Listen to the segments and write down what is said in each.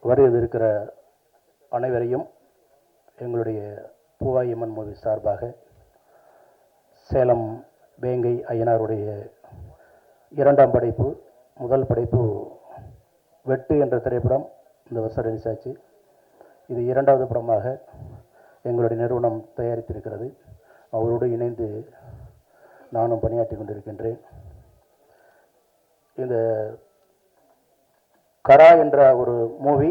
வருகிற அனைவரையும் எங்களுடைய பூவாயம்மன் மூவி சார்பாக சேலம் வேங்கை ஐயனாருடைய இரண்டாம் படைப்பு, முதல் படைப்பு வெட்டு என்ற திரைப்படம் இந்த வருஷம் ரிலீஸ் ஆச்சு. இது இரண்டாவது படமாக எங்களுடைய நிறுவனம் தயாரித்திருக்கிறது. அவரோடு இணைந்து நானும் பணியாற்றி கொண்டிருக்கின்றேன். இந்த கரா என்ற ஒரு மூவி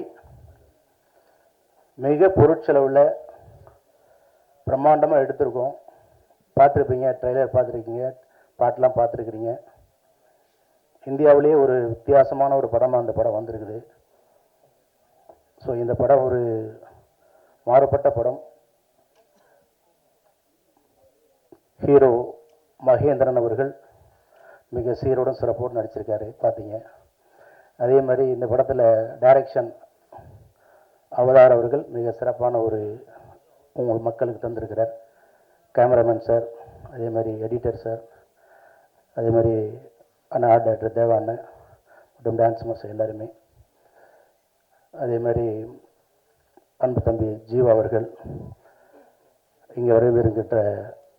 மிக பொருட்செலவில் பிரம்மாண்டமாக எடுத்திருக்கோம். பார்த்துருப்பீங்க, ட்ரெய்லர் பார்த்துருக்கீங்க, பாட்டெலாம் பார்த்துருக்குறீங்க. இந்தியாவிலேயே ஒரு வித்தியாசமான ஒரு படமாக அந்த படம் வந்திருக்குது. ஸோ இந்த படம் ஒரு மாறுபட்ட படம். ஹீரோ மகேந்திரன் அவர்கள் மிக சீரோடும் சிறப்போடு நடிச்சிருக்காரு, பார்த்தீங்க. அதே மாதிரி இந்த படத்தில் டைரக்ஷன் அவதார் அவர்கள் மிக சிறப்பான ஒரு உங்கள் மக்களுக்கு தந்திருக்கிறார். கேமராமேன் சார், அதே மாதிரி எடிட்டர் சார், அதே மாதிரி அண்ணா ஆர்ட் டைரக்டர் தேவா அண்ணன் மற்றும் டான்ஸ் மாஸ்டர் எல்லாருமே, அதே மாதிரி அன்பு தம்பி ஜீவா அவர்கள், இங்கே வரவிருக்கின்ற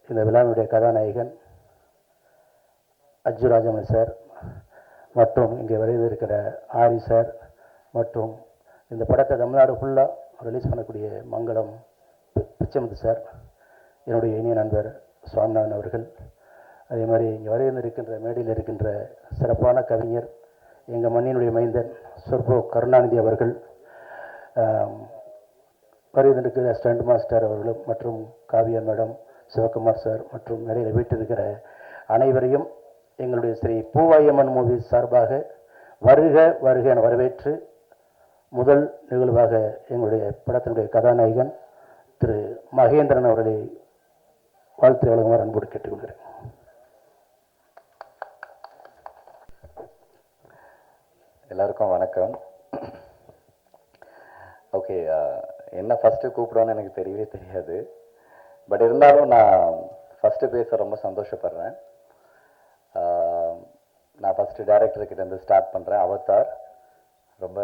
இந்த விழாவினுடைய கதாநாயகன் அஜு ராஜமணி சார், மற்றும் இங்கே வரவிருக்கிற ஆரி சார், மற்றும் இந்த படத்தை தமிழ்நாடு ஃபுல்லாக ரிலீஸ் பண்ணக்கூடிய மங்களம் பிச்சமுத்து சார், என்னுடைய இனிய நண்பர் சுவாமிநாதன் அவர்கள், அதே மாதிரி இங்கே வரவிருக்கின்ற மேடையில் இருக்கின்ற சிறப்பான கவிஞர் எங்கள் மண்ணினுடைய மைந்தன் சொற்போ கருணாநிதி அவர்கள், வருகின்ற ஸ்டண்ட் மாஸ்டர் அவர்களும், மற்றும் காவியா மேடம், சிவகுமார் சார், மற்றும் மேடையில் வீட்டிருக்கிற அனைவரையும் எங்களுடைய ஸ்ரீ பூவாயம்மன் மூவி சார்பாக வருக வருக என வரவேற்று முதல் நிகழ்வாக எங்களுடைய படத்தினுடைய கதாநாயகன் திரு மகேந்திரன் அவர்களை வாழ்த்து வழங்குமாறு அன்போடு கேட்டுக்கொள்கிறேன். எல்லாருக்கும் வணக்கம். ஓகே, என்ன ஃபஸ்ட்டு கூப்பிடுவோன்னு எனக்கு தெரியவே தெரியாது. பட் இருந்தாலும் நான் ஃபஸ்ட்டு பேச ரொம்ப சந்தோஷப்படுறேன். நான் ஃபஸ்ட்டு டைரக்டர்கிட்டேருந்து ஸ்டார்ட் பண்ணுறேன். அவதார் ரொம்ப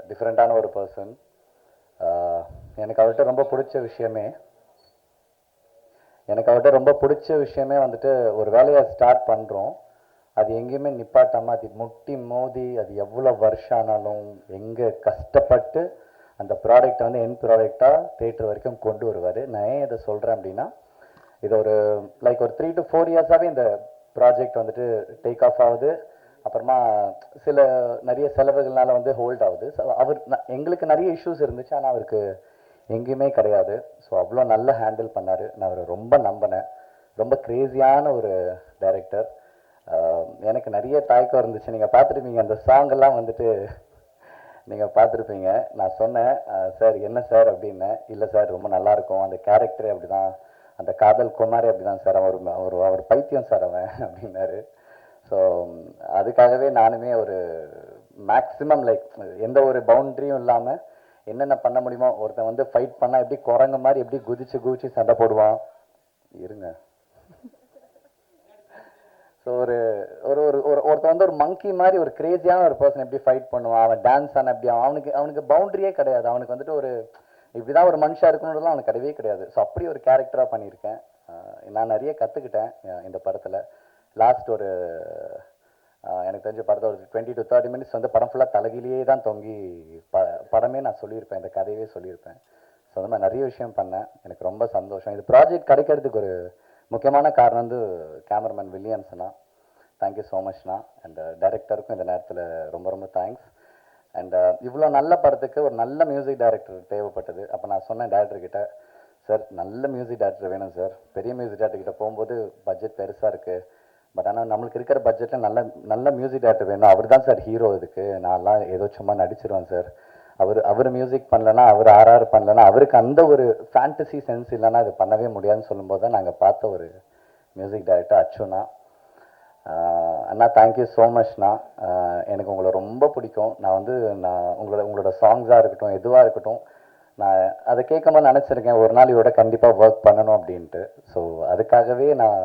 டிஃப்ரெண்ட்டான ஒரு பர்சன். எனக்கு அவர்கிட்ட ரொம்ப பிடிச்ச விஷயமே வந்துட்டு ஒரு வேலையை ஸ்டார்ட் பண்ணுறோம், அது எங்கேயுமே நிப்பாட்டாமல் அது முட்டி மோதி அது எவ்வளோ வருஷம் ஆனாலும் எங்கே கஷ்டப்பட்டு அந்த ப்ராடக்டை வந்து என் ப்ராடக்டாக தேட்டர் வரைக்கும் கொண்டு வருவார். நான் ஏன் இதை சொல்கிறேன் அப்படின்னா, இது ஒரு ஒரு 3 to 4 இயர்ஸாகவே இந்த ப்ராஜெக்ட் வந்துட்டு டேக் ஆஃப் ஆகுது. அப்புறமா நிறைய செலவுகள்னால வந்து ஹோல்ட் ஆகுது. ஸோ எங்களுக்கு நிறைய இஷ்யூஸ் இருந்துச்சு, ஆனால் அவருக்கு எங்கேயுமே கிடையாது. ஸோ அவ்வளோ நல்லா ஹேண்டில் பண்ணார். நான் அவரை ரொம்ப நம்பினேன். ரொம்ப க்ரேஸியான ஒரு டைரக்டர். எனக்கு நிறைய தயக்கம் இருந்துச்சு. நீங்கள் பார்த்துருப்பீங்க, அந்த சாங்கெல்லாம் வந்துட்டு நீங்கள் பார்த்துருப்பீங்க. நான் சொன்னேன், சார் என்ன சார் அப்படின்னேன். இல்லை சார், ரொம்ப நல்லாயிருக்கும், அந்த கேரக்டரே அப்படி தான், அந்த காதல் குமாரே அப்படி தான் சார், அவர் பைத்தியம் சார் அவன் அப்படின்னாரு. ஸோ அதுக்காகவே நானுமே ஒரு மேக்ஸிமம் எந்த ஒரு பவுண்ட்ரியும் இல்லாமல் என்னென்ன பண்ண முடியுமோ, ஒருத்தன் வந்து ஃபைட் பண்ணால் எப்படி குரங்க மாதிரி எப்படி குதிச்சு சண்டை போடுவான், இருங்க. ஸோ ஒருத்தன் வந்து ஒரு மங்கி மாதிரி ஒரு கிரேசியான ஒரு பர்சன் எப்படி ஃபைட் பண்ணுவான், அவன் டான்ஸ் ஆன எப்படி, அவனுக்கு பவுண்டரியே கிடையாது. அவனுக்கு வந்துட்டு ஒரு இப்படிதான் ஒரு மனுஷா இருக்கணுன்றதுலாம் அவனுக்கு கிடையவே கிடையாது. ஸோ அப்படி ஒரு கேரக்டராக பண்ணியிருக்கேன். நான் நிறைய கற்றுக்கிட்டேன் இந்த படத்தில். லாஸ்ட் எனக்கு தெரிஞ்ச படத்தை ஒரு 20 to 30 minutes வந்து படம் ஃபுல்லாக தலைகிலேயே தான் தொங்கி படமே நான் சொல்லியிருப்பேன், இந்த கதையவே சொல்லியிருப்பேன். ஸோ அந்த மாதிரி நிறைய விஷயம் பண்ணேன். எனக்கு ரொம்ப சந்தோஷம். இது ப்ராஜெக்ட் கிடைக்கிறதுக்கு ஒரு முக்கியமான காரணம் வந்து கேமராமேன் வில்லியம்ஸ்னா. தேங்க்யூ ஸோ மச்ண்ணா. அண்ட் டைரக்டருக்கும் இந்த நேரத்தில் ரொம்ப ரொம்ப தேங்க்ஸ். அண்ட் இவ்வளோ நல்ல படத்துக்கு ஒரு நல்ல மியூசிக் டைரக்டர் தேவைப்பட்டது. அப்போ நான் சொன்னேன் டைரக்டர்கிட்ட, சார் நல்ல மியூசிக் டைரக்டர் வேணும் சார். பெரிய மியூசிக் டைரக்டர்கிட்ட போகும்போது பட்ஜெட் பெருசாக இருக்குது, பட் ஆனால் நம்மளுக்கு இருக்கிற பட்ஜெட்டில் நல்ல மியூசிக் டைரக்டர் வேணும். அவர் தான் சார் ஹீரோ. இதுக்கு நான்லாம் ஏதோ சும்மா நடிச்சிருவேன் சார். அவர் மியூசிக் பண்ணலன்னா, அவர் ஆர்ஆர் பண்ணலன்னா, அவருக்கு அந்த ஒரு ஃபேண்டசி சென்ஸ் இல்லைன்னா அது பண்ணவே முடியாதுன்னு சொல்லும்போது தான் நாங்கள் பார்த்த ஒரு மியூசிக் டைரக்டர் அச்சுண்ணா. அண்ணா தேங்க்யூ ஸோ மச்ண்ணா. எனக்கு உங்களை ரொம்ப பிடிக்கும். நான் உங்களோட சாங்ஸாக இருக்கட்டும், எதுவாக இருக்கட்டும், நான் அதை கேட்கும்போது நினச்சிருக்கேன் ஒரு நாள் இதோட கண்டிப்பாக ஒர்க் பண்ணணும் அப்படின்ட்டு. ஸோ அதுக்காகவே நான்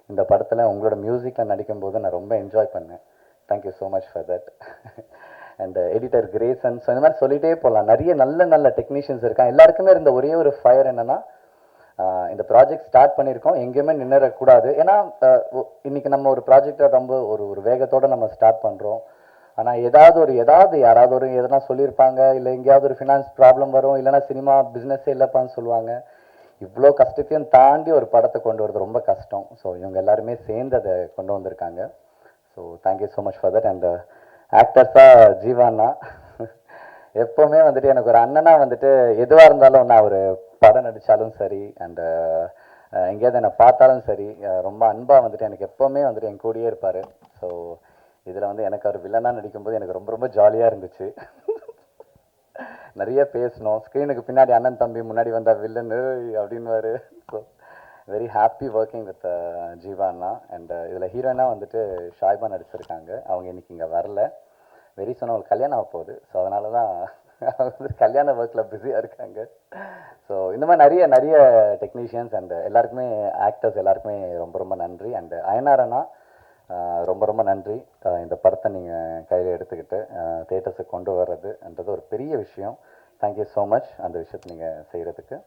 இந்த படத்தில் உங்களோட மியூசிக்கில் நடிக்கும்போது நான் ரொம்ப என்ஜாய் பண்ணேன். Thank you so much for that. And editor Grayson. So இந்த மாதிரி சொல்லிட்டே போகலாம். நிறைய நல்ல நல்ல டெக்னீஷியன்ஸ் இருக்காங்க. எல்லாருக்குமே இருந்த ஒரே ஒரு ஃபயர் என்னன்னா, இந்த ப்ராஜெக்ட் ஸ்டார்ட் பண்ணியிருக்கோம், எங்கேயுமே நின்றுடக்கூடாது. ஏன்னா இன்னைக்கு நம்ம ஒரு ப்ராஜெக்டை ரொம்ப ஒரு வேகத்தோடு நம்ம ஸ்டார்ட் பண்ணுறோம். ஆனால் யாராவது எதனா சொல்லியிருப்பாங்க, இல்லை எங்கேயாவது ஒரு ஃபினான்ஸ் ப்ராப்ளம் வரும், இல்லைனா சினிமா பிஸ்னஸே இல்லைப்பான்னு சொல்லுவாங்க. இவ்வளோ கஷ்டத்தையும் தாண்டி ஒரு படத்தை கொண்டு வரது ரொம்ப கஷ்டம். ஸோ இவங்க எல்லாருமே சேர்ந்து அதை கொண்டு வந்திருக்காங்க. So thank you so much for that. And ஆக்டர்ஸாக ஜீவாண்ணா எப்போவுமே வந்துட்டு எனக்கு ஒரு அண்ணனா வந்துட்டு எதுவாக இருந்தாலும் நான் ஒரு படம் நடித்தாலும் சரி, அண்டு எங்கேயாவது என்னை பார்த்தாலும் சரி, ரொம்ப அன்பாக வந்துட்டு எனக்கு எப்போவுமே வந்துட்டு என் கூடயே இருப்பார். ஸோ இதில் வந்து எனக்கு அவர் வில்லனாக நடிக்கும்போது எனக்கு ரொம்ப ரொம்ப ஜாலியாக இருந்துச்சு. நிறைய பேசணும். ஸ்க்ரீனுக்கு பின்னாடி அண்ணன் தம்பி, முன்னாடி வந்தால் வில்லனு அப்படின்வாரு. So very happy working with Jeeva அண்ணா. அண்ட் இதில் ஹீரோயினாக வந்துட்டு ஷாய்பா நடிச்சிருக்காங்க. அவங்க இன்னைக்கு இங்கே வரல. வெரி சொன்ன ஒரு கல்யாணம் ஆக போகுது. ஸோ அதனால தான் வந்து கல்யாண ஒர்க்கில் பிஸியாக இருக்காங்க. ஸோ இந்த மாதிரி நிறைய நிறைய டெக்னீஷியன்ஸ் அண்ட் எல்லாருக்குமே, ஆக்டர்ஸ் எல்லாருக்குமே ரொம்ப ரொம்ப நன்றி. அண்ட் அயனார் அண்ணா ரொம்ப ரொம்ப நன்றி. இந்த படத்தை நீங்கள் கையில் எடுத்துக்கிட்டு தேட்டர்ஸுக்கு கொண்டு வர்றதுன்றது ஒரு பெரிய விஷயம். தேங்க்யூ ஸோ மச் அந்த விஷயத்தை நீங்கள் செய்கிறதுக்கு.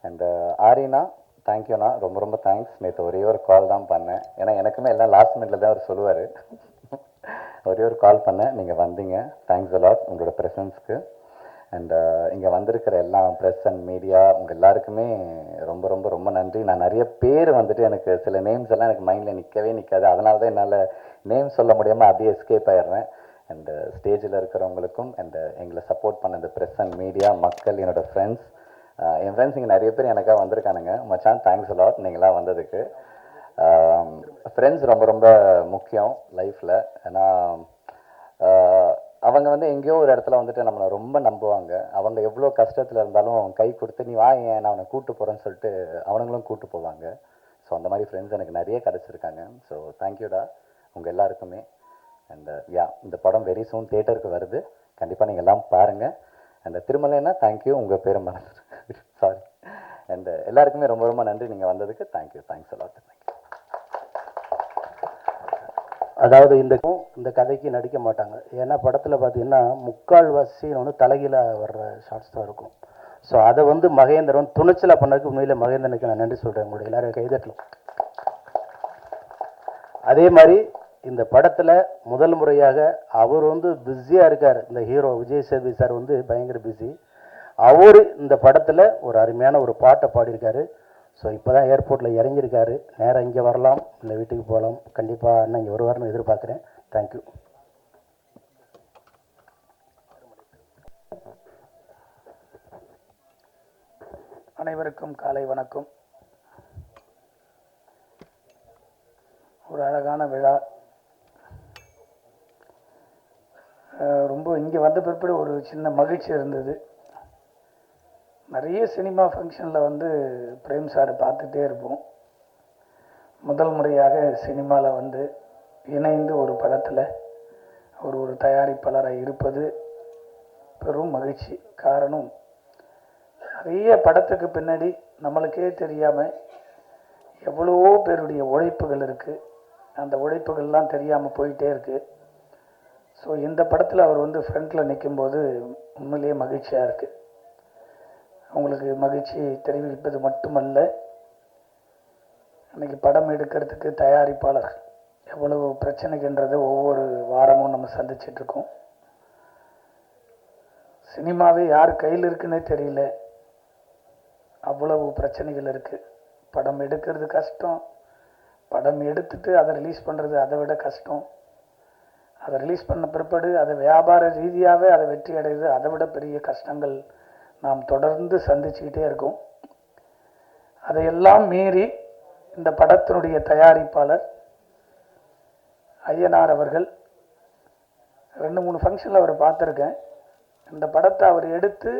அண்ட் ஆரினா, தேங்க்யூண்ணா, ரொம்ப ரொம்ப தேங்க்ஸ். நேற்று ஒரே ஒரு கால் தான் பண்ணேன். ஏன்னா எனக்குமே எல்லாம் லாஸ்ட் மினிட்ல தான் அவர் சொல்லுவார். ஒரே ஒரு கால் பண்ணேன், நீங்கள் வந்தீங்க. தேங்க்ஸ் அலாட் உங்களோட ப்ரெசன்ஸ்க்கு. அண்ட் இங்கே வந்திருக்கிற எல்லா ப்ரெஸ் அண்ட் மீடியா உங்கள் எல்லாருக்குமே ரொம்ப ரொம்ப ரொம்ப நன்றி. நான் நிறைய பேர் வந்துட்டு எனக்கு சில நேம்ஸ் எல்லாம் எனக்கு மைண்டில் நிற்காது. அதனால தான் என்னால் நேம் சொல்ல முடியாமல் அப்படியே எஸ்கேப் ஆயிடுறேன். அண்டு ஸ்டேஜில் இருக்கிறவங்களுக்கும் அண்டு எங்களை சப்போர்ட் பண்ண இந்த ப்ரெஸ் அண்ட் மீடியா மக்கள், என்னோடய ஃப்ரெண்ட்ஸ், என் ஃப்ரெண்ட்ஸ் இங்கே நிறைய பேர் எனக்காக வந்திருக்கானுங்க. மச்சான் தேங்க்ஸ் அலாட் நீங்களாம் வந்ததுக்கு. ஃப்ரெண்ட்ஸ் ரொம்ப ரொம்ப முக்கியம் லைஃப்பில். ஏன்னா அவங்க வந்து எங்கேயோ ஒரு இடத்துல வந்துட்டு நம்மளை ரொம்ப நம்புவாங்க. அவங்க எவ்வளோ கஷ்டத்தில் இருந்தாலும் கை கொடுத்து நீ வா, ஏன் நான் அவனை கூப்பிட்டு போகிறேன்னு சொல்லிட்டு அவனுங்களும் கூப்பிட்டு போவாங்க. ஸோ அந்த மாதிரி ஃப்ரெண்ட்ஸ் எனக்கு நிறைய கிடச்சிருக்காங்க. ஸோ தேங்க்யூடா உங்கள் எல்லாருக்குமே. அண்ட் இந்த படம் வெரி சூன் தேட்டருக்கு வருது. கண்டிப்பாக நீங்கள் எல்லாம் பாருங்கள். அண்ட் திருமலைன்னா தேங்க்யூ, உங்கள் பேரை மறந்துட்டு சாரி. அண்ட் எல்லாருக்குமே ரொம்ப ரொம்ப நன்றி நீங்கள் வந்ததுக்கு. Thank you, thanks a lot. தேங்க்யூ. அதாவது இந்த கதைக்கு நடிக்க மாட்டாங்க. ஏன்னா படத்தில் பார்த்தீங்கன்னா முக்கால்வாசி வந்து தலைகீழாக வர்ற ஷார்ட்ஸ் தான் இருக்கும். ஸோ அதை வந்து மகேந்திரன் துணிச்சலாக பண்ணதுக்கு உண்மையில் மகேந்திரனுக்கு நான் நன்றி சொல்கிறேன். உங்களுடைய எல்லாரும் கைதட்டலும். அதே மாதிரி இந்த படத்தில் முதல் முறையாக அவர் வந்து பிஸியாக இருக்கார். இந்த ஹீரோ விஜய் சேதுபதி சார் வந்து பயங்கர பிஸி. அவர் இந்த படத்தில் ஒரு அருமையான ஒரு பாட்டை பாடியிருக்காரு. ஸோ இப்போ தான் ஏர்போர்ட்டில் இறங்கியிருக்காரு. நேராக இங்கே வரலாம், இல்லை வீட்டுக்கு போகலாம். கண்டிப்பாக அண்ணன் இங்கே வருவார்னு எதிர்பார்க்குறேன். தேங்க்யூ. அனைவருக்கும் காலை வணக்கம். ஒரு அழகான விழா. ரொம்ப இங்கே வந்த பிற்பாடு ஒரு சின்ன மகிழ்ச்சி இருந்தது. நிறைய சினிமா ஃபங்க்ஷனில் வந்து பிரேம் சார் பார்த்துட்டே இருப்போம். முதல் முறையாக சினிமாவில் வந்து இணைந்து ஒரு படத்தில் ஒரு தயாரிப்பாளராக இருப்பது பெரும் மகிழ்ச்சி. காரணம், நிறைய படத்துக்கு பின்னாடி நம்மளுக்கே தெரியாமல் எவ்வளவோ பேருடைய உழைப்புகள் இருக்குது. அந்த உழைப்புகள்லாம் தெரியாமல் போயிட்டே இருக்குது. ஸோ இந்த படத்தில் அவர் வந்து ஃப்ரண்ட்டில் நிற்கும்போது உண்மையிலேயே மகிழ்ச்சியாக இருக்குது. அவங்களுக்கு மகிழ்ச்சி தெரிவிப்பது மட்டுமல்ல, இன்றைக்கி படம் எடுக்கிறதுக்கு தயாரிப்பாளர் எவ்வளவு பிரச்சனைகின்றது ஒவ்வொரு வாரமும் நம்ம சந்திச்சிட்ருக்கோம். சினிமாவே யார் கையில் இருக்குன்னே தெரியல, அவ்வளவு பிரச்சனைகள் இருக்குது. படம் எடுக்கிறது கஷ்டம், படம் எடுத்துட்டு அதை ரிலீஸ் பண்ணுறது அதை விட கஷ்டம், அதை ரிலீஸ் பண்ண பிற்பாடு அதை வியாபார ரீதியாகவே அதை வெற்றி அடைகிறது அதை விட பெரிய கஷ்டங்கள் நாம் தொடர்ந்து சந்திச்சுக்கிட்டே இருக்கோம். அதையெல்லாம் மீறி இந்த படத்தினுடைய தயாரிப்பாளர் ஐயனார் அவர்கள் 2-3 ஃபங்க்ஷனில் அவரை பார்த்துருக்கேன். இந்த படத்தை அவர் எடுத்து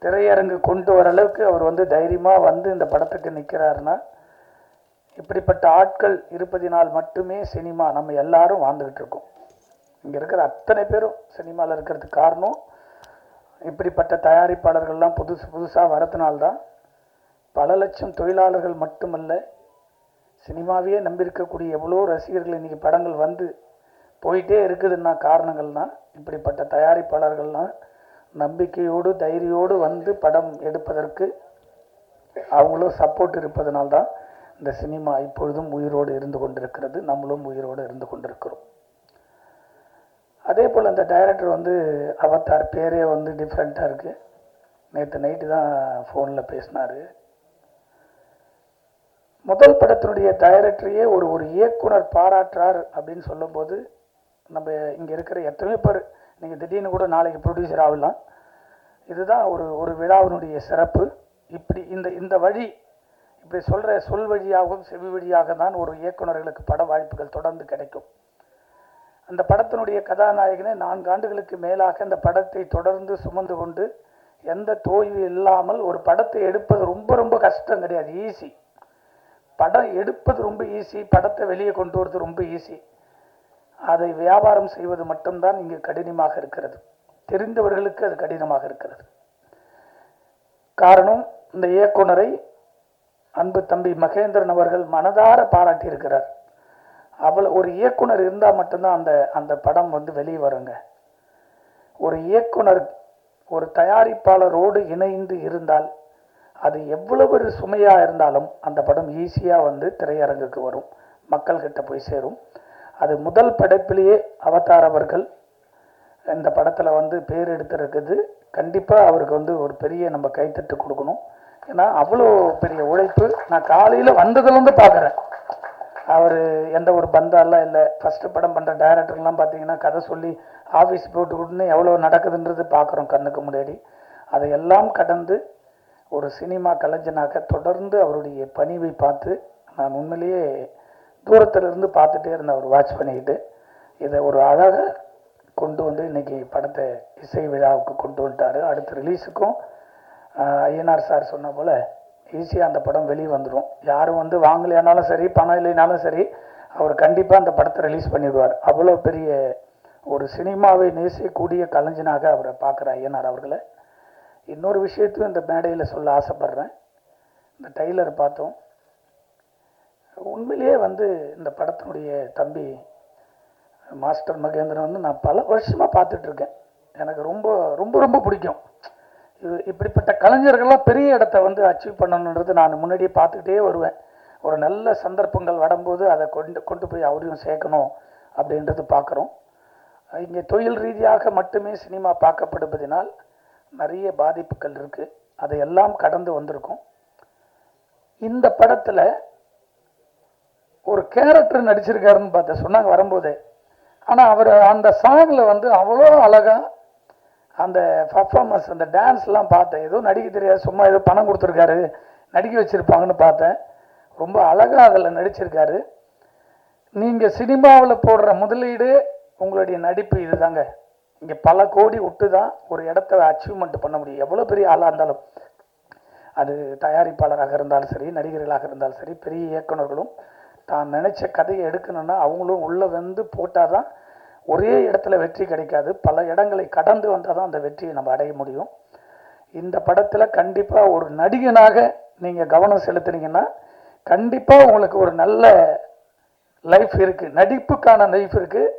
திரையரங்கு கொண்டு வர அளவுக்கு அவர் வந்து தைரியமாக வந்து இந்த படத்துக்கு நிற்கிறாருன்னா, இப்படிப்பட்ட ஆட்கள் இருப்பதினால் மட்டுமே சினிமா நம்ம எல்லாரும் வாழ்ந்துக்கிட்டு இருக்கோம். இங்கே இருக்கிற அத்தனை பேரும் சினிமாவில் இருக்கிறதுக்கு காரணம் இப்படிப்பட்ட தயாரிப்பாளர்கள்லாம் புதுசாக வரதுனால்தான். பல லட்சம் தொழிலாளர்கள் மட்டுமல்ல, சினிமாவையே நம்பியிருக்கக்கூடிய எவ்வளோ ரசிகர்கள் இன்றைக்கி படங்கள் வந்து போயிட்டே இருக்குதுன்னா காரணங்கள்னா இப்படிப்பட்ட தயாரிப்பாளர்கள்லாம் நம்பிக்கையோடு தைரியோடு வந்து படம் எடுப்பதற்கு அவங்களும் சப்போர்ட் இருப்பதனால்தான் இந்த சினிமா இப்பொழுதும் உயிரோடு இருந்து கொண்டிருக்கிறது, நம்மளும் உயிரோடு இருந்து கொண்டிருக்கிறோம். அதே போல் அந்த டைரக்டர் வந்து அவதார் பேரே வந்து டிஃப்ரெண்ட்டாக இருக்குது. நேற்று நைட்டு தான் ஃபோனில் பேசினார். முதல் படத்தினுடைய டைரக்டரையே ஒரு இயக்குனர் பாராட்டுறார் அப்படின்னு சொல்லும்போது நம்ம இங்கே இருக்கிற எத்தனையோ பேர் நீங்கள் திடீர்னு கூட நாளைக்கு ப்ரொடியூசர் ஆகலாம். இதுதான் ஒரு விழாவினுடைய சிறப்பு. இப்படி இந்த வழி இப்படி சொல்கிற சொல் வழியாகவும் செவி வழியாக தான் ஒரு இயக்குனர்களுக்கு பட வாய்ப்புகள் தொடர்ந்து கிடைக்கும். அந்த படத்தினுடைய கதாநாயகனை 4 ஆண்டுகளுக்கு மேலாக அந்த படத்தை தொடர்ந்து சுமந்து கொண்டு எந்த தோய்வு இல்லாமல் ஒரு படத்தை எடுப்பது ரொம்ப ரொம்ப கஷ்டம் கிடையாது, ஈஸி. படம் எடுப்பது ரொம்ப ஈஸி, படத்தை வெளியே கொண்டு வரது ரொம்ப ஈஸி. அதை வியாபாரம் செய்வது மட்டும்தான் இங்கு கடினமாக இருக்கிறது. தெரிந்தவர்களுக்கு அது கடினமாக இருக்கிறது. காரணம், இந்த இயக்குனரை அன்பு தம்பி மகேந்திரன் அவர்கள் மனதார பாராட்டி இருக்கிறார். ஒரு இயக்குனர் இருந்தால் மட்டும்தான் அந்த படம் வந்து வெளியே வருங்க. ஒரு இயக்குனர் ஒரு தயாரிப்பாளரோடு இணைந்து இருந்தால் அது எவ்வளவு ஒரு சுமையாக இருந்தாலும் அந்த படம் ஈஸியாக வந்து திரையரங்குக்கு வரும், மக்கள்கிட்ட போய் சேரும். அது முதல் படைப்பிலேயே அவதார் அவர்கள் இந்த படத்தில் வந்து பேர் எடுத்திருக்குது. கண்டிப்பாக அவருக்கு வந்து ஒரு பெரிய நம்ம கைத்தட்டு கொடுக்கணும். ஏன்னா அவ்வளோ பெரிய உழைப்பு. நான் காலையில் வந்ததுலேருந்து பார்க்குறேன். அவர் எந்த ஒரு பந்தாலாம் இல்லை. ஃபஸ்ட்டு படம் பண்ணுற டைரக்டர்லாம் பார்த்தீங்கன்னா கதை சொல்லி ஆஃபீஸ் போட்டு கொடுன்னு எவ்வளோ நடக்குதுன்றது பார்க்குறோம் கண்ணுக்கு முன்னாடி. அதையெல்லாம் கடந்து ஒரு சினிமா கலைஞனாக தொடர்ந்து அவருடைய பணிவை பார்த்து நான் உண்மையிலேயே தூரத்திலிருந்து பார்த்துட்டே இருந்தேன். அவர் வாட்ச் பண்ணிக்கிட்டு இதை ஒரு அழகாக கொண்டு வந்து இன்றைக்கி படத்தை இசை விழாவுக்கு கொண்டு வந்துட்டார். அடுத்த ரிலீஸுக்கும் ஐயனார் சார் சொன்ன போல் ஈஸியாக அந்த படம் வெளியே வந்துடும். யாரும் வந்து வாங்கலையானாலும் சரி, பணம் இல்லைனாலும் சரி, அவர் கண்டிப்பாக அந்த படத்தை ரிலீஸ் பண்ணிடுவார். அவ்வளோ பெரிய ஒரு சினிமாவை நேசிக்கக்கூடிய கலைஞனாக அவரை பார்க்குற ஐயனார் அவர்களை. இன்னொரு விஷயத்தையும் இந்த மேடையில் சொல்ல ஆசைப்பட்றேன். இந்த டைலர் பார்த்தோம். உண்மையிலேயே வந்து இந்த படத்தினுடைய தம்பி மாஸ்டர் மகேந்திரன் வந்து நான் பல வருஷமாக பார்த்துட்ருக்கேன். எனக்கு ரொம்ப ரொம்ப ரொம்ப பிடிக்கும். இப்படிப்பட்ட கலைஞர்கள்லாம் பெரிய இடத்த வந்து அச்சீவ் பண்ணணுன்றது நான் முன்னாடியே பார்த்துக்கிட்டே வருவேன். ஒரு நல்ல சந்தர்ப்பங்கள் வரும்போது அதை கொண்டு போய் அவரையும் சேர்க்கணும் அப்படின்றது பார்க்குறோம். இங்கே தொழில் ரீதியாக மட்டுமே சினிமா பார்க்கப்படுவதனால் நிறைய பாதிப்புகள் இருக்குது. அதையெல்லாம் கடந்து வந்திருக்கும். இந்த படத்தில் ஒரு கேரக்டர் நடிச்சிருக்காருன்னு பார்த்தேன் சொன்னாங்க வரும்போதே. ஆனால் அவர் அந்த சாங்கில் வந்து அவ்வளோ அழகாக அந்த பர்ஃபார்மன்ஸ், அந்த டான்ஸ்லாம் பார்த்தேன். ஏதோ நடிக்க தெரியாது, சும்மா ஏதோ பணம் கொடுத்துருக்காரு, நடிக்க வச்சுருப்பாங்கன்னு பார்த்தேன். ரொம்ப அழகாக அதில் நடிச்சிருக்காரு. நீங்கள் சினிமாவில் போடுற முதலீடு உங்களுடைய நடிப்பு இதுதாங்க. இங்கே பல கோடி விட்டு தான் ஒரு இடத்த அச்சீவ்மெண்ட் பண்ண முடியும். எவ்வளோ பெரிய ஆளாக இருந்தாலும், அது தயாரிப்பாளராக இருந்தாலும் சரி, நடிகர்களாக இருந்தாலும் சரி, பெரிய இயக்குநர்களும் தான் நினச்ச கதையை எடுக்கணும்னா அவங்களும் உள்ளே வந்து போட்டால் தான் ஒரே இடத்துல வெற்றி கிடைக்காது. பல இடங்களை கடந்து வந்தால் தான் அந்த வெற்றியை நம்ம அடைய முடியும். இந்த படத்தில் கண்டிப்பாக ஒரு நடிகனாக நீங்கள் கவனம் செலுத்துனீங்கன்னா கண்டிப்பாக உங்களுக்கு ஒரு நல்ல லைஃப் இருக்குது, நடிப்புக்கான லைஃப் இருக்குது.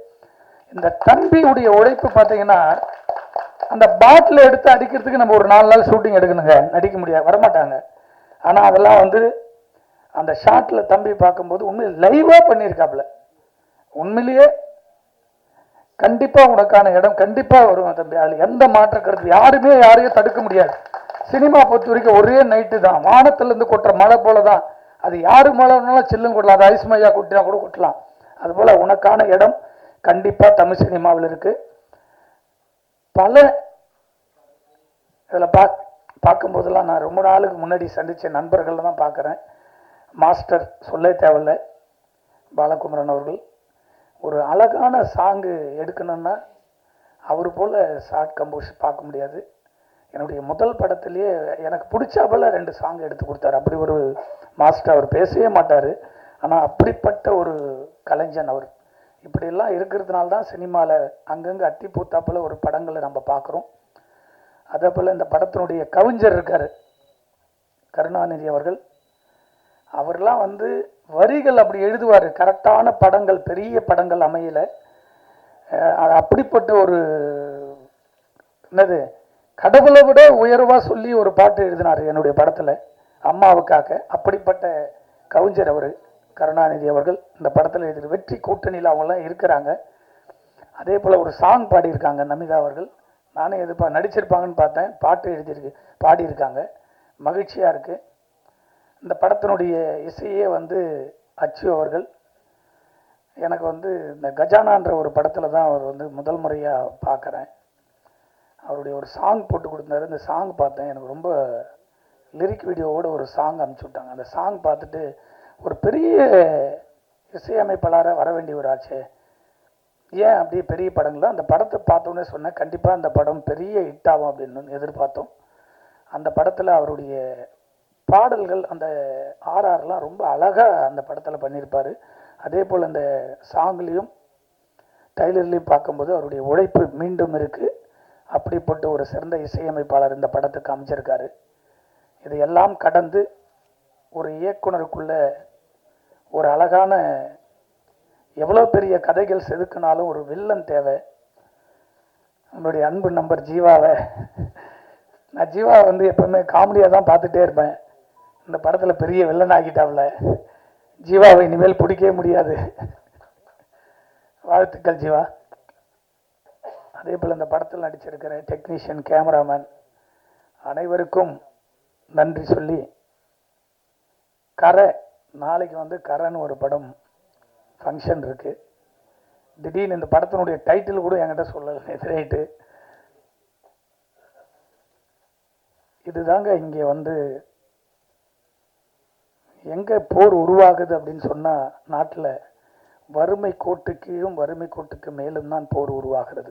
இந்த தம்பியுடைய உழைப்பு பார்த்தீங்கன்னா, அந்த பாட்டில் எடுத்து அடிக்கிறதுக்கு நம்ம ஒரு 4 நாள் ஷூட்டிங் எடுக்கணுங்க, நடிக்க முடியாது, வரமாட்டாங்க. ஆனால் அதெல்லாம் வந்து அந்த ஷாட்டில் தம்பி பார்க்கும்போது உண்மையில் லைவாக பண்ணியிருக்காப்புல. உண்மையிலேயே கண்டிப்பாக உனக்கான இடம் கண்டிப்பாக வரும் தம்பி. அதில் எந்த மாற்ற கருத்து, யாருமே யாரையும் தடுக்க முடியாது. சினிமா பொறுத்த வரைக்கும் ஒரே நைட்டு தான், வானத்திலேருந்து கொட்டுற மழை போல தான். அது யாரு மழைனாலும் சில்லும் கொட்டலாம், அது ஐஸ் மையா கொட்டினா கூட கொட்டலாம். அதுபோல் உனக்கான இடம் கண்டிப்பாக தமிழ் சினிமாவில் இருக்குது. பல இதில் பார்க்கும்போதெல்லாம் நான் ரொம்ப நாளுக்கு முன்னாடி சந்தித்த நண்பர்களில் தான் பார்க்குறேன். மாஸ்டர் சொல்ல தேவையில்லை, பாலகுமரன் அவர்கள் ஒரு அழகான சாங்கு எடுக்கணும்னா அவர் போல் ஷார்ட் கம்போஸ் பார்க்க முடியாது. என்னுடைய முதல் படத்திலேயே எனக்கு பிடிச்சா போல் 2 சாங் எடுத்து கொடுத்தாரு. அப்படி ஒரு மாஸ்டர். அவர் பேசவே மாட்டார், ஆனால் அப்படிப்பட்ட ஒரு கலைஞன் அவர். இப்படியெல்லாம் இருக்கிறதுனால தான் சினிமாவில் அங்கங்கே அத்தி பூத்தாப்பில் ஒரு படங்களை நம்ம பார்க்குறோம். அதே போல் இந்த படத்தினுடைய கவிஞர் இருக்கார் கருணாநிதி அவர்கள். அவர்லாம் வந்து வரிகள் அப்படி எழுதுவார். கரெக்டான படங்கள், பெரிய படங்கள் அமையலை. அப்படிப்பட்ட ஒரு என்னது கடவுளை விட உயர்வா சொல்லி ஒரு பாட்டு எழுதினார் என்னுடைய படத்துல அம்மாவுக்காக. அப்படிப்பட்ட கவிஞர் அவர் கருணாநிதி அவர்கள் இந்த படத்தில் எழுதி வெற்றி கூட்டணியில் அவங்களாம் இருக்கிறாங்க. அதே போல் ஒரு சாங் பாடியிருக்காங்க நமிதா அவர்கள். நானே நடிச்சிருப்பாங்கன்னு பார்த்தேன், பாட்டு எழுதியிருக்கு, பாடியிருக்காங்க. மகிழ்ச்சியாக இருக்குது. இந்த படத்தினுடைய இசையே அச்சு அவர்கள். எனக்கு இந்த கஜானான்ற ஒரு படத்தில் தான் அவர் முதல் முறையாக பார்க்குறேன். அவருடைய ஒரு சாங் போட்டு கொடுத்தாரு. இந்த சாங் பார்த்தேன், எனக்கு ரொம்ப லிரிக் வீடியோவோட ஒரு சாங் அனுப்பிச்சி விட்டாங்க. அந்த சாங் பார்த்துட்டு ஒரு பெரிய இசையமைப்பாளராக வர வேண்டிய ஒரு ஆச்சு, ஏன் அப்படியே பெரிய படங்கள அந்த படத்தை பார்த்தோன்னே சொன்னேன், கண்டிப்பாக அந்த படம் பெரிய ஹிட் ஆகும் அப்படின்னு எதிர்பார்த்தோம். அந்த படத்தில் அவருடைய பாடல்கள் அந்த ஆர்ஆர்லாம் ரொம்ப அழகாக அந்த படத்தில் பண்ணியிருப்பார். அதே போல் அந்த சாங்லேயும் டைலர்லேயும் பார்க்கும்போது அவருடைய உழைப்பு மீண்டும் இருக்குது. அப்படிப்பட்ட ஒரு சிறந்த இசையமைப்பாளர் இந்த படத்துக்கு அமைச்சிருக்காரு. இதையெல்லாம் கடந்து ஒரு இயக்குனருக்குள்ள ஒரு அழகான எவ்வளோ பெரிய கதைகள் செதுக்கினாலும் ஒரு வில்லன் தேவை. நம்மளுடைய அன்பு நம்பர் ஜீவாவை, நான் ஜீவா எப்பவுமே காமெடியாக தான் பார்த்துட்டே இருப்பேன். இந்த படத்தில் பெரிய வில்லன் ஆகிட்டாவில், ஜீவாவை இனிமேல் பிடிக்கவே முடியாது. வாழ்த்துக்கள் ஜீவா. அதே போல் இந்த படத்தில் நடிச்சிருக்கிற டெக்னீஷியன், கேமராமேன் அனைவருக்கும் நன்றி சொல்லி, கரை நாளைக்கு கரைன்னு ஒரு படம் ஃபங்க்ஷன் இருக்குது. திடீர்னு இந்த படத்தினுடைய டைட்டில் கூட என்கிட்ட சொல்லலை, ரைட்டு. இதுதாங்க இங்கே எங்கே போர் உருவாகுது அப்படின்னு சொன்னால், நாட்டில் வறுமை கோட்டுக்கீழும் வறுமை கோட்டுக்கு மேலும் தான் போர் உருவாகிறது.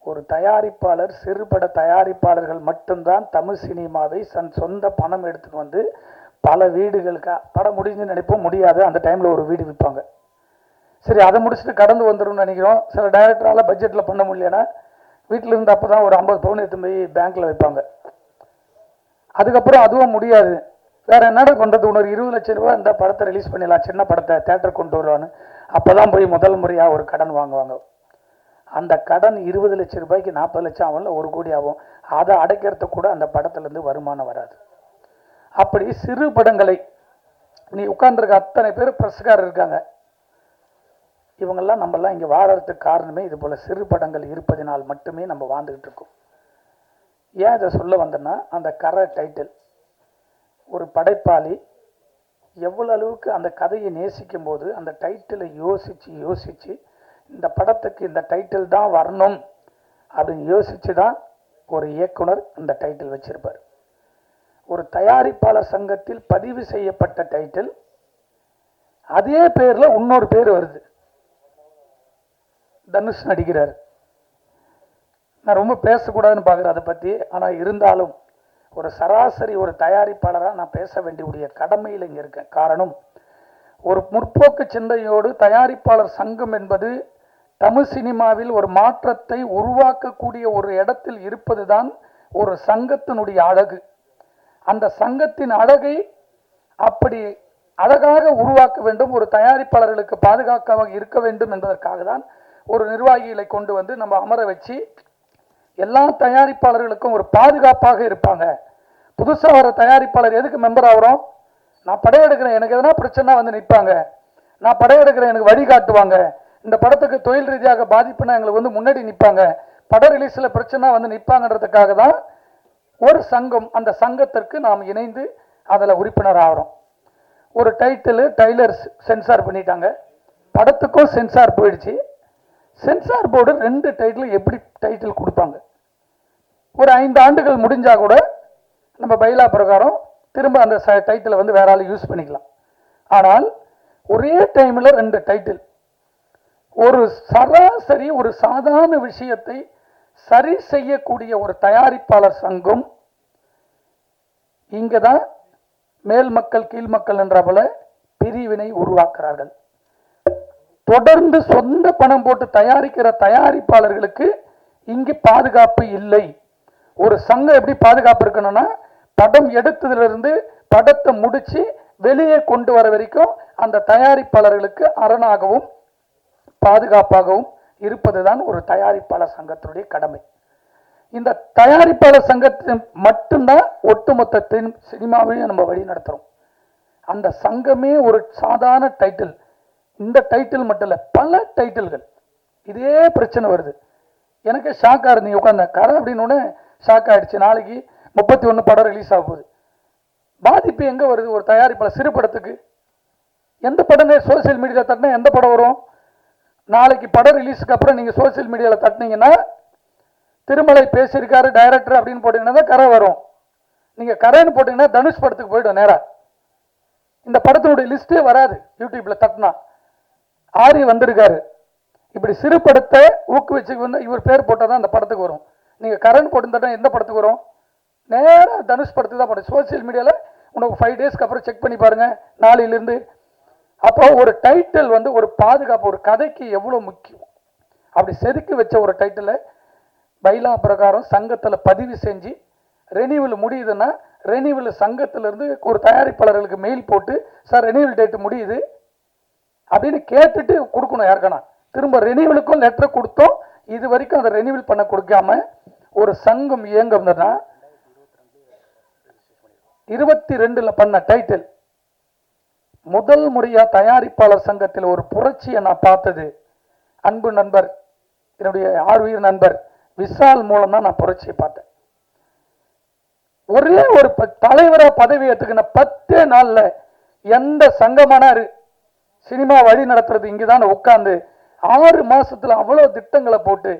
ஒரு தயாரிப்பாளர், சிறுபட தயாரிப்பாளர்கள் மட்டும்தான் தமிழ் சினிமாவை சொந்த பணம் எடுத்துட்டு பல வீடுகளுக்கு படம் முடிஞ்சு நினைப்போம், முடியாது. அந்த டைமில் ஒரு வீடு விற்பாங்க. சரி, அதை முடிச்சுட்டு கடந்து வந்துடும் நினைக்கிறோம். சில டைரக்டரால் பட்ஜெட்டில் பண்ண முடியலன்னா வீட்டில் இருந்து அப்போ தான் ஒரு 50 பவுன் எடுத்து போய் பேங்க்கில் வைப்பாங்க. அதுக்கப்புறம் அதுவும் முடியாது, வேறு என்னடா கொண்டது, ஒரு 20 லட்சம் ரூபா இந்த படத்தை ரிலீஸ் பண்ணிடலாம், சின்ன படத்தை தேட்டர் கொண்டு வருவான்னு அப்போ தான் போய் முதல் முறையாக ஒரு கடன் வாங்குவாங்க. அந்த கடன் 20 லட்சம் ரூபாய்க்கு 40 லட்சம் ஆகும்ல, 1 கோடி ஆகும். அதை அடைக்கிறதுக்கு கூட அந்த படத்துலேருந்து வருமானம் வராது. அப்படி சிறு படங்களை நீ உட்கார்ந்துருக்க அத்தனை பேர் பிரஸ்காரர் இருக்காங்க. இவங்கெல்லாம் நம்மெல்லாம் இங்கே வாழறதுக்கு காரணமே இது போல் சிறு படங்கள் இருப்பதினால் மட்டுமே நம்ம வாழ்ந்துக்கிட்டு இருக்கோம். ஏன் இதை சொல்ல வந்தேன்னா, அந்த கரை டைட்டில் ஒரு படைப்பாளி எவ்வளோ அளவுக்கு அந்த கதையை நேசிக்கும் போது அந்த டைட்டிலை யோசித்து இந்த படத்துக்கு இந்த டைட்டில் தான் வரணும் அப்படின்னு யோசித்து தான் ஒரு இயக்குனர் இந்த டைட்டில் வச்சிருப்பார். ஒரு தயாரிப்பாளர் சங்கத்தில் பதிவு செய்யப்பட்ட டைட்டில், அதே பேரில் இன்னொரு பேர் வருது, தனுஷ் நடிக்கிறார். நான் ரொம்ப பேசக்கூடாதுன்னு பார்க்குறேன் அதை பற்றி. ஆனால் இருந்தாலும் ஒரு சராசரி ஒரு தயாரிப்பாளராக நான் பேச வேண்டிய கடமையில் இங்கே இருக்கேன். காரணம், ஒரு முற்போக்கு சிந்தையோடு தயாரிப்பாளர் சங்கம் என்பது தமிழ் சினிமாவில் ஒரு மாற்றத்தை உருவாக்கக்கூடிய ஒரு இடத்தில் இருப்பது தான் ஒரு சங்கத்தினுடைய அழகு. அந்த சங்கத்தின் அழகை அப்படி அழகாக உருவாக்க வேண்டும், ஒரு தயாரிப்பாளர்களுக்கு பாதுகாப்பாக இருக்க வேண்டும் என்பதற்காக தான் ஒரு நிர்வாகிகளை கொண்டு நம்ம அமர வச்சு எல்லா தயாரிப்பாளர்களுக்கும் ஒரு பாதுகாப்பாக இருப்பாங்க. புதுசாக வர தயாரிப்பாளர் எதுக்கு மெம்பர் ஆகிறோம்? நான் படையெடுக்கிறேன், எனக்கு எதனா பிரச்சனை நிற்பாங்க. நான் படையெடுக்கிறேன், எனக்கு வழிகாட்டுவாங்க. இந்த படத்துக்கு தொழில் ரீதியாக பாதிப்புனா எங்களுக்கு முன்னாடி நிற்பாங்க. பட ரிலீஸில் பிரச்சனை நிற்பாங்கன்றதுக்காக தான் ஒரு சங்கம். அந்த சங்கத்திற்கு நாம் இணைந்து அதில் உறுப்பினர் ஆகிறோம். ஒரு டைலர் சென்சார் பண்ணிட்டாங்க, படத்துக்கும் சென்சார் போயிடுச்சு. சென்சார் போர்டு 2 டைட்டில் எப்படி டைட்டில் கொடுப்பாங்க? ஒரு 5 ஆண்டுகள் முடிஞ்சா கூட நம்ம பைலா பிரகாரம் திரும்ப அந்த டைட்டிலை வேற ஆள் யூஸ் பண்ணிக்கலாம். ஆனால் ஒரே டைமில் 2 டைட்டில், ஒரு சராசரி ஒரு சாதாரண விஷயத்தை சரி செய்யக்கூடிய ஒரு தயாரிப்பாளர் சங்கம் இங்கே தான் மேல் மக்கள் கீழ் மக்கள் என்ற போல பிரிவினை உருவாக்குறார்கள். தொடர்ந்து சொந்த பணம் போட்டு தயாரிக்கிற தயாரிப்பாளர்களுக்கு இங்கு பாதுகாப்பு இல்லை. ஒரு சங்கம் எப்படி பாதுகாப்பு இருக்கணும்னா, படம் எடுத்ததிலிருந்து படத்தை முடிச்சு வெளியே கொண்டு வர வரைக்கும் அந்த தயாரிப்பாளர்களுக்கு அரணாகவும் பாதுகாப்பாகவும் இருப்பதுதான் ஒரு தயாரிப்பாளர் சங்கத்தினுடைய கடமை. இந்த தயாரிப்பாளர் சங்கத்தை மட்டும்தான் ஒட்டுமொத்த சினிமாவையும் நம்ம வழி நடத்துறோம். அந்த சங்கமே ஒரு சாதாரண டைட்டில், இந்த டைட்டில் மட்டும் இல்லை, பல டைட்டில்கள் இதே பிரச்சனை வருது. எனக்கு ஷாக் ஆகுது. உட்காந்த கரை அப்படின்னு ஷாக் ஆயிடுச்சு. நாளைக்கு 31 படம் ரிலீஸ் ஆக போகுது. பாதிப்பு எங்கே வருது? ஒரு தயாரிப்பாளர் சிறு படத்துக்கு எந்த படமே சோசியல் மீடியாவில் தட்டினா எந்த படம் வரும்? நாளைக்கு படம் ரிலீஸுக்கு அப்புறம் நீங்கள் சோசியல் மீடியாவில் தட்டினீங்கன்னா திருமலை பேசியிருக்காரு டைரக்டர் அப்படின்னு போட்டிங்கன்னா தான் கரை வரும். நீங்கள் கரைன்னு போட்டிங்கன்னா தனுஷ் படத்துக்கு போய்டும் நேராக. இந்த படத்தினுடைய லிஸ்ட்டே வராது யூடியூப்பில் தட்டினா. ஆரி வந்திருக்காரு. இப்படி சிறு படத்தை ஊக்குவிச்சு இவர் பேர் போட்டால் தான் அந்த படத்துக்கு வரும். நீங்கள் கரண் போட்டுருந்தா எந்த படத்துக்கு வரும்? நேராக தனுஷ் படத்துக்கு தான் போடும். சோசியல் மீடியாவில் உனக்கு 5 டேஸ்க்கு அப்புறம் செக் பண்ணி பாருங்கள் நாளையிலேருந்து. அப்போ ஒரு டைட்டில் ஒரு பாதுகாப்பு, ஒரு கதைக்கு எவ்வளோ முக்கியம். அப்படி செதுக்கி வச்ச ஒரு டைட்டிலை பைலா பிரகாரம் சங்கத்தில் பதிவு செஞ்சு ரெனியூவல் முடியுதுன்னா ரெனியூவல் சங்கத்திலேருந்து ஒரு தயாரிப்பாளர்களுக்கு மெயில் போட்டு, சார் ரெனியூவல் டேட்டு முடியுது அப்படின்னு கேட்டுட்டு கொடுக்கணும். யாருக்கானா திரும்ப ரெனியூவலுக்கும் லெட்டர் கொடுத்தோம். இது வரைக்கும் அதை ரெனியூவல் பண்ண கொடுக்காம ஒரு சங்கம் இயங்குதுன்னா 22ல் பண்ண டைட்டில் முதல் முறையா தயாரிப்பாளர் சங்கத்தில் ஒரு புரட்சியை நான் பார்த்தது அன்பு நண்பர், என்னுடைய ஆர்வீர் நண்பர் விஷால் மூலம் தான் நான் புரட்சியை பார்த்தேன். ஒரே ஒரு தலைவரா பதவி ஏற்றுக்கின 10 நாள்ல எந்த சங்கமானாரு சினிமா வழி நடத்துறது இங்கதான் உட்கார்ந்து 6 மாசத்துல அவ்வளவு திட்டங்களை போட்டு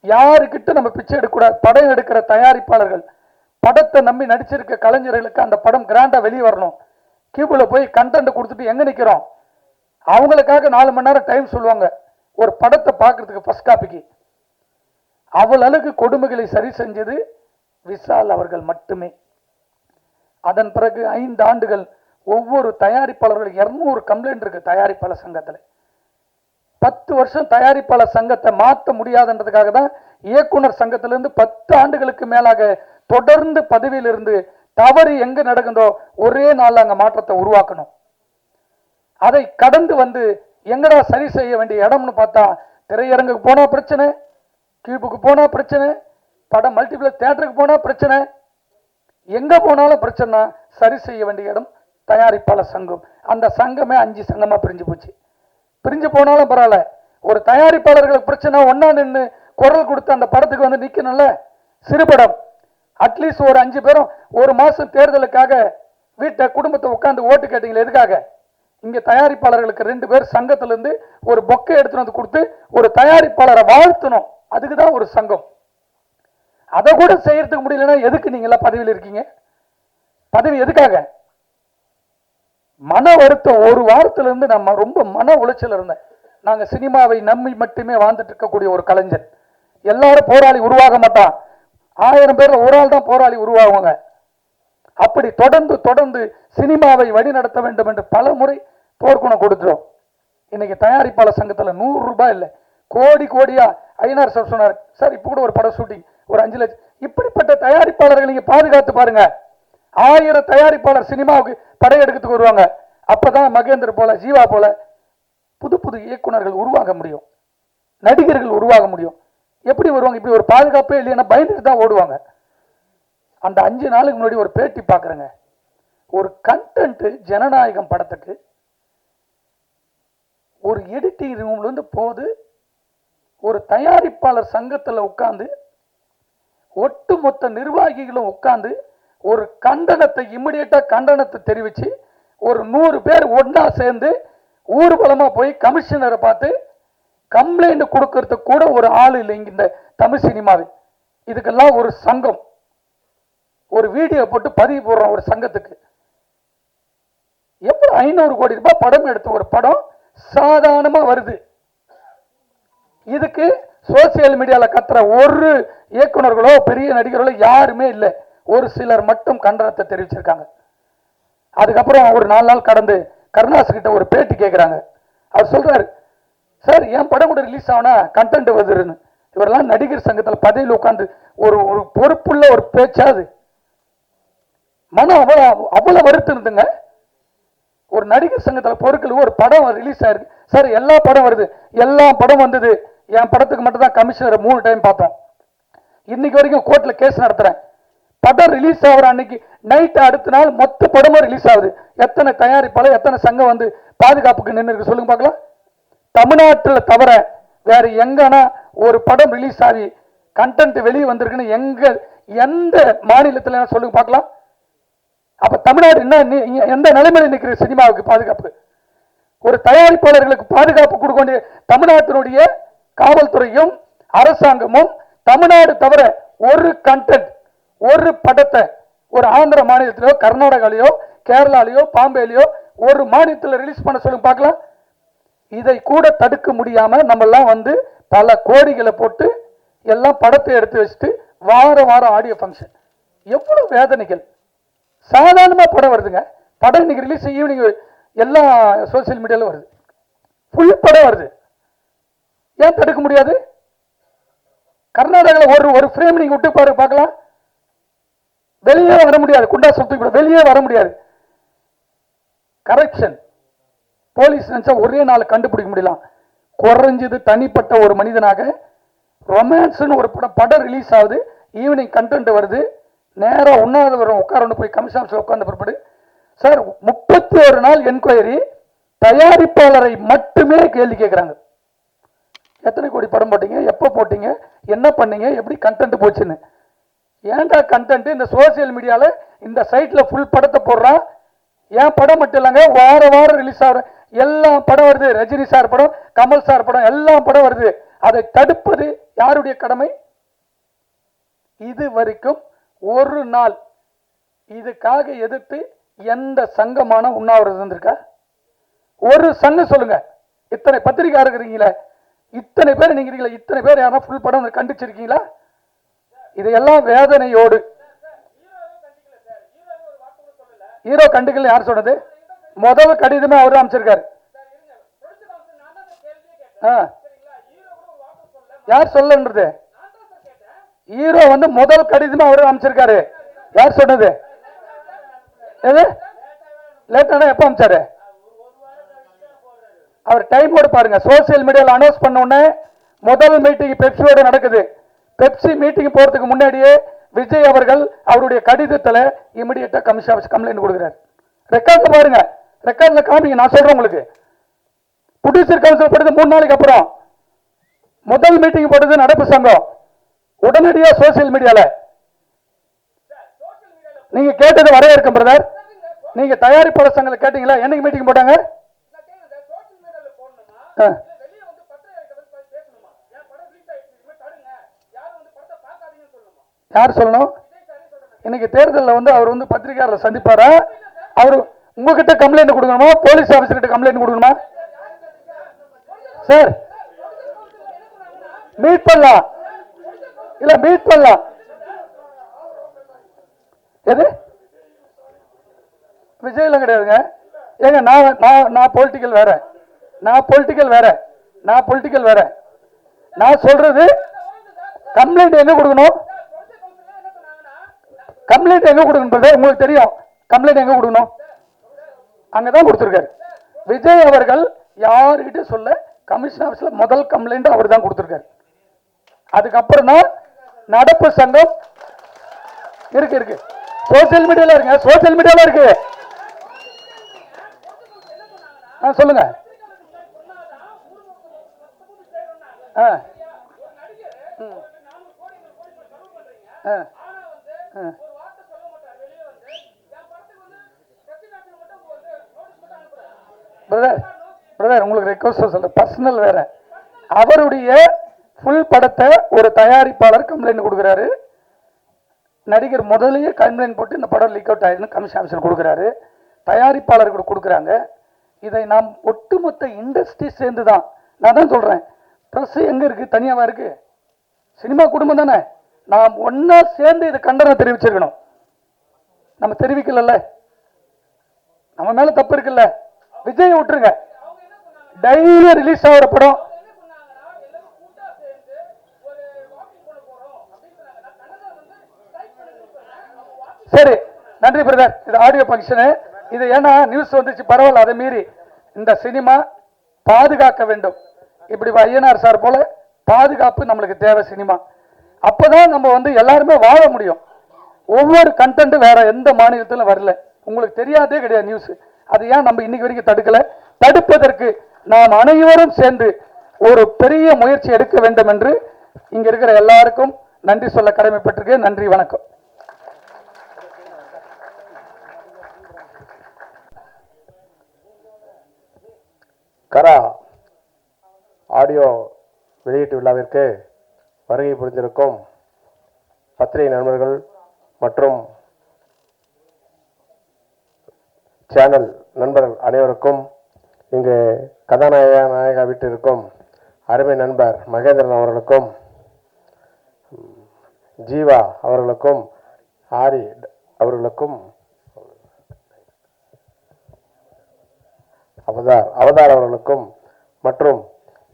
யாருக்கிட்ட நம்ம பிச்சை எடுக்கக்கூடாது. படம் எடுக்கிற தயாரிப்பாளர்கள், படத்தை நம்பி நடிச்சிருக்க கலைஞர்களுக்கு அந்த படம் கிராண்டா வெளியே வரணும். கியூபில் போய் கண்டென்ட் கொடுத்துட்டு எங்க நிற்கிறோம்? அவங்களுக்காக 4 மணி நேரம் டைம் சொல்லுவாங்க ஒரு படத்தை பார்க்கறதுக்கு ஃபர்ஸ்ட் காப்பிக்கு. அவ்வளவுக்கு கொடுமைகளை சரி செஞ்சது விஷால் அவர்கள் மட்டுமே. அதன் பிறகு 5 ஆண்டுகள் ஒவ்வொரு தயாரிப்பாளர்கள் 200 கம்ப்ளைண்ட் இருக்கு தயாரிப்பாளர் சங்கத்தில். 10 வருஷம் தயாரிப்பாளர் சங்கத்தை மாற்ற முடியாதுன்றதுக்காக தான் இயக்குனர் சங்கத்திலிருந்து 10 ஆண்டுகளுக்கு மேலாக தொடர்ந்து பதவியில் இருந்து தவறு எங்க நடக்குதோ ஒரே நாள் அங்க மாற்றத்தை உருவாக்கணும். அதை கடந்து எங்கடா சரி செய்ய வேண்டிய இடம்னு பார்த்தா திரையரங்குக்கு போனா பிரச்சனை, கியூபுக்கு போனா பிரச்சனை, படம் மல்டிபிளக்ஸ் தியேட்டருக்கு போனா பிரச்சனை, எங்க போனாலும் பிரச்சனை. சரி செய்ய வேண்டிய இடம் தயாரிப்பாளர் சங்கம். அந்த சங்கமே 5 சங்கமா பிரிஞ்சு போச்சு. பிரிஞ்சு போனாலும் பரவாயில்ல, ஒரு தயாரிப்பாளர்களுக்கு பிரச்சனை ஒன்னா நின்று குரல் கொடுத்து அந்த படத்துக்கு நிக்கணும்ல. சிறுபடம் அட்லீஸ்ட் ஒரு 5 பேரும் ஒரு மாசம் தேர்தலுக்காக வீட்டை குடும்பத்தை உட்கார்ந்து ஓட்டு கேட்டீங்களே, எதுக்காக? இங்க தயாரிப்பாளர்களுக்கு 2 பேர் சங்கத்திலிருந்து ஒரு பொக்கை எடுத்துட்டு கொடுத்து ஒரு தயாரிப்பாளரை வாழ்த்தணும். அதுக்குதான் ஒரு சங்கம். அதை கூட செய்யறதுக்கு முடியலன்னா எதுக்கு நீங்க எல்லாம் பதவியில் இருக்கீங்க? பதவி எதுக்காக? மன வருத்தம். ஒரு வாரத்துல இருந்து நம்ம ரொம்ப மன உளைச்சல் இருந்தேன். நாங்க சினிமாவை நம்பி மட்டுமே வாழ்ந்துட்டு இருக்கக்கூடிய ஒரு கலைஞர். எல்லாரும் போராளி உருவாக மாட்டான். 1000 பேர்ல ஒரு ஆள் தான் போராளி உருவாகுவாங்க. அப்படி தொடர்ந்து சினிமாவை வழி நடத்த வேண்டும் என்று பல முறை போர்க்குணம் கொடுத்துரும். இன்னைக்கு தயாரிப்பாளர் சங்கத்துல 100 ரூபாய் இல்லை, கோடியா ஐநார் சார் சொன்னார், சார் இப்ப கூட ஒரு படம் ஷூட்டிங் ஒரு 5 லட்சம். இப்படிப்பட்ட தயாரிப்பாளர்கள் நீங்க பாதுகாத்து பாருங்க. 1000 தயாரிப்பாளர் சினிமாவுக்கு படையெடுக்கிறதுக்கு வருவாங்க. அப்பதான் மகேந்திர போல, ஜீவா போல புது இயக்குனர்கள் உருவாக முடியும், நடிகர்கள் உருவாக முடியும். எப்படி வருவாங்க? இப்படி ஒரு பாதுகாப்பே இல்லைன்னா பயந்துட்டு தான் ஓடுவாங்க. அந்த 5 நாளுக்கு முன்னாடி ஒரு பேட்டி பார்க்குறேங்க. ஒரு கண்டென்ட் ஜனநாயகம் படத்துக்கு ஒரு எடிட்டிங் ரூம்ல இருந்து போது ஒரு தயாரிப்பாளர் சங்கத்தில் உட்கார்ந்து ஒட்டுமொத்த நிர்வாகிகளும் உட்கார்ந்து ஒரு கண்டனத்தை இமிடியேட்டா கண்டனத்தை தெரிவிச்சு ஒரு 100 பேர் ஒன்னா சேர்ந்து ஊர்வலமா போய் கமிஷனரை பார்த்து கம்ப்ளைண்ட் கொடுக்கறதுக்கு கூட ஒரு ஆள் இல்லை இங்க இந்த தமிழ் சினிமாவில். இதுக்கெல்லாம் ஒரு சங்கம், ஒரு வீடியோ போட்டு பதிவு போடுறோம் ஒரு சங்கத்துக்கு. எப்படி 500 கோடி ரூபாய் படம் எடுத்த ஒரு படம் சாதாரணமா வருது. இதுக்கு சோசியல் மீடியால கத்துற ஒரு இயக்குனர்களோ பெரிய நடிகர்களோ யாருமே இல்லை. ஒரு சிலர் மட்டும் கண்டனத்தை தெரிவிச்சிருக்காங்க. அதுக்கப்புறம் ஒரு 4 நாள் கடந்து கருணாஸ் கிட்ட ஒரு பேட்டி கேட்கிறாங்க. அவர் சொல்றாரு, சார் என் படம் கூட ரிலீஸ் ஆனா கண்டென்ட் வருதுன்னு. இவரெல்லாம் நடிகர் சங்கத்தில் பதவியில் உட்கார்ந்து ஒரு பொறுப்புள்ள ஒரு பேச்சாது. மனம் அவ்வளவு வருத்தம் இருந்துங்க. ஒரு நடிகர் சங்கத்தில் பொருட்கள் ஒரு படம் ரிலீஸ் ஆயிருக்கு சார், எல்லா படம் வருது, எல்லா படம் வந்தது, என் படத்துக்கு மட்டும் தான் கமிஷனர் 3 டைம் பார்த்தோம். இன்னைக்கு வரைக்கும் கோர்ட்ல கேஸ் நடத்துறேன். படம் ரிலீஸ் ஆகிற அன்னைக்கு நைட் அடுத்த நாள் மொத்த படமும் ரிலீஸ் ஆகுது. எத்தனை தயாரிப்பாளர் எத்தனை சங்கம் வந்து பாதுகாப்புக்கு நின்று இருக்கு சொல்லுங்க பார்க்கலாம். தமிழ்நாட்டில் தவிர வேற எங்கன்னா ஒரு படம் ரிலீஸ் ஆகி கண்டென்ட் வெளியே வந்திருக்குன்னு எந்த மாநிலத்தில் சொல்லுங்க பார்க்கலாம். அப்ப தமிழ்நாடு என்ன எந்த நிலைமையில் நிற்கிற சினிமாவுக்கு பாதுகாப்பு? ஒரு தயாரிப்பாளர்களுக்கு பாதுகாப்பு கொடுக்க வேண்டிய தமிழ்நாட்டினுடைய காவல்துறையும் அரசாங்கமும் தமிழ்நாடு தவிர ஒரு கண்டென்ட் ஒரு படத்தை ஒரு ஆந்திர மாநிலத்திலோ கர்நாடகாலேயோ கேரளாலேயோ பாம்பேலையோ ஒரு மாநிலத்தில் ரிலீஸ் பண்ண சொல்லுங்க பார்க்கலாம். இதை கூட தடுக்க முடியாம நம்ம எல்லாம் வந்து பல கோடிகளை போட்டு எல்லாம் படத்தை எடுத்து வச்சுட்டு வாரம் ஆடியோ ஃபங்க்ஷன். எவ்வளவு வேதனைகள். சாதாரணமா படம் வருதுங்க. படம் இன்னைக்கு ரிலீஸ் ஈவினிங் எல்லா சோசியல் மீடியாலும் வருது, ஃபுல் படம் வருது. ஏன் தடுக்க முடியாது? கர்நாடகாவில் ஒரு ஃப்ரேம் நீங்க விட்டு பாரு பார்க்கலாம், வெளியே வர முடியாது. குண்டா சொத்து வெளியே வர முடியாது. கரப்ஷன். போலீஸ் நினைச்சா ஒரே நாள் கண்டுபிடிக்க முடியலாம். குறைஞ்சது தனிப்பட்ட ஒரு மனிதனாக ரொமான்ஸ்னு ஒரு படம் ரிலீஸ் ஆகுது, ஈவினிங் கண்டென்ட் வருது, நேரம் உண்ணாதவரும் உட்கார போய் கமிஷன் ஆஃபீஸில் உட்கார்ந்த பிற்பாடு சார் 31 நாள் என்கொயரி, தயாரிப்பாளரை மட்டுமே கேள்வி கேட்குறாங்க. எத்தனை கோடி படம் போட்டீங்க, எப்போ போட்டீங்க, என்ன பண்ணீங்க, எப்படி கண்டென்ட் போச்சுன்னு. ஏன்டா கண்டென்ட் இந்த சோசியல் மீடியாவில் இந்த சைட்டில் ஃபுல் படத்தை போடுறான். ஏன் படம் மட்டும் இல்லைங்க, வாரம் ரிலீஸ் ஆகிற எல்லா படம் வருது. ரஜினி சார் படம், கமல் சார் படம், எல்லா படம் வருது. அதை தடுப்பது யாருடைய கடமை? இது வரைக்கும் ஒரு நாள் இதுக்காக எதிர்த்து எந்த சங்கமான உண்ணாவிரதம் இருந்திருக்கா? ஒரு சங்கம் சொல்லுங்க. இத்தனை பத்திரிகையாளர் இருக்கிறீங்களா, இத்தனை பேர் நீங்க இருக்கீங்களா, இத்தனை பேர் யாரா ஃபுல் படம் கண்டிச்சிருக்கீங்களா? இதையெல்லாம் வேதனையோடு. ஹீரோ கண்டுக்கல யார் சொன்னது? முதல் கடிதமே அவரு அமைச்சிருக்காரு. யார் சொல்லன்றது? ஹீரோ வந்து முதல் கடிதமே அவரு அமைச்சிருக்காரு. யார் சொன்னது? எது லேட்டான எப்ப அமைச்சாரு? அவர் டைமோடு பாருங்க. சோசியல் மீடியாவில் அனௌன்ஸ் பண்ண உடனே முதல் மீட்டிங் பெப்சியோட நடக்குது. பெப்சி மீட்டிங் போறதுக்கு முன்னாடியே விஜய் அவர்கள் அவருடைய கடிதத்தில் இமிடியேட்டா கமிஷன் ஆஃபீஸ் கம்ப்ளைண்ட் கொடுக்கிறார். ரெக்கார்ட்ல பாருங்க, ரெக்கார்ட்ல காமிங்க. நான் சொல்றேன் உங்களுக்கு. புடிச்சர் கவுன்சில் போட்டது 3 நாளைக்கு அப்புறம் முதல் மீட்டிங் போட்டது நடப்பு சங்கம். உடனடியா சோசியல் மீடியால நீங்க கேட்டது வரவேற்கும் பிரதர். நீங்க தயாரிப்பாளர் சங்கத்தில் கேட்டீங்களா? என்னைக்கு மீட்டிங் போட்டாங்க? யார் சொல்லணும்? இன்னைக்கு தேர்தலில் வந்து அவர் வந்து பத்திரிகையாளர் சந்திப்பாரா? அவர் உங்ககிட்ட கம்ப்ளைண்ட் கொடுக்கணுமா, போலீஸ் ஆபீசர் கிட்ட கம்ப்ளைண்ட் கொடுக்கணுமா? சார் மீட் பண்ணலாம், இல்ல மீட் பண்ணலாம். எது விஜய்லாம் கிடையாதுங்க. ஏங்க நான் பொலிட்டிக்கல் வேற, நான் பொலிட்டிக்கல் வேற, நான் பொலிட்டிக்கல் வேற. நான் சொல்றது கம்ப்ளைண்ட் எங்க கொடுக்கணும், கம்ப்ளைண்ட் எங்க கொடுக்கணும் உங்களுக்கு தெரியும். கம்ப்ளைண்ட் எங்க கொடுக்கணும்? அங்கதான் கொடுத்திருக்காரு. விஜய் அவர்கள் யாருகிட்ட சொல்ல கமிஷன் ஆபீஸ்ல முதல் கம்ப்ளைண்ட் அவர் தான் கொடுத்திருக்காரு. அதுக்கப்புறம் தான் நடப்பு சங்கம் இருக்கு. சோசியல் மீடியால இருங்க, சோசியல் மீடியால இருக்கு. சொல்லுங்க. பிரதர் உங்களுக்கு ரெக்வஸ்ட் சொல்ற பர்சனல் வேற. அவருடைய ஃபுல் படத்தை ஒரு தயாரிப்பாளர் கம்ப்ளைண்ட் கொடுக்குறாரு. நடிகர் முதலையே கம்ப்ளைண்ட் போட்டு இந்த படம் லீக் அவுட் ஆயிடுன்னு கமிஷன் ஆஃபீஸர் கொடுக்குறாரு. தயாரிப்பாளர்கள் கொடுக்குறாங்க. இதை நாம் ஒட்டுமொத்த இண்டஸ்ட்ரி சேர்ந்து தான். நான் தான் சொல்றேன், ப்ரெஸ் எங்க இருக்கு? தனியாவா இருக்கு? சினிமா குடும்பம் தானே. நாம் ஒன்னா சேர்ந்து இதை கண்டனம் தெரிவிச்சிருக்கணும். நம்ம தெரிவிக்கல, நம்ம மேல தப்பு இருக்குல்ல. விஜய் விட்டுருங்க, டெய்லி ரிலீஸ் ஆகிற படம் சரி. நன்றி பிரதர். இது ஆடியோ ஃபங்க்ஷனு. இது ஏன்னா நியூஸ் வந்துச்சு பரவாயில்ல, அதை மீறி இந்த சினிமா பாதுகாக்க வேண்டும். இப்படி ஐயனார் சார் போல பாதுகாப்பு நம்மளுக்கு தேவை சினிமா. அப்போதான் நம்ம வந்து எல்லாருமே வாழ முடியும். ஒவ்வொரு கண்டென்ட் வேற எந்த மாநிலத்திலும் வரல, உங்களுக்கு தெரியாதே கிடையாது நியூஸ். அது ஏன் நம்ம இன்னைக்கு வரைக்கும் தடுக்கல? தடுப்பதற்கு நாம் அனைவரும் சேர்ந்து ஒரு பெரிய முயற்சி எடுக்க வேண்டும் என்று இங்க இருக்கிற எல்லாருக்கும் நன்றி சொல்ல கடமைப்பட்டிருக்கேன். நன்றி, வணக்கம். கரா ஆடியோ வெளியீட்டு விழாவிற்கு வருகை புரிந்திருக்கும் பத்திரிகை நண்பர்கள் மற்றும் சேனல் நண்பர்கள் அனைவருக்கும், இங்கு கதாநாயகா வீட்டிற்கும் அருமை நண்பர் மகேந்திரன் அவர்களுக்கும், ஜீவா அவர்களுக்கும், ஆரி அவர்களுக்கும், அவதார் அவர்களுக்கும் மற்றும்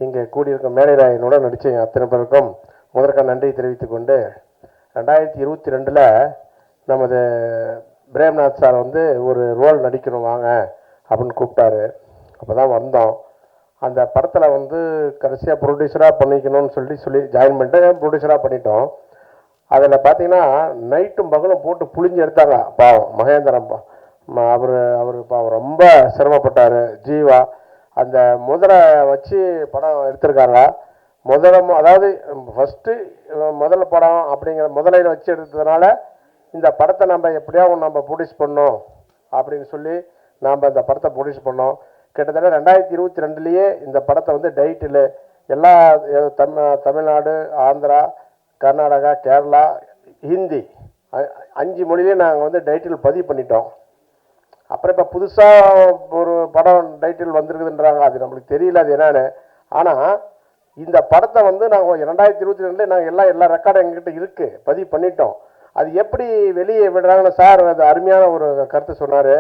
இங்கே கூடியிருக்கும் மேடைராயனுடன் நடித்த அத்தனை பேருக்கும் முதற்க நன்றி தெரிவித்துக் கொண்டு, 2022 நமது பிரேம்நாத் சார் வந்து ஒரு ரோல் நடிக்கணும் வாங்க அப்படின்னு கூப்பிட்டாரு. அப்போ தான் வந்தோம். அந்த படத்தில் வந்து கடைசியாக ப்ரொடியூசராக பண்ணிக்கணும்னு சொல்லி ஜாயின் பண்ணிட்டு ப்ரொடியூசராக பண்ணிட்டோம். அதில் பார்த்தீங்கன்னா நைட்டும் பகலும் போட்டு புளிஞ்சு எடுத்தாங்க. பாவம் மகேந்திரன் அவர் பாவம் ரொம்ப சிரமப்பட்டார். ஜீவா அந்த முதலை வச்சு படம் எடுத்திருக்காங்க. அதாவது ஃபஸ்ட்டு முதல் படம் அப்படிங்கிற முதலையில் வச்சு எடுத்ததுனால இந்த படத்தை நம்ம எப்படியாவது நம்ம ப்ரொடியூஸ் பண்ணோம் அப்படின்னு சொல்லி நாம் இந்த படத்தை ப்ரொடியூஸ் பண்ணோம். கிட்டத்தட்ட 2022 இந்த படத்தை வந்து டைட்டில் எல்லா தமிழ்நாடு, ஆந்திரா, கர்நாடகா, கேரளா, ஹிந்தி 5 மொழியிலையும் நாங்கள் வந்து டைட்டில் பதிவு பண்ணிட்டோம். அப்புறம் இப்போ புதுசாக ஒரு படம் டைட்டில் வந்திருக்குதுன்றாங்க, அது நம்மளுக்கு தெரியல அது என்னன்னு. ஆனால் இந்த படத்தை வந்து நாங்கள் 2022 நாங்கள் எல்லா ரெக்கார்டும் எங்ககிட்ட இருக்குது, பதிவு பண்ணிட்டோம். அது எப்படி வெளியே விடுறாங்கன்னு சார் அது அருமையான ஒரு கருத்து சொன்னார்.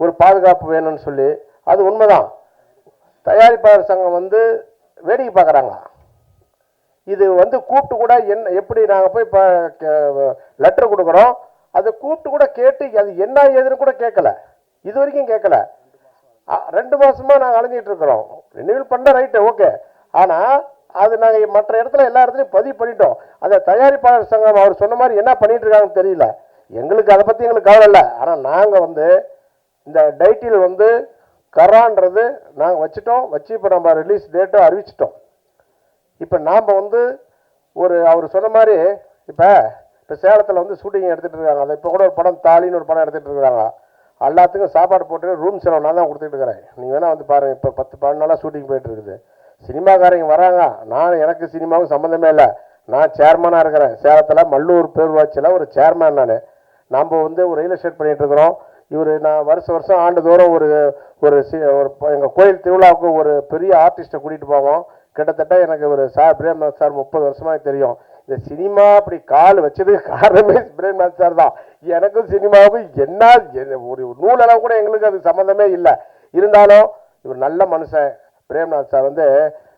ஒரு பாதுகாப்பு வேணும்னு சொல்லி. அது உண்மைதான். தயாரிப்பாளர் சங்கம் வந்து வேடிக்கை பார்க்குறாங்க. இது வந்து கூப்பிட்டு கூட எப்படி நாங்கள் போய் இப்போ லெட்டர் கொடுக்குறோம், அதை கூப்பிட்டு கூட கேட்டு அது என்ன ஏதுன்னு கூட கேட்கல, இது வரைக்கும் கேட்கல. 2 மாதமாக நாங்கள் அலைஞ்சிட்டு இருக்கிறோம். ரினியூவல் பண்ண ரைட்டு ஓகே, ஆனால் அது நாங்கள் மற்ற இடத்துல எல்லா இடத்துலையும் பதிவு பண்ணிட்டோம். அந்த தயாரிப்பாளர் சங்கம் அவர் சொன்ன மாதிரி என்ன பண்ணிட்டு இருக்காங்கன்னு தெரியல. எங்களுக்கு அதை பற்றி எங்களுக்கு கவலை இல்லை. ஆனால் நாங்கள் வந்து இந்த டைட்டில் வந்து கரான்றது நாங்கள் வச்சு இப்போ நம்ம ரிலீஸ் டேட்டை அறிவிச்சிட்டோம். இப்போ நாம் வந்து அவர் சொன்ன மாதிரி இப்போ சேலத்தில் வந்து ஷூட்டிங் எடுத்துகிட்டு இருக்காங்க. அதை இப்போ கூட ஒரு படம் தாலின்னு ஒரு படம் எடுத்துகிட்டு இருக்காங்க. எல்லாத்துக்கும் சாப்பாடு போட்டு ரூம் செலவு நான் தான் கொடுத்துட்டு இருக்கிறேன். நீங்கள் வேணால் வந்து பாருங்கள். இப்போ 10-12 நாளாக ஷூட்டிங் போயிட்டு இருக்குது. சினிமாக்காரங்க வராங்க. எனக்கு சினிமாவும் சம்மந்தமே இல்லை. நான் சேர்மனாக இருக்கிறேன். சேலத்தில் மல்லூர் பேரூராட்சியில் ஒரு சேர்மேன். நாம் வந்து ஒரு ரியல் எஸ்டேட் பண்ணிகிட்டு இருக்கிறோம். நான் வருஷம் ஆண்டுதோறும் ஒரு எங்கள் கோயில் திருவிழாவுக்கு ஒரு பெரிய ஆர்டிஸ்ட்டை கூட்டிகிட்டு போவோம். கிட்டத்தட்ட எனக்கு ஒரு பிரேம்நாத் சார் 30 வருஷமாக தெரியும். இந்த சினிமா அப்படி கால் வச்சதுக்கு காரணமே பிரேம்நாத் சார் தான். எனக்கும் சினிமாவுக்கும் என்ன ஒரு நூலளவு கூட எங்களுக்கு அது சம்மந்தமே இல்லை. இருந்தாலும் இவர் நல்ல மனுஷன். பிரேம்நாத் சார் வந்து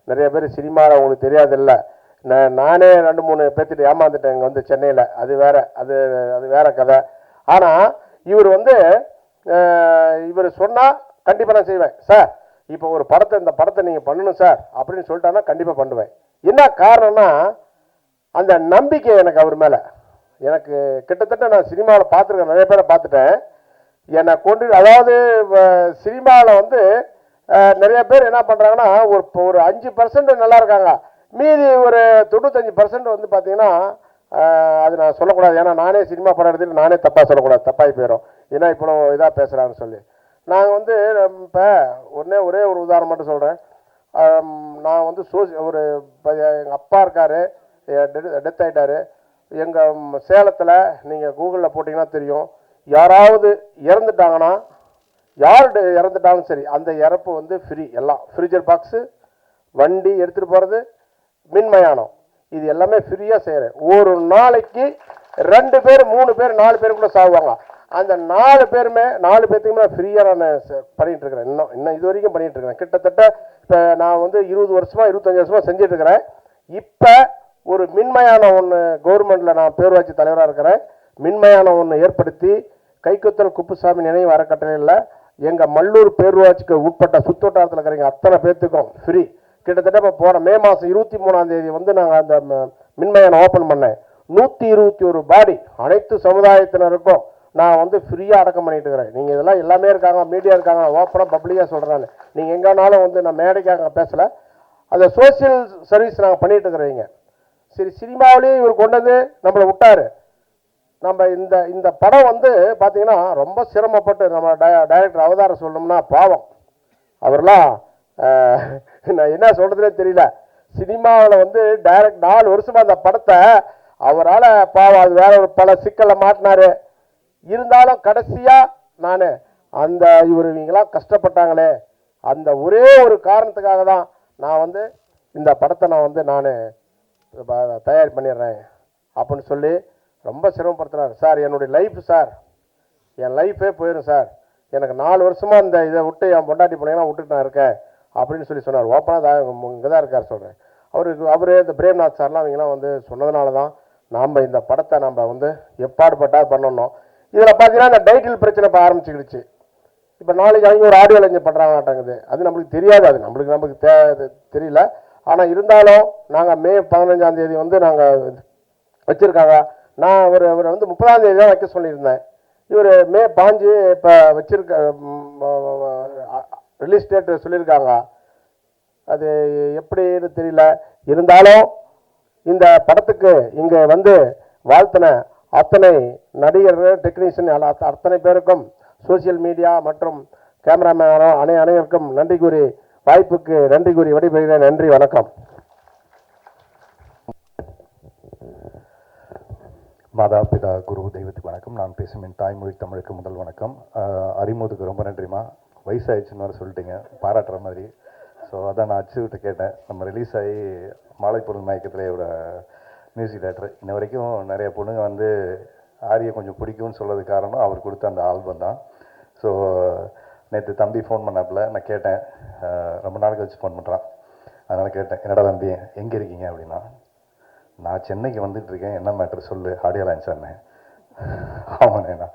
நிறைய பேர் சினிமாவில் உங்களுக்கு தெரியாதில்ல. நானே 2-3 பேர்த்திட்டு ஏமாந்துட்டேன் இங்கே வந்து சென்னையில். அது வேற, அது வேற கதை. ஆனால் இவர் வந்து இவர் சொன்னால் கண்டிப்பாக நான் செய்வேன். சார் இப்போ இந்த படத்தை நீங்கள் பண்ணணும் சார் அப்படின்னு சொல்லிட்டான்னா கண்டிப்பாக பண்ணுவேன். என்ன காரணம்னா அந்த நம்பிக்கை எனக்கு அவர் மேலே. எனக்கு கிட்டத்தட்ட நான் சினிமாவில் பார்த்துருக்கேன், நிறைய பேரை பார்த்துட்டேன். என்னை கொண்டு அதாவது சினிமாவில் வந்து நிறைய பேர் என்ன பண்ணுறாங்கன்னா ஒரு 5% நல்லா இருக்காங்க, மீதி ஒரு 95% வந்து பார்த்தீங்கன்னா அது நான் சொல்லக்கூடாது. ஏன்னா நானே சினிமா படம் எடுத்துட்டு நானே தப்பாக சொல்லக்கூடாது, தப்பாகி போயிடும். ஏன்னா இப்போ இதாக பேசுகிறான்னு சொல்லி நாங்கள் வந்து இப்போ ஒரே ஒரு உதாரணம் மட்டும் சொல்கிறேன். நான் வந்து எங்கள் அப்பா இருக்கார், டெத் ஆகிட்டார். எங்கள் சேலத்தில் நீங்கள் கூகுளில் போட்டிங்கன்னா தெரியும். யாராவது இறந்துட்டாங்கன்னா, யார் இறந்துட்டாலும் சரி அந்த இறப்பு வந்து ஃப்ரீ. எல்லாம் ஃப்ரிட்ஜர் பாக்ஸு, வண்டி எடுத்துகிட்டு போகிறது, மின்மயானம், இது எல்லாமே ஃப்ரீயாக செய்கிறேன். ஒரு நாளைக்கு 2 பேர் 3 பேர் 4 பேர் கூட சாகுவாங்க. அந்த 4 பேர்த்துக்குமே ஃப்ரீயாக நான் பண்ணிகிட்டு இருக்கிறேன். இன்னும் இது வரைக்கும் பண்ணிகிட்டு இருக்கிறேன். கிட்டத்தட்ட இப்போ நான் வந்து 20 வருஷமாக 25 வருஷமாக செஞ்சுட்டு இருக்கிறேன். இப்போ ஒரு மின்மயானம் ஒன்று கவர்மெண்ட்டில் நான் பேரூராட்சி தலைவராக இருக்கிறேன். மின்மயானம் ஒன்று ஏற்படுத்தி கைக்குத்தல் குப்புசாமி நினைவு அறக்கட்டளையில் எங்கள் மல்லூர் பேரூராட்சிக்கு உட்பட்ட சுத்தோட்டாரத்தில் இருக்கிறவங்க அத்தனை பேர்த்துக்கும் ஃப்ரீ. கிட்டத்தட்ட இப்போ போன மே மாதம் 23ஆம் தேதி வந்து நாங்கள் அந்த மின்மயனை ஓப்பன் பண்ணேன். 121 பாடி அனைத்து சமுதாயத்தினருக்கும் நான் வந்து ஃப்ரீயாக அடக்கம் பண்ணிட்டு இருக்கிறேன். நீங்கள் இதெல்லாம் எல்லாமே இருக்காங்க, மீடியா இருக்காங்க, ஓப்பனாக பப்ளிக்காக சொல்கிறேன். நீங்கள் எங்கேனாலும் வந்து நான் மேடைக்காக பேசலை, அந்த சோசியல் சர்வீஸ் நாங்கள் பண்ணிட்டு இருக்கிறீங்க. சரி, சினிமாவிலேயே இவர் கொண்டு வந்து நம்மளை விட்டார். நம்ம இந்த படம் வந்து பார்த்தீங்கன்னா ரொம்ப சிரமப்பட்டு நம்ம டைரக்டர் அவதாரம் சொல்லணும்னா பாவம் அவர்லாம் நான் என்ன சொல்கிறதுனே தெரியல. சினிமாவில் வந்து டைரக்ட் 4 வருஷமாக அந்த படத்தை அவரால் பாவம் அது வேற ஒரு பல சிக்கலை மாட்டினார். இருந்தாலும் கடைசியாக நான் அந்த இவங்களாம் கஷ்டப்பட்டாங்களே அந்த ஒரே ஒரு காரணத்துக்காக தான் நான் வந்து இந்த படத்தை நான் தயார் பண்ணிடுறேன் அப்படின்னு சொல்லி ரொம்ப சிரமப்படுத்துகிறார். சார் என்னுடைய லைஃப் சார், என் லைஃபே போயிடும் சார், எனக்கு 4 வருஷமாக இந்த இதை விட்டு என் பொண்டாட்டி பிள்ளைங்களாம் விட்டுட்டு நான் இருக்கேன் அப்படின்னு சொல்லி சொன்னார். ஓப்பனாக இங்கே தான் இருக்கார் சொல்கிறேன். அவர் இந்த பிரேம்நாத் சார்லாம் அவங்களாம் வந்து சொன்னதுனால தான் நாம் இந்த படத்தை நம்ம வந்து எப்பாடுபட்டா பண்ணணும். இதில் பார்த்தீங்கன்னா இந்த டைட்டில் பிரச்சனை இப்போ ஆரம்பிச்சுக்கிடுச்சு. இப்போ நாளைக்கு அவங்க ஒரு ஆடியோ லஞ்சம் பண்ணுறாங்கட்டாங்குது. அது நம்மளுக்கு தெரியாது, அது நம்மளுக்கு தெரியல. ஆனால் இருந்தாலும் நாங்கள் மே 15ஆம் தேதி வந்து நாங்கள் வச்சுருக்காங்க. நான் அவர் வந்து 30ஆம் தேதி தான் வைக்க சொல்லியிருந்தேன். இவர் மே 5 இப்போ வச்சிருக்க ரிலீஸ் டேட் சொல்லியிருக்காங்க. அது எப்படின்னு தெரியல. இருந்தாலும் இந்த படத்துக்கு இங்கே வந்து வாழ்த்தின அத்தனை நடிகர்கள், டெக்னீஷியன் அத்தனை பேருக்கும், சோசியல் மீடியா மற்றும் கேமராமேனோ அனைவருக்கும் நன்றி கூறி, வாய்ப்புக்கு நன்றி கூறி விடைபெறுகிறேன். நன்றி, வணக்கம். மாதா பிதா குரு தெய்வத்துக்கு வணக்கம். நான் பேசும் என் தாய்மொழி தமிழுக்கு முதல் வணக்கம். அறிமுகத்துக்கு ரொம்ப நன்றிமா. வயசாகிடுச்சுன்னு வர சொல்லிட்டீங்க, பாராட்டுற மாதிரி. ஸோ அதான் நான் அச்சு விட்டு கேட்டேன். நம்ம ரிலீஸ் ஆகி மாலைப்பொருள் மயக்கத்திலேயோட மியூசிக் டைரக்டர். இன்ன வரைக்கும் நிறைய பொண்ணுங்க வந்து ஆரியை கொஞ்சம் பிடிக்கும்னு சொல்கிறதுக்கு காரணம் அவர் கொடுத்த அந்த ஆல்பம் தான். ஸோ நேற்று தம்பி ஃபோன் பண்ணாப்புல, நான் கேட்டேன், ரொம்ப நாள் கழிச்சு ஃபோன் பண்ணுறான். அதனால் கேட்டேன், என்னடா தம்பி எங்கே இருக்கீங்க அப்படின்னா, நான் சென்னைக்கு வந்துட்டுருக்கேன், என்ன மேட்ரு சொல்லு, ஆடியோ லான்ச் சொன்னேன். ஆமாண்ணேண்ணா,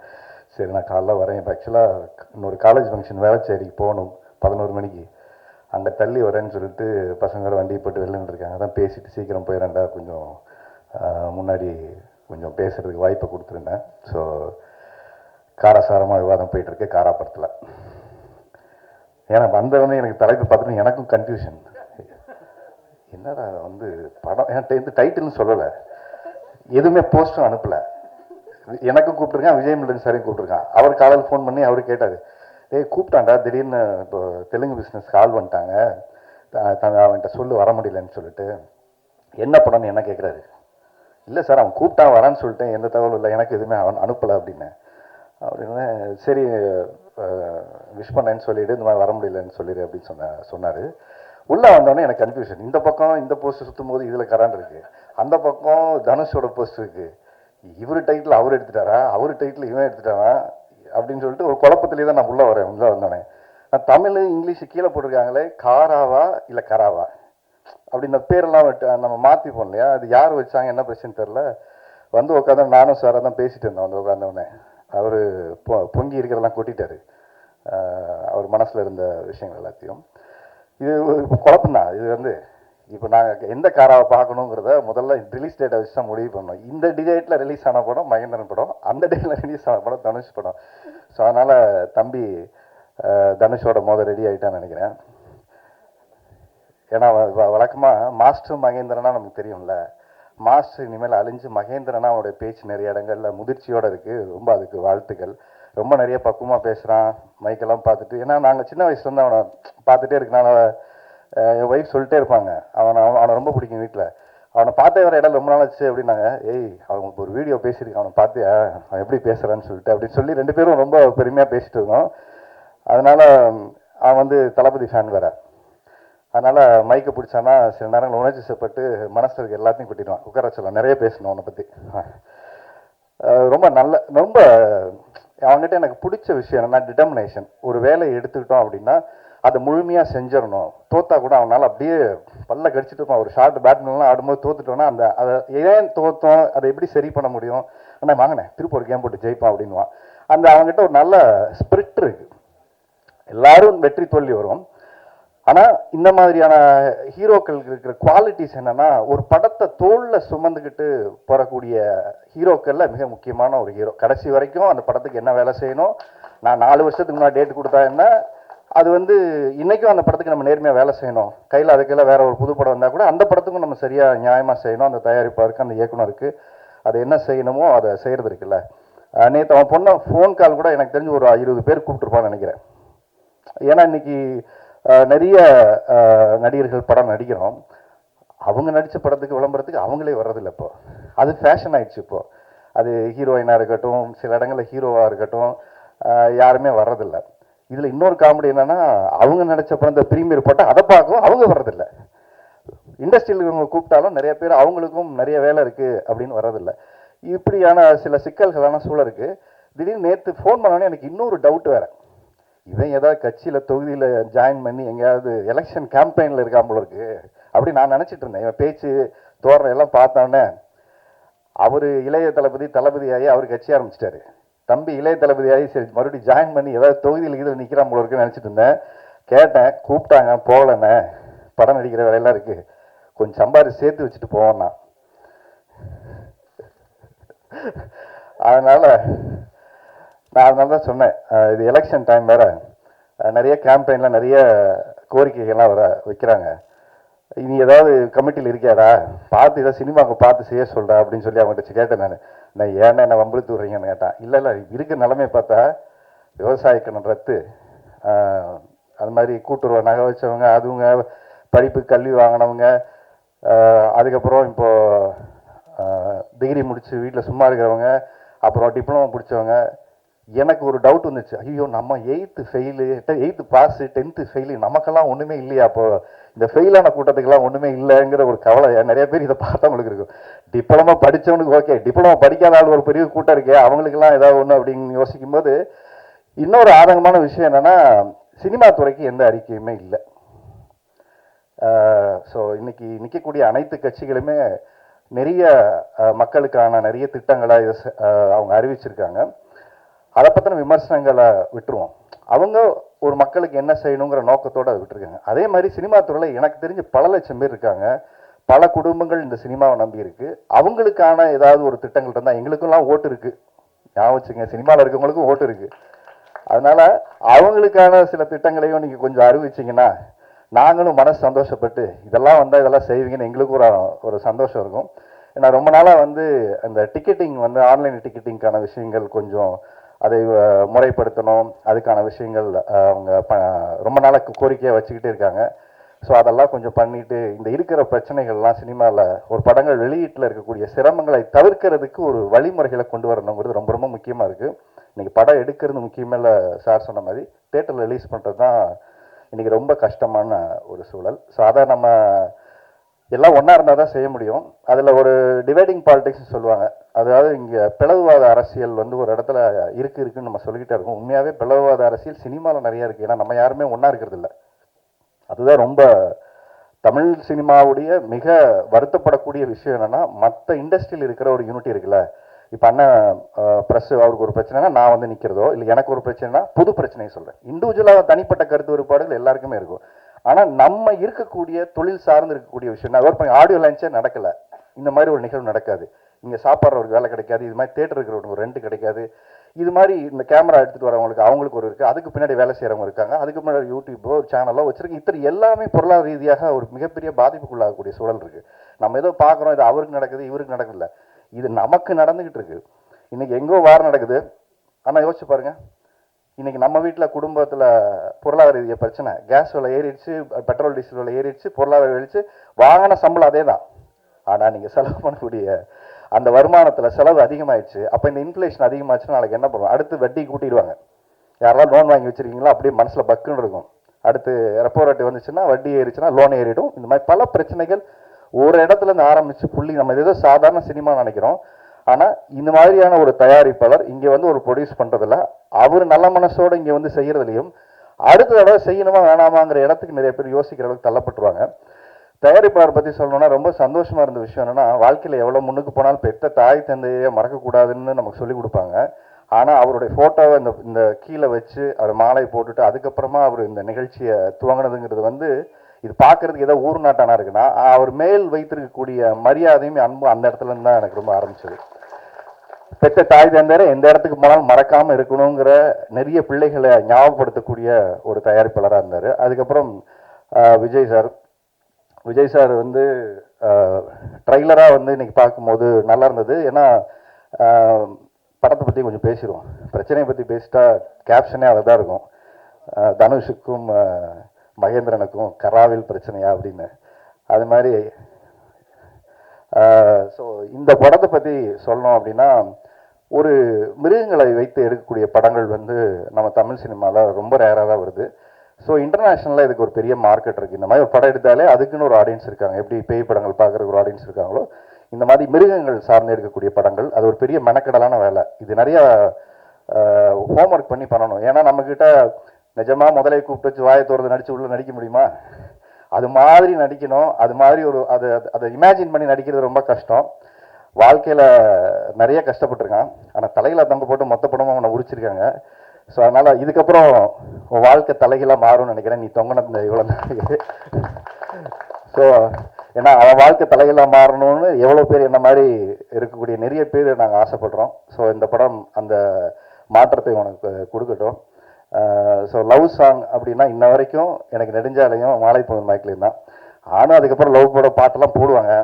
சரி நான் காலைல வரேன். இப்போ ஆக்சுவலாக இன்னொரு காலேஜ் ஃபங்க்ஷன் வேளச்சேரிக்கு போகணும் 11 மணிக்கு. அங்கே தள்ளி வரேன்னு சொல்லிட்டு பசங்க வண்டி போட்டு வெளில இருக்காங்க. அதான் பேசிட்டு சீக்கிரம் போயிடறேன்டா, கொஞ்சம் முன்னாடி கொஞ்சம் பேசுகிறதுக்கு வாய்ப்பை கொடுத்துருந்தேன். ஸோ காரசாரமாக விவாதம் போயிட்டுருக்கு காராப்படத்தில். ஏன்னா வந்தவொடனே எனக்கு தலைப்பு பார்த்துட்டு எனக்கும் கன்ஃபியூஷன், என்னடா வந்து படம் என்கிட்ட டைட்டில்னு சொல்லலை, எதுவுமே போஸ்ட்டும் அனுப்பலை. எனக்கும் கூப்பிட்ருக்கான், விஜய் மில்டன் சாரையும் கூப்பிட்ருக்கான். அவர் காலையில் ஃபோன் பண்ணி அவர் கேட்டார், கூப்பிட்டாண்டா திடீர்னு இப்போ தெலுங்கு பிஸ்னஸ் கால் பண்ணிட்டாங்க, அவன்கிட்ட சொல்லு வர முடியலன்னு சொல்லிட்டு. என்ன படம்னு என்ன கேட்குறாரு. இல்லை சார் அவன் கூப்பிட்டான் வரான்னு சொல்லிட்டேன், எந்த தகவலும் இல்லை, எனக்கு எதுவுமே அவன் அனுப்பலை அப்படின்னு. சரி விஷ் பண்ணேன்னு சொல்லிவிடு, இந்த மாதிரி வர முடியலன்னு சொல்லிடு அப்படின்னு சொன்னார். உள்ளே வந்தோடனே எனக்கு கன்ஃபியூஷன். இந்த பக்கம் இந்த போஸ்ட் சுற்றும் போது இதில் கரான் இருக்குது, அந்த பக்கம் தனுஷோட போஸ்ட் இருக்குது. இவர் டைட்டில் அவர் எடுத்துட்டாரா, அவர் டைட்டில் இவன் எடுத்துட்டாரா அப்படின்னு சொல்லிட்டு ஒரு குழப்பத்திலே தான் நான் உள்ளே வந்தோடனே. நான் தமிழ் இங்கிலீஷு கீழே போட்டிருக்காங்களே, காராவா இல்லை கராவா அப்படி இந்த பேரெல்லாம் நம்ம மாற்றிப்போம் இல்லையா, அது யார் வச்சாங்க என்ன பிரச்சனை தெரில. வந்து உட்காந்து நானும் சாராக தான் பேசிட்டு இருந்தேன். வந்து உட்காந்தவொடனே அவர் பொங்கி இருக்கிறதெல்லாம் கொட்டிட்டார், அவர் மனசில் இருந்த விஷயங்கள் எல்லாத்தையும். இது இப்போ குழப்பம்தான். இது வந்து இப்போ நாங்கள் எந்த காராவை பார்க்கணுங்கிறத முதல்ல ரிலீஸ் டேட்டை வச்சு தான் முடிவு பண்ணோம். இந்த டேட்டில் ரிலீஸ் ஆன படம் மகேந்திரன் படம், அந்த டேட்டில் ரிலீஸ் ஆன படம் தனுஷ் படம். ஸோ அதனால் தம்பி தனுஷோட ரெடி ஆகிட்டான்னு நினைக்கிறேன். ஏன்னா வழக்கமாக மாஸ்டர் மகேந்திரனா நமக்கு தெரியும்ல, மாஸ்டர் இனிமேல் அழிஞ்சு மகேந்திரனா அவனுடைய பேச்சு நிறைய இடங்களில் முதிர்ச்சியோடு இருக்குது. ரொம்ப அதுக்கு வாழ்த்துக்கள். ரொம்ப நிறைய பக்குவமாக பேசுகிறான், மைக்கெல்லாம் பார்த்துட்டு. ஏன்னா நாங்கள் சின்ன வயசுலேருந்து அவனை பார்த்துட்டே இருக்கனால என் ஒய்ஃப் சொல்லிட்டே இருப்பாங்க, அவனை ரொம்ப பிடிக்கும் வீட்டில். அவனை பார்த்தே வர இடம் ரொம்ப நாள் ஆச்சு அப்படின்னாங்க. அவனுக்கு ஒரு வீடியோ பேசியிருக்கான், அவனை பார்த்து அவன் எப்படி பேசுகிறான்னு சொல்லிட்டு அப்படின்னு சொல்லி 2 பேரும் ரொம்ப பெருமையாக பேசிட்டு இருக்கோம். அதனால் அவன் வந்து தளபதி ஃபேன் வேறு. அதனால் மைக்கை பிடிச்சானா சில நேரங்கள் உணர்ச்சி செய்யப்பட்டு மனசில் இருக்க எல்லாத்தையும் கொட்டிடுவான். உட்கார சொல்லலாம், நிறைய பேசணும் அவனை பற்றி. ரொம்ப ரொம்ப அவங்ககிட்ட எனக்கு பிடிச்ச விஷயம் என்னன்னா டிட்டர்மினேஷன். ஒரு வேலையை எடுத்துக்கிட்டோம் அப்படின்னா அதை முழுமையாக செஞ்சிடணும். தோத்தா கூட அவனால் அப்படியே பல்ல கடிச்சிட்டு இருப்பான். ஒரு ஷார்ட் பேட்மிண்டன் ஆடும்போது தோத்துட்டோன்னா அந்த அதை ஏன் தோத்தோம், அதை எப்படி சரி பண்ண முடியும், ஆனால் வாங்கினேன் திருப்பி ஒரு கேம் போட்டு ஜெயிப்பான் அப்படின்வான். அந்த அவங்ககிட்ட ஒரு நல்ல ஸ்பிரிட் இருக்கு. எல்லாரும் வெற்றி தோல்வி வரும். ஆனால் இந்த மாதிரியான ஹீரோக்களுக்கு இருக்கிற குவாலிட்டிஸ் என்னன்னா, ஒரு படத்தை தோல்ல சுமந்துக்கிட்டு போகக்கூடிய ஹீரோக்கள்ல மிக முக்கியமான ஒரு ஹீரோ. கடைசி வரைக்கும் அந்த படத்துக்கு என்ன வேலை செய்யணும், நான் 4 வருஷத்துக்கு முன்னாடி டேட் கொடுத்தா என்ன, அது வந்து இன்னைக்கும் அந்த படத்துக்கு நம்ம நேர்மையாக வேலை செய்யணும். கையில் அதுக்கெல்லாம் வேற ஒரு புது படம் வந்தால் கூட அந்த படத்துக்கும் நம்ம சரியாக நியாயமாக செய்யணும். அந்த தயாரிப்பாருக்கு, அந்த இயக்குனருக்கு அது என்ன செய்யணுமோ அதை செய்கிறது இருக்குல்ல. நேற்று அவன் பொண்ணை ஃபோன் கால் கூட எனக்கு தெரிஞ்சு ஒரு 20 பேர் கூப்பிட்டுருப்பான்னு நினைக்கிறேன். ஏன்னா இன்னைக்கு நிறைய நடிகர்கள் படம் நடிக்கிறோம். அவங்க நடித்த படத்துக்கு விளம்பரத்துக்கு அவங்களே வர்றதில்லை இப்போ. அது ஃபேஷன் ஆயிடுச்சு இப்போ. அது ஹீரோயினாக இருக்கட்டும், சில இடங்களில் ஹீரோவாக இருக்கட்டும், யாருமே வர்றதில்லை. இதில் இன்னொரு காமெடி என்னன்னா, அவங்க நடித்த படம் இந்த ப்ரீமியர் போட்டால் அதை பார்க்கவும் அவங்க வர்றதில்லை. இண்டஸ்ட்ரியில் இவங்க கூப்பிட்டாலும் நிறைய பேர் அவங்களுக்கும் நிறைய வேலை இருக்குது அப்படின்னு வர்றதில்லை. இப்படியான சில சிக்கல்களான சூழல் இருக்குது. திடீர்னு நேற்று ஃபோன் பண்ணோன்னே எனக்கு இன்னொரு டவுட் வேறு. இவன் ஏதாவது கட்சியில் தொகுதியில் ஜாயின் பண்ணி எங்கேயாவது எலெக்ஷன் கேம்பெயினில் இருக்கான் போல இருக்கு அப்படி நான் நினச்சிட்டு இருந்தேன். இவன் பேச்சு தோரணை எல்லாம் பார்த்தோன்னே அவர் இளைய தளபதியாகி அவர் கட்சி ஆரம்பிச்சிட்டாரு. தம்பி இளைய தளபதியாகி சரி மறுபடியும் ஜாயின் பண்ணி ஏதாவது தொகுதியில் இதில் நிற்கிறான் போல இருக்குன்னு நினச்சிட்டு இருந்தேன். கேட்டேன், கூப்பிட்டாங்க, போகலண்ணே, படம் நடிக்கிற வேலையெல்லாம் இருக்குது, கொஞ்சம் சம்பாதிச்சு சேர்த்து வச்சுட்டு போவோம்னா. அதனால் நான் அதனால தான் சொன்னேன், இது எலெக்ஷன் டைம் வேறு, நிறைய கேம்பெயினில் நிறைய கோரிக்கைகள்லாம் வைக்கிறாங்க. நீ ஏதாவது கமிட்டியில் இருக்கியாடா, பார்த்து ஏதாவது சினிமாவுக்கு பார்த்து செய்ய சொல்கிறா அப்படின்னு சொல்லி அவங்ககிட்ட கேட்டேன். நான் ஏன்னா என்ன வம்பிழுத்து விட்றீங்கன்னு கேட்டான். இல்லை இருக்கிற நிலைமை பார்த்தா விவசாய கடன் ரத்து, அது மாதிரி கூட்டுறவு நகை வச்சவங்க, அதுவங்க படிப்பு கல்வி வாங்கினவங்க, அதுக்கப்புறம் இப்போது டிகிரி முடித்து வீட்டில் சும்மா இருக்கிறவங்க, அப்புறம் டிப்ளமோ முடித்தவங்க. எனக்கு ஒரு டவுட் வந்துச்சு, ஐயோ நம்ம 8th fail, 8th pass, 10th fail, நமக்கெல்லாம் ஒன்றுமே இல்லையா, அப்போ இந்த ஃபெயிலான கூட்டத்துக்கெல்லாம் ஒன்றுமே இல்லைங்கிற ஒரு கவலை நிறைய பேர் இதை பார்த்தவங்களுக்கு இருக்கும். டிப்ளமோ படித்தவனுக்கு ஓகே, டிப்ளமோ படிக்காத ஆள் ஒரு பெரிய கூட்டம் இருக்கே, அவங்களுக்கெல்லாம் ஏதாவது ஒன்று அப்படின்னு யோசிக்கும்போது இன்னொரு ஆதங்கமான விஷயம் என்னென்னா, சினிமா துறைக்கு எந்த அறிக்கையுமே இல்லை. ஸோ இன்னைக்கு நிற்கக்கூடிய அனைத்து கட்சிகளுமே நிறைய மக்களுக்கான நிறைய திட்டங்களை அவங்க அறிவிச்சிருக்காங்க. அதை பற்றின விமர்சனங்களை விட்டுருவோம். அவங்க ஒரு மக்களுக்கு என்ன செய்யணுங்கிற நோக்கத்தோடு அதை விட்டுருக்காங்க. அதே மாதிரி சினிமா துறையில் எனக்கு தெரிஞ்சு பல லட்சம் பேர் இருக்காங்க. பல குடும்பங்கள் இந்த சினிமாவை நம்பி இருக்கு. அவங்களுக்கான ஏதாவது ஒரு திட்டங்கள் இருந்தால், எங்களுக்கெல்லாம் ஓட்டு இருக்குது, ஞாபகம் வச்சுங்க, சினிமாவில் இருக்கவங்களுக்கும் ஓட்டு இருக்குது. அதனால் அவங்களுக்கான சில திட்டங்களையும் நீங்கள் கொஞ்சம் அறிவிச்சிங்கன்னா நாங்களும் மனசு சந்தோஷப்பட்டு இதெல்லாம் வந்தால் இதெல்லாம் செய்வீங்கன்னு எங்களுக்கும் ஒரு சந்தோஷம் இருக்கும். ஏன்னா ரொம்ப நாளாக அந்த டிக்கெட்டிங் ஆன்லைன் டிக்கெட்டிங்கான விஷயங்கள் கொஞ்சம் அதை முறைப்படுத்தணும், அதுக்கான விஷயங்கள் அவங்க ரொம்ப நாளாக கோரிக்கையாக வச்சுக்கிட்டே இருக்காங்க. ஸோ அதெல்லாம் கொஞ்சம் பண்ணிட்டு இந்த இருக்கிற பிரச்சனைகள்லாம் சினிமாவில் ஒரு படங்கள் வெளியீட்டில் இருக்கக்கூடிய சிரமங்களை தவிர்க்கிறதுக்கு ஒரு வழிமுறைகளை கொண்டு வரணுங்கிறது ரொம்ப ரொம்ப முக்கியமாக இருக்குது. இன்றைக்கி படம் எடுக்கிறது முக்கியமாக இல்லை, சார் சொன்ன மாதிரி தேட்டரில் ரிலீஸ் பண்ணுறது தான் இன்றைக்கி ரொம்ப கஷ்டமான ஒரு சூழல். ஸோ அதை நம்ம எல்லாம் ஒன்றா இருந்தால் தான் செய்ய முடியும். அதில் ஒரு டிவைடிங் பாலிடிக்ஸ் சொல்லுவாங்க. அதாவது இங்கே பிளவுவாத அரசியல் ஒரு இடத்துல இருக்குன்னு நம்ம சொல்லிக்கிட்டே இருக்கோம். உண்மையாகவே பிளவுவாத அரசியல் சினிமாவில் நிறையா இருக்குது. ஏன்னா நம்ம யாருமே ஒன்றா இருக்கிறது இல்லை. அதுதான் ரொம்ப தமிழ் சினிமாவுடைய மிக வருத்தப்படக்கூடிய விஷயம். என்னென்னா, மற்ற இண்டஸ்ட்ரியில் இருக்கிற ஒரு யூனிட்டி இருக்குல்ல, இப்போ அண்ணன் ப்ரெஸ் அவருக்கு ஒரு பிரச்சனைனா நான் நிற்கிறதோ, இல்லை எனக்கு ஒரு பிரச்சனைனா புது பிரச்சனையை சொல்கிறேன். இண்டிவிஜுவலாக தனிப்பட்ட கருத்து வேறுபாடுகள் எல்லாருக்குமே இருக்கும். ஆனால் நம்ம இருக்கக்கூடிய தொழில் சார்ந்து இருக்கக்கூடிய விஷயம், நான் ஒர்க் பண்ணி ஆடியோ லான்ச்சே நடக்கலை, இந்த மாதிரி ஒரு நிகழ்வு நடக்காது. இங்கே சாப்பாடுறவருக்கு வேலை கிடைக்காது, இது மாதிரி தேட்டர் இருக்கிறவங்களுக்கு ஒரு ரெண்ட் கிடைக்காது. இது மாதிரி இந்த கேமரா எடுத்துகிட்டு வரவங்களுக்கு அவங்களுக்கு ஒரு இருக்குது, அதுக்கு பின்னாடி வேலை செய்கிறவங்க இருக்காங்க, அதுக்கு முன்னாடி யூடியூப்போ சேனலோ வச்சுருக்கு. இத்தனை எல்லாமே பொருளாதார ரீதியாக ஒரு மிகப்பெரிய பாதிப்புக்குள்ளாகக்கூடிய சூழல் இருக்குது. நம்ம ஏதோ பார்க்குறோம், இது அவருக்கு நடக்குது இவருக்கு நடக்குதுல்ல, இது நமக்கு நடந்துக்கிட்டு இருக்கு. இன்றைக்கி எங்கோ வாரம் நடக்குது. ஆனால் யோசிச்சு பாருங்கள், இன்றைக்கி நம்ம வீட்டில் குடும்பத்தில் பொருளாதார ரீதியாக பிரச்சனை, கேஸ் விலை ஏறிடுச்சு, பெட்ரோல் டீசல் விலை ஏறிடுச்சு, பொருளாதார ஏறிடுச்சு, வாங்கின சம்பளம் அதே தான். ஆனால் நீங்கள் செலவு பண்ணக்கூடிய அந்த வருமானத்தில் செலவு அதிகமாகிடுச்சு. அப்போ இந்த இன்ஃப்ளேஷன் அதிகமாச்சுன்னா நாளைக்கு என்ன பண்ணுவோம்? அடுத்து வட்டி கூட்டிடுவாங்க. யாரெல்லாம் லோன் வாங்கி வச்சுருக்கீங்களோ அப்படியே மனசில் பக்குன்னு இருக்கும். அடுத்து ரெப்போ ரேட்டு வந்துச்சுன்னா வட்டி ஏறிச்சுன்னா லோன் ஏறிடும். இந்த மாதிரி பல பிரச்சனைகள் ஒரு இடத்துலேருந்து ஆரம்பித்து புள்ளி. நம்ம ஏதோ சாதாரண சினிமா நினைக்கிறோம். ஆனால் இந்த மாதிரியான ஒரு தயாரிப்பாளர் இங்கே ஒரு ப்ரொடியூஸ் பண்ணுறதில்ல, அவர் நல்ல மனசோடு இங்கே செய்கிறதுலையும் அடுத்த தடவை செய்யணுமா வேணாமாங்கிற இடத்துக்கு நிறைய பேர் யோசிக்கிற அளவுக்கு தள்ளப்பட்டுருவாங்க. தயாரிப்பாளர் பற்றி சொல்லணும்னா ரொம்ப சந்தோஷமாக இருந்த விஷயம் என்னென்னா, வாழ்க்கையில் எவ்வளோ முன்னுக்கு போனாலும் பெற்ற தாய் தந்தையை மறக்கக்கூடாதுன்னு நமக்கு சொல்லிக் கொடுப்பாங்க. ஆனால் அவருடைய ஃபோட்டோவை இந்த கீழே வச்சு அவர் மாலை போட்டுட்டு அதுக்கப்புறமா அவர் இந்த நிகழ்ச்சியை துவங்கினதுங்கிறது வந்து, இது பார்க்குறதுக்கு ஏதோ ஊர் நாட்டானா இருக்குன்னா, அவர் மேல் வைத்திருக்கக்கூடிய மரியாதையும் அன்பும் அந்த இடத்துல இருந்து தான் எனக்கு ரொம்ப ஆரம்பிச்சது. பெற்ற தாய் தந்தையரை எந்த இடத்துக்கு போனாலும் மறக்காமல் இருக்கணுங்கிற நிறைய பிள்ளைகளை ஞாபகப்படுத்தக்கூடிய ஒரு தயாரிப்பாளராக இருந்தார். அதுக்கப்புறம் விஜய் சார் வந்து ட்ரைலராக வந்து இன்னைக்கு பார்க்கும்போது நல்லா இருந்தது. ஏன்னா படத்தை பற்றி கொஞ்சம் பேசிடுவோம். பிரச்சனையை பற்றி பேசிட்டா கேப்ஷனே அதை தான் இருக்கும். தனுஷுக்கும் மகேந்திரனுக்கும் கராவில் பிரச்சனையா அப்படின்னு. அது மாதிரி ஸோ இந்த படத்தை பற்றி சொல்லணும் அப்படின்னா, ஒரு மிருகங்களை வைத்து எடுக்கக்கூடிய படங்கள் வந்து நம்ம தமிழ் சினிமாவில் ரொம்ப ரேராக தான் வருது. ஸோ இன்டர்நேஷ்னலில் இதுக்கு ஒரு பெரிய மார்க்கெட் இருக்குது. இந்த மாதிரி ஒரு படம் எடுத்தாலே அதுக்குன்னு ஒரு ஆடியன்ஸ் இருக்காங்க. எப்படி பேய் படங்கள் பார்க்குறதுக்கு ஒரு ஆடியன்ஸ் இருக்காங்களோ, இந்த மாதிரி மிருகங்கள் சார்ந்து எடுக்கக்கூடிய படங்கள் அது ஒரு பெரிய மெனக்கடலான வேலை. இது நிறைய ஹோம்ஒர்க் பண்ணி பண்ணணும். ஏன்னா நம்மக்கிட்ட நிஜமாக முதலே கூப்பிட்டு வச்சு வாயை தோறது நடிச்சு உள்ளே நடிக்க முடியுமா? அது மாதிரி நடிக்கணும். அது மாதிரி ஒரு அதை இமேஜின் பண்ணி நடிக்கிறது ரொம்ப கஷ்டம். வாழ்க்கையில் நிறைய கஷ்டப்பட்டிருக்கான். ஆனால் தலையில் தங்க போட்டு மொத்த படமும் அவனை உரிச்சிருக்காங்க. ஸோ அதனால் இதுக்கப்புறம் உன் வாழ்க்கை தலைகளாக மாறும்னு நினைக்கிறேன். நீ தொங்கின இவ்வளோ நாளைக்கு. ஸோ ஏன்னா அவன் வாழ்க்கை தலைகளாக மாறணும்னு எவ்வளோ பேர் என்ன மாதிரி இருக்கக்கூடிய நிறைய பேர் நாங்கள் ஆசைப்படுறோம். ஸோ இந்த படம் அந்த மாற்றத்தை உனக்கு கொடுக்கட்டும். ஸோ லவ் சாங் அப்படின்னா இன்ன வரைக்கும் எனக்கு நெடுஞ்சாலையும் மாலை பொழுது மைக்கிலையும் தான். ஆனால் அதுக்கப்புறம் லவ் போட பாட்டெல்லாம் போடுவாங்க.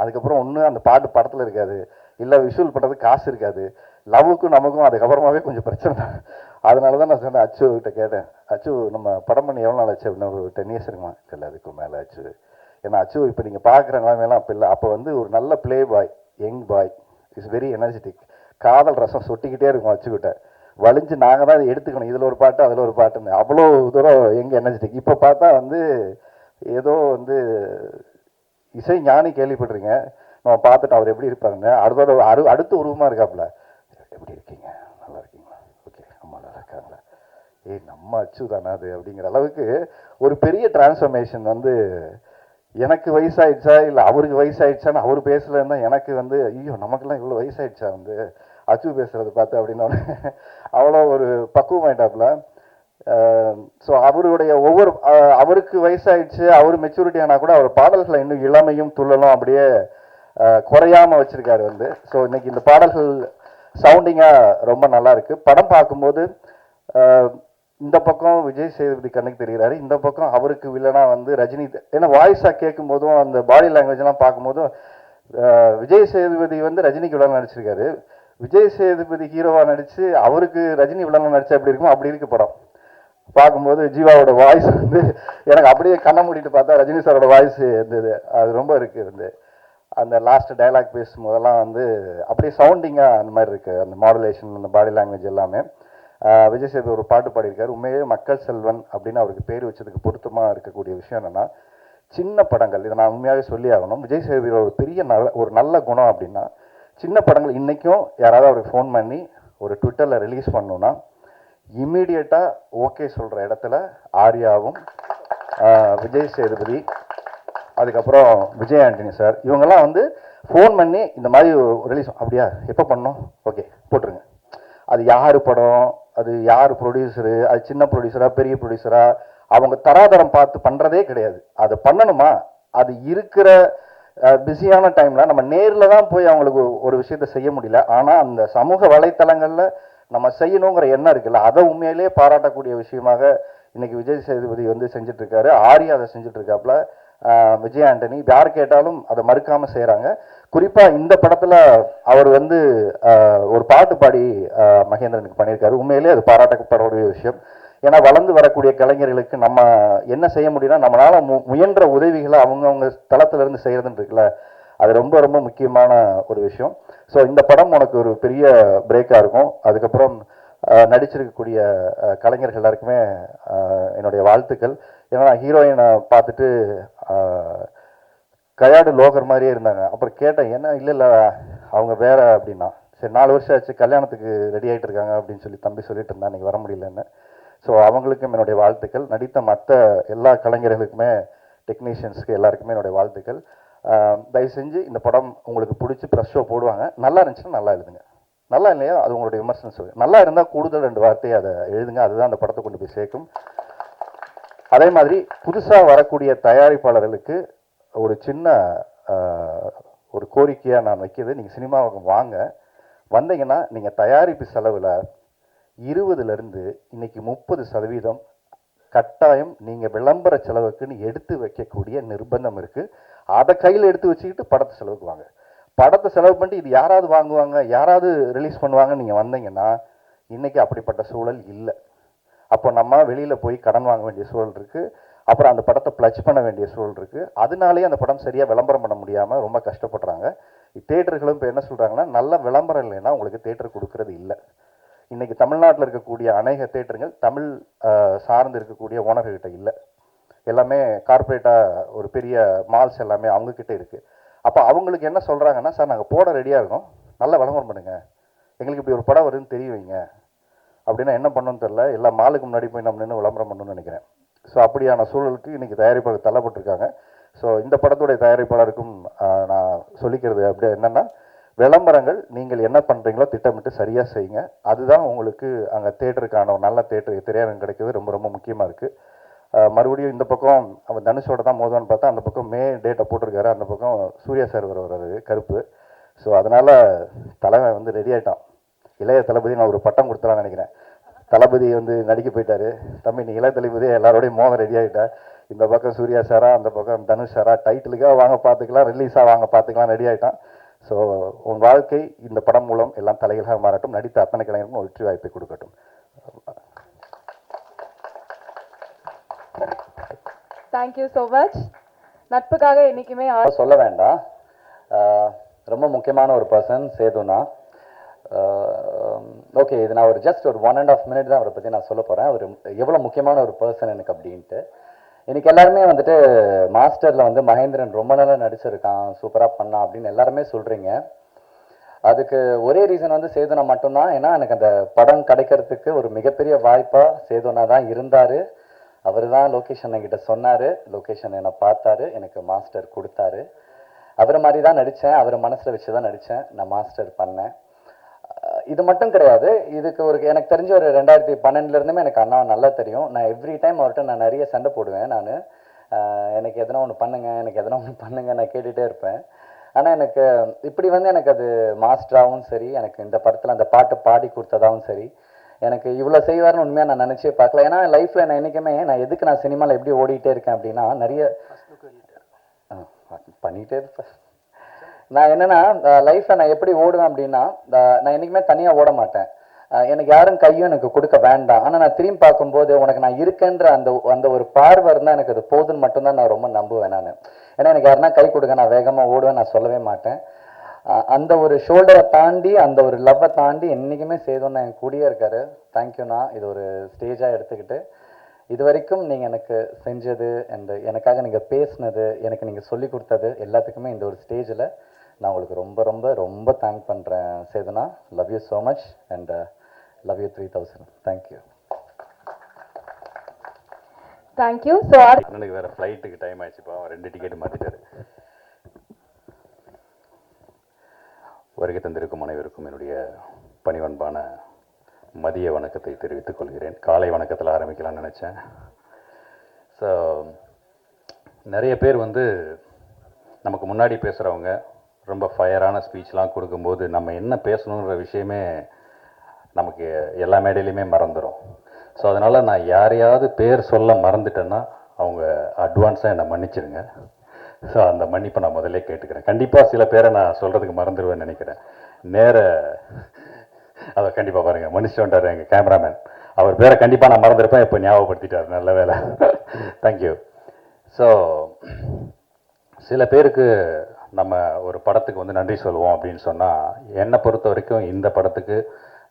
அதுக்கப்புறம் ஒன்று அந்த பாட்டு படத்தில் இருக்காது, இல்லை விஷுவல் பண்ணுறதுக்கு காசு இருக்காது. லவ்வுக்கும் நமக்கும் அதுக்கப்புறமாவே கொஞ்சம் பிரச்சனை தான். அதனால தான் நான் சொன்னேன், அச்சு கிட்ட கேட்டேன், அச்சு நம்ம படம் பண்ணி எவ்வளோ நாள் ஆச்சு அப்படின்னு. ஒரு 10 years இருக்குமா? இல்லை அதுக்கு மேலே ஆச்சு. ஏன்னா அச்சு இப்போ நீங்கள் பார்க்குற நிலைமையெல்லாம் அப்போ இல்லை. அப்போ வந்து ஒரு நல்ல play boy, young boy, is very energetic. காதல் ரசம் சொட்டிக்கிட்டே இருக்கும் அச்சுக்கிட்ட. வலிஞ்சு நாங்கள் தான் அதை எடுத்துக்கணும். இதில் ஒரு பாட்டு அதில் ஒரு பாட்டுன்னு அவ்வளோ தூரம் எங்கே எனர்ஜெட்டிக். இப்போ பார்த்தா வந்து ஏதோ வந்து இசை ஞானி கேள்விப்பட்டிருங்க. நம்ம பார்த்துட்டு அவர் எப்படி இருப்பாருன்னு அடுத்த உருவமாக இருக்காப்புல. எப்படி இருக்கீங்க? நல்லா இருக்கீங்களா? ஓகே, அம்மா நல்லா இருக்காங்களா? நம்ம அச்சு தானே அது அப்படிங்கிற அளவுக்கு ஒரு பெரிய டிரான்ஸ்ஃபர்மேஷன் வந்து. எனக்கு வயசாயிடுச்சா இல்லை அவருக்கு வயசாயிடுச்சான்னு அவர் பேசலன்னா எனக்கு வந்து ஐயோ நமக்கெல்லாம் இவ்வளோ வயசாயிடுச்சா வந்து அச்சு பேசுறது பார்த்து அப்படின்னா அவ்வளோ ஒரு பக்குவமாயிட்டாப்புல. ஸோ அவருடைய அவருக்கு வயசாயிடுச்சு, அவர் மெச்சூரிட்டி ஆனால் கூட அவர் பாடல்களை இன்னும் இளமையும் துள்ளலும் அப்படியே குறையாம வச்சிருக்காரு வந்து. ஸோ இன்னைக்கு இந்த பாடல்கள் சவுண்டிங்காக ரொம்ப நல்லா இருக்கு. படம் பார்க்கும்போது இந்த பக்கம் விஜய் சேதுபதி கண்ணுக்கு தெரிகிறாரு, இந்த பக்கம் அவருக்கு வில்லனா வந்து ரஜினி. ஏன்னா வாய்ஸாக கேட்கும் போதும் அந்த பாடி லாங்குவேஜ்லாம் பார்க்கும்போதும் விஜய் சேதுபதி வந்து ரஜினிக்கு வில்லனா நடிச்சிருக்காரு. விஜய் சேதுபதி ஹீரோவா நடிச்சு அவருக்கு ரஜினி வில்லனா நடிச்சா எப்படி இருக்கும் அப்படி இருக்கு படம் பார்க்கும்போது. ஜீவாவோட வாய்ஸ் வந்து எனக்கு அப்படியே கண்ணை மூடிட்டு பார்த்தா ரஜினி சாரோட வாய்ஸ் இருந்தது. அது ரொம்ப இருக்கு வந்து அந்த லாஸ்ட் டைலாக் பேசும்போதெல்லாம் வந்து அப்படியே சவுண்டிங்காக அந்த மாதிரி இருக்குது. அந்த மாடுலேஷன், அந்த பாடி லாங்குவேஜ் எல்லாமே. விஜய் சேதுபதி ஒரு பாட்டு பாடியிருக்காரு. உண்மையிலே மக்கள் செல்வன் அப்படின்னு அவருக்கு பேர் வச்சதுக்கு பொருத்தமாக இருக்கக்கூடிய விஷயம் என்னென்னா, சின்ன படங்கள், இதை நான் உண்மையாகவே சொல்லி ஆகணும். விஜய் சேதுபதியோட ஒரு பெரிய ஒரு நல்ல குணம் அப்படின்னா, சின்ன படங்கள் இன்றைக்கும் யாராவது அவருக்கு ஃபோன் பண்ணி ஒரு ட்விட்டரில் ரிலீஸ் பண்ணணுன்னா இம்மீடியட்டாக ஓகே சொல்கிற இடத்துல ஆர்யாவும் விஜய் சேதுபதி, அதுக்கப்புறம் விஜய் ஆண்டனி சார், இவங்கெல்லாம் வந்து ஃபோன் பண்ணி இந்த மாதிரி ரிலீஸ் அப்படியா எப்போ பண்ணோம், ஓகே போட்டுருங்க. அது யார் படம், அது யார் ப்ரொடியூசரு, அது சின்ன ப்ரொடியூசரா பெரிய ப்ரொடியூசரா, அவங்க தராதரம் பார்த்து பண்ணுறதே கிடையாது. அதை பண்ணணுமா, அது இருக்கிற பிஸியான டைமில் நம்ம நேரில் தான் போய் அவங்களுக்கு ஒரு விஷயத்த செய்ய முடியல. ஆனால் அந்த சமூக வலைத்தளங்களில் நம்ம செய்யணுங்கிற எண்ணம் இருக்குல்ல, அதை உண்மையிலே பாராட்டக்கூடிய விஷயமாக இன்னைக்கு விஜய் சேதுபதி வந்து செஞ்சிட்ருக்காரு. ஆர்யா அதை செஞ்சிட்ருக்காப்புல. விஜய் ஆண்டனி யார் கேட்டாலும் அதை மறுக்காமல் செய்கிறாங்க. குறிப்பாக இந்த படத்தில் அவர் வந்து ஒரு பாட்டு பாடி மகேந்திரனுக்கு பண்ணியிருக்காரு. உண்மையிலே அது பாராட்டப்படக்கூடிய விஷயம். ஏன்னா வளர்ந்து வரக்கூடிய கலைஞர்களுக்கு நம்ம என்ன செய்ய முடியும்னா, நம்மளால் முயன்ற உதவிகளை அவங்கவுங்க தளத்திலிருந்து செய்கிறதுன்னு இருக்குல்ல, அது ரொம்ப ரொம்ப முக்கியமான ஒரு விஷயம். ஸோ இந்த படம் உனக்கு ஒரு பெரிய பிரேக்காக இருக்கும். அதுக்கப்புறம் நடிச்சிருக்கக்கூடிய கலைஞர்கள் எல்லாருக்குமே என்னுடைய வாழ்த்துக்கள். ஏன்னா ஹீரோயினை பார்த்துட்டு கையாடு லோகர் மாதிரியே இருந்தாங்க. அப்புறம் கேட்டேன், என்ன இல்லை அவங்க வேற அப்படின்னா. சரி 4 வருஷம் ஆச்சு, கல்யாணத்துக்கு ரெடி ஆகிட்டு இருக்காங்க அப்படின்னு சொல்லி தம்பி சொல்லிட்டு இருந்தா, இன்னைக்கு வர முடியலன்னு. ஸோ அவங்களுக்கும் என்னுடைய வாழ்த்துக்கள். நடித்த மற்ற எல்லா கலைஞர்களுக்குமே டெக்னீஷியன்ஸ்க்கு எல்லாருக்குமே என்னுடைய வாழ்த்துக்கள். தயவு செஞ்சு இந்த படம் உங்களுக்கு பிடிச்சி ப்ரெஸ் ஷோ போடுவாங்க, நல்லா இருந்துச்சுன்னா நல்லா எழுதுங்க, நல்லா இல்லையா அது உங்களுடைய விமர்சனம் சொல்லுங்கள். நல்லா இருந்தால் கூடுதல் 2 வார்த்தையை அதை எழுதுங்க, அதுதான் அந்த படத்தை கொண்டு போய் சேர்க்கும். அதே மாதிரி புதுசாக வரக்கூடிய தயாரிப்பாளர்களுக்கு ஒரு சின்ன ஒரு கோரிக்கையாக நான் வைக்கிறது, நீங்கள் சினிமாவுக்கு வாங்க, வந்தீங்கன்னா நீங்கள் தயாரிப்பு செலவில் 20லேருந்து இன்னைக்கு 30% கட்டாயம் நீங்கள் விளம்பர செலவுக்குன்னு எடுத்து வைக்கக்கூடிய நிர்பந்தம் இருக்குது. அதை கையில் எடுத்து வச்சுக்கிட்டு படத்தை செலவுக்கு வாங்க. படத்தை செலவு பண்ணிட்டு இது யாராவது வாங்குவாங்க, யாராவது ரிலீஸ் பண்ணுவாங்கன்னு நீங்கள் வந்தீங்கன்னா இன்றைக்கி அப்படிப்பட்ட சூழல் இல்லை. அப்போ நம்ம வெளியில் போய் கடன் வாங்க வேண்டிய சூழல் இருக்குது, அப்புறம் அந்த படத்தை ப்ளச் பண்ண வேண்டிய சூழல் இருக்குது. அதனாலேயே அந்த படம் சரியாக விளம்பரம் பண்ண முடியாமல் ரொம்ப கஷ்டப்படுறாங்க. தேட்டர்களும் இப்போ என்ன சொல்கிறாங்கன்னா, நல்ல விளம்பரம் இல்லைன்னா உங்களுக்கு தேட்டர் கொடுக்கறது இல்லை. இன்றைக்கி தமிழ்நாட்டில் இருக்கக்கூடிய அநேக தேட்டருங்கள் தமிழ் சார்ந்து இருக்கக்கூடிய ஓனர்கிட்ட இல்லை, எல்லாமே கார்ப்பரேட்டாக ஒரு பெரிய மால்ஸ் எல்லாமே அவங்கக்கிட்ட இருக்குது. அப்போ அவங்களுக்கு என்ன சொல்கிறாங்கன்னா, சார் நாங்கள் போட ரெடியாக இருக்கோம், நல்லா விளம்பரம் பண்ணுங்கள், எங்களுக்கு இப்படி ஒரு படம் வருதுன்னு தெரிய வைங்க. அப்படின்னா என்ன பண்ணணும்னு தெரில, எல்லா மாலுக்கு முன்னாடி போய் நம்ம நின்று விளம்பரம் பண்ணணும்னு நினைக்கிறேன். ஸோ அப்படியான சூழலுக்கு இன்றைக்கி தயாரிப்பாளர் தள்ளப்பட்டிருக்காங்க. ஸோ இந்த படத்துடைய தயாரிப்பாளருக்கும் நான் சொல்லிக்கிறது அப்படியே என்னென்னா, விளம்பரங்கள் நீங்கள் என்ன பண்ணுறீங்களோ திட்டமிட்டு சரியாக செய்யுங்க. அதுதான் உங்களுக்கு அங்கே தேட்டருக்கான ஒரு நல்ல தேட்டர் திரையரங்கம் கிடைக்கிறது ரொம்ப ரொம்ப முக்கியமாக இருக்குது. மறுபடியும் இந்த பக்கம் அவன் தனுஷோட தான் மோதுவான்னு பார்த்தா அந்த பக்கம் மே டேட்டை போட்டிருக்காரு, அந்த பக்கம் சூர்யா சார் வர்றாரு கருப்பு. ஸோ அதனால் தலைவன் வந்து ரெடி ஆகிட்டான். இளைய தளபதி நான் ஒரு பட்டம் கொடுத்துலான்னு நினைக்கிறேன். தளபதி வந்து நடிக்க போயிட்டாரு, தம்பி நீ இளைய தளபதி எல்லாரோடையும் மோகம் ரெடி ஆகிட்டா. இந்த பக்கம் சூர்யா சாரா, அந்த பக்கம் தனுஷ் சாரா, டைட்டிலுக்காக வாங்க பார்த்துக்கலாம், ரிலீஸாக வாங்க பார்த்துக்கலாம், ரெடி ஆகிட்டான். ஸோ உன் வாழ்க்கை இந்த படம் மூலம் எல்லாம் தலைகளாக மாறட்டும், நடித்த அத்தனை கலைஞருக்கும் ஒரு வெற்றி வாய்ப்பை கொடுக்கட்டும். Thank you so much. நட்புக்காக என்றைக்குமே சொல்ல வேண்டாம், ரொம்ப முக்கியமான ஒரு பர்சன் சேதுனா. ஓகே, இது நான் ஒரு ஜஸ்ட் ஒரு 1.5 minute தான் அவரை பற்றி நான் சொல்ல போகிறேன். அவர் எவ்வளோ முக்கியமான ஒரு பர்சன் எனக்கு அப்படின்ட்டு. இன்னைக்கு எல்லாருமே வந்துட்டு மாஸ்டரில் வந்து மகேந்திரன் ரொம்ப நல்லா நடிச்சிருக்கான், சூப்பராக பண்ணான் அப்படின்னு எல்லாருமே சொல்கிறீங்க. அதுக்கு ஒரே ரீசன் வந்து சேதுனா மட்டும்தான். ஏன்னா எனக்கு அந்த படம் கிடைக்கிறதுக்கு ஒரு மிகப்பெரிய வாய்ப்பாக சேதுனா தான் இருந்தார். அவர் தான் லொக்கேஷன் என்கிட்ட சொன்னார், லொக்கேஷன் என்னை பார்த்தாரு, எனக்கு மாஸ்டர் கொடுத்தாரு. அவரை மாதிரி தான் நடித்தேன், அவரை மனசில் வச்சு தான் நடித்தேன், நான் மாஸ்டர் பண்ணேன். இது மட்டும் கிடையாது, இதுக்கு ஒரு எனக்கு தெரிஞ்ச ஒரு 2012 எனக்கு அண்ணாவை நல்லா தெரியும். நான் எவ்ரி டைம் அவர்கிட்ட நான் நிறைய சண்டை போடுவேன். நான் எனக்கு எதனா ஒன்று பண்ணுங்க, எனக்கு எதனா ஒன்று பண்ணுங்க நான் கேட்டுகிட்டே இருப்பேன். ஆனால் எனக்கு இப்படி வந்து எனக்கு அது மாஸ்டராகவும் சரி, எனக்கு இந்த படத்தில் அந்த பாட்டு பாடி கொடுத்ததாகவும் சரி, எனக்கு இவ்வளோ செய்வார்னு உண்மையாக நான் நினச்சே பார்க்கல. ஏன்னா லைஃப்பில் நான் என்றைக்குமே எதுக்கு நான் சினிமாவில் எப்படி ஓடிட்டே இருக்கேன் அப்படின்னா, நிறைய பண்ணிகிட்டே இருப்பேன். நான் என்னென்னா லைஃப்பில் நான் எப்படி ஓடுவேன் அப்படின்னா, நான் என்றைக்குமே தனியாக ஓட மாட்டேன். எனக்கு யாரும் கையும் எனக்கு கொடுக்க வேண்டாம். ஆனால் நான் திரும்பி பார்க்கும்போது உனக்கு நான் இருக்கேன்ற அந்த ஒரு பார்வை இருந்தால் எனக்கு அது போதுன்னு மட்டும்தான் நான் ரொம்ப நம்புவேன் நான். ஏன்னா எனக்கு யாருன்னா கை கொடுக்க நான் வேகமாக ஓடுவேன், நான் சொல்லவே மாட்டேன். அந்த ஒரு ஷோல்டரை தாண்டி, அந்த ஒரு லவ்வை தாண்டி என்றைக்குமே சேதுன்னா என் கூடயே இருக்காரு. தேங்க்யூண்ணா, இது ஒரு ஸ்டேஜாக எடுத்துக்கிட்டு இது வரைக்கும் நீங்கள் எனக்கு செஞ்சது அண்ட் எனக்காக நீங்கள் பேசுனது, எனக்கு நீங்கள் சொல்லி கொடுத்தது எல்லாத்துக்குமே இந்த ஒரு ஸ்டேஜில் நான் உங்களுக்கு ரொம்ப ரொம்ப ரொம்ப தேங்க் பண்ணுறேன் சேதுனா. Love you so much and love you 3000. Thank you. Thank you. So எனக்கு வேறு ஃப்ளைட்டுக்கு டைம் ஆயிடுச்சுப்பா, 2 டிக்கெட்டு மாற்றிட்டாரு. வருகை தந்திருக்கும் அனைவருக்கும் என்னுடைய பணிவன்பான மதிய வணக்கத்தை தெரிவித்துக் கொள்கிறேன். காலை வணக்கத்தில் ஆரம்பிக்கலாம்னு நினச்சேன். ஸோ நிறைய பேர் வந்து நமக்கு முன்னாடி பேசுகிறவங்க ரொம்ப ஃபயரான ஸ்பீச்லாம் கொடுக்கும்போது நம்ம என்ன பேசணுன்ற விஷயமே நமக்கு எல்லா மேடையிலையுமே மறந்துடும். ஸோ அதனால் நான் யாரையாவது பேர் சொல்ல மறந்துட்டேன்னா அவங்க அட்வான்ஸாக என்னை மன்னிச்சிடுங்க. ஸோ அந்த மன்னிப்பை நான் முதல்ல கேட்டுக்கிறேன். கண்டிப்பாக சில பேரை நான் சொல்கிறதுக்கு மறந்துடுவேன்னு நினைக்கிறேன். அதை கண்டிப்பாக பாருங்கள், மன்னிச்சு வந்துட்டார் எங்கள் கேமராமேன். அவர் பேரை கண்டிப்பாக நான் மறந்துருப்பேன், இப்போ ஞாபகப்படுத்திட்டார், நல்ல வேலை. தேங்க்யூ. ஸோ சில பேருக்கு நம்ம ஒரு படத்துக்கு வந்து நன்றி சொல்லுவோம் அப்படின்னு சொன்னால், என்னை பொறுத்த வரைக்கும் இந்த படத்துக்கு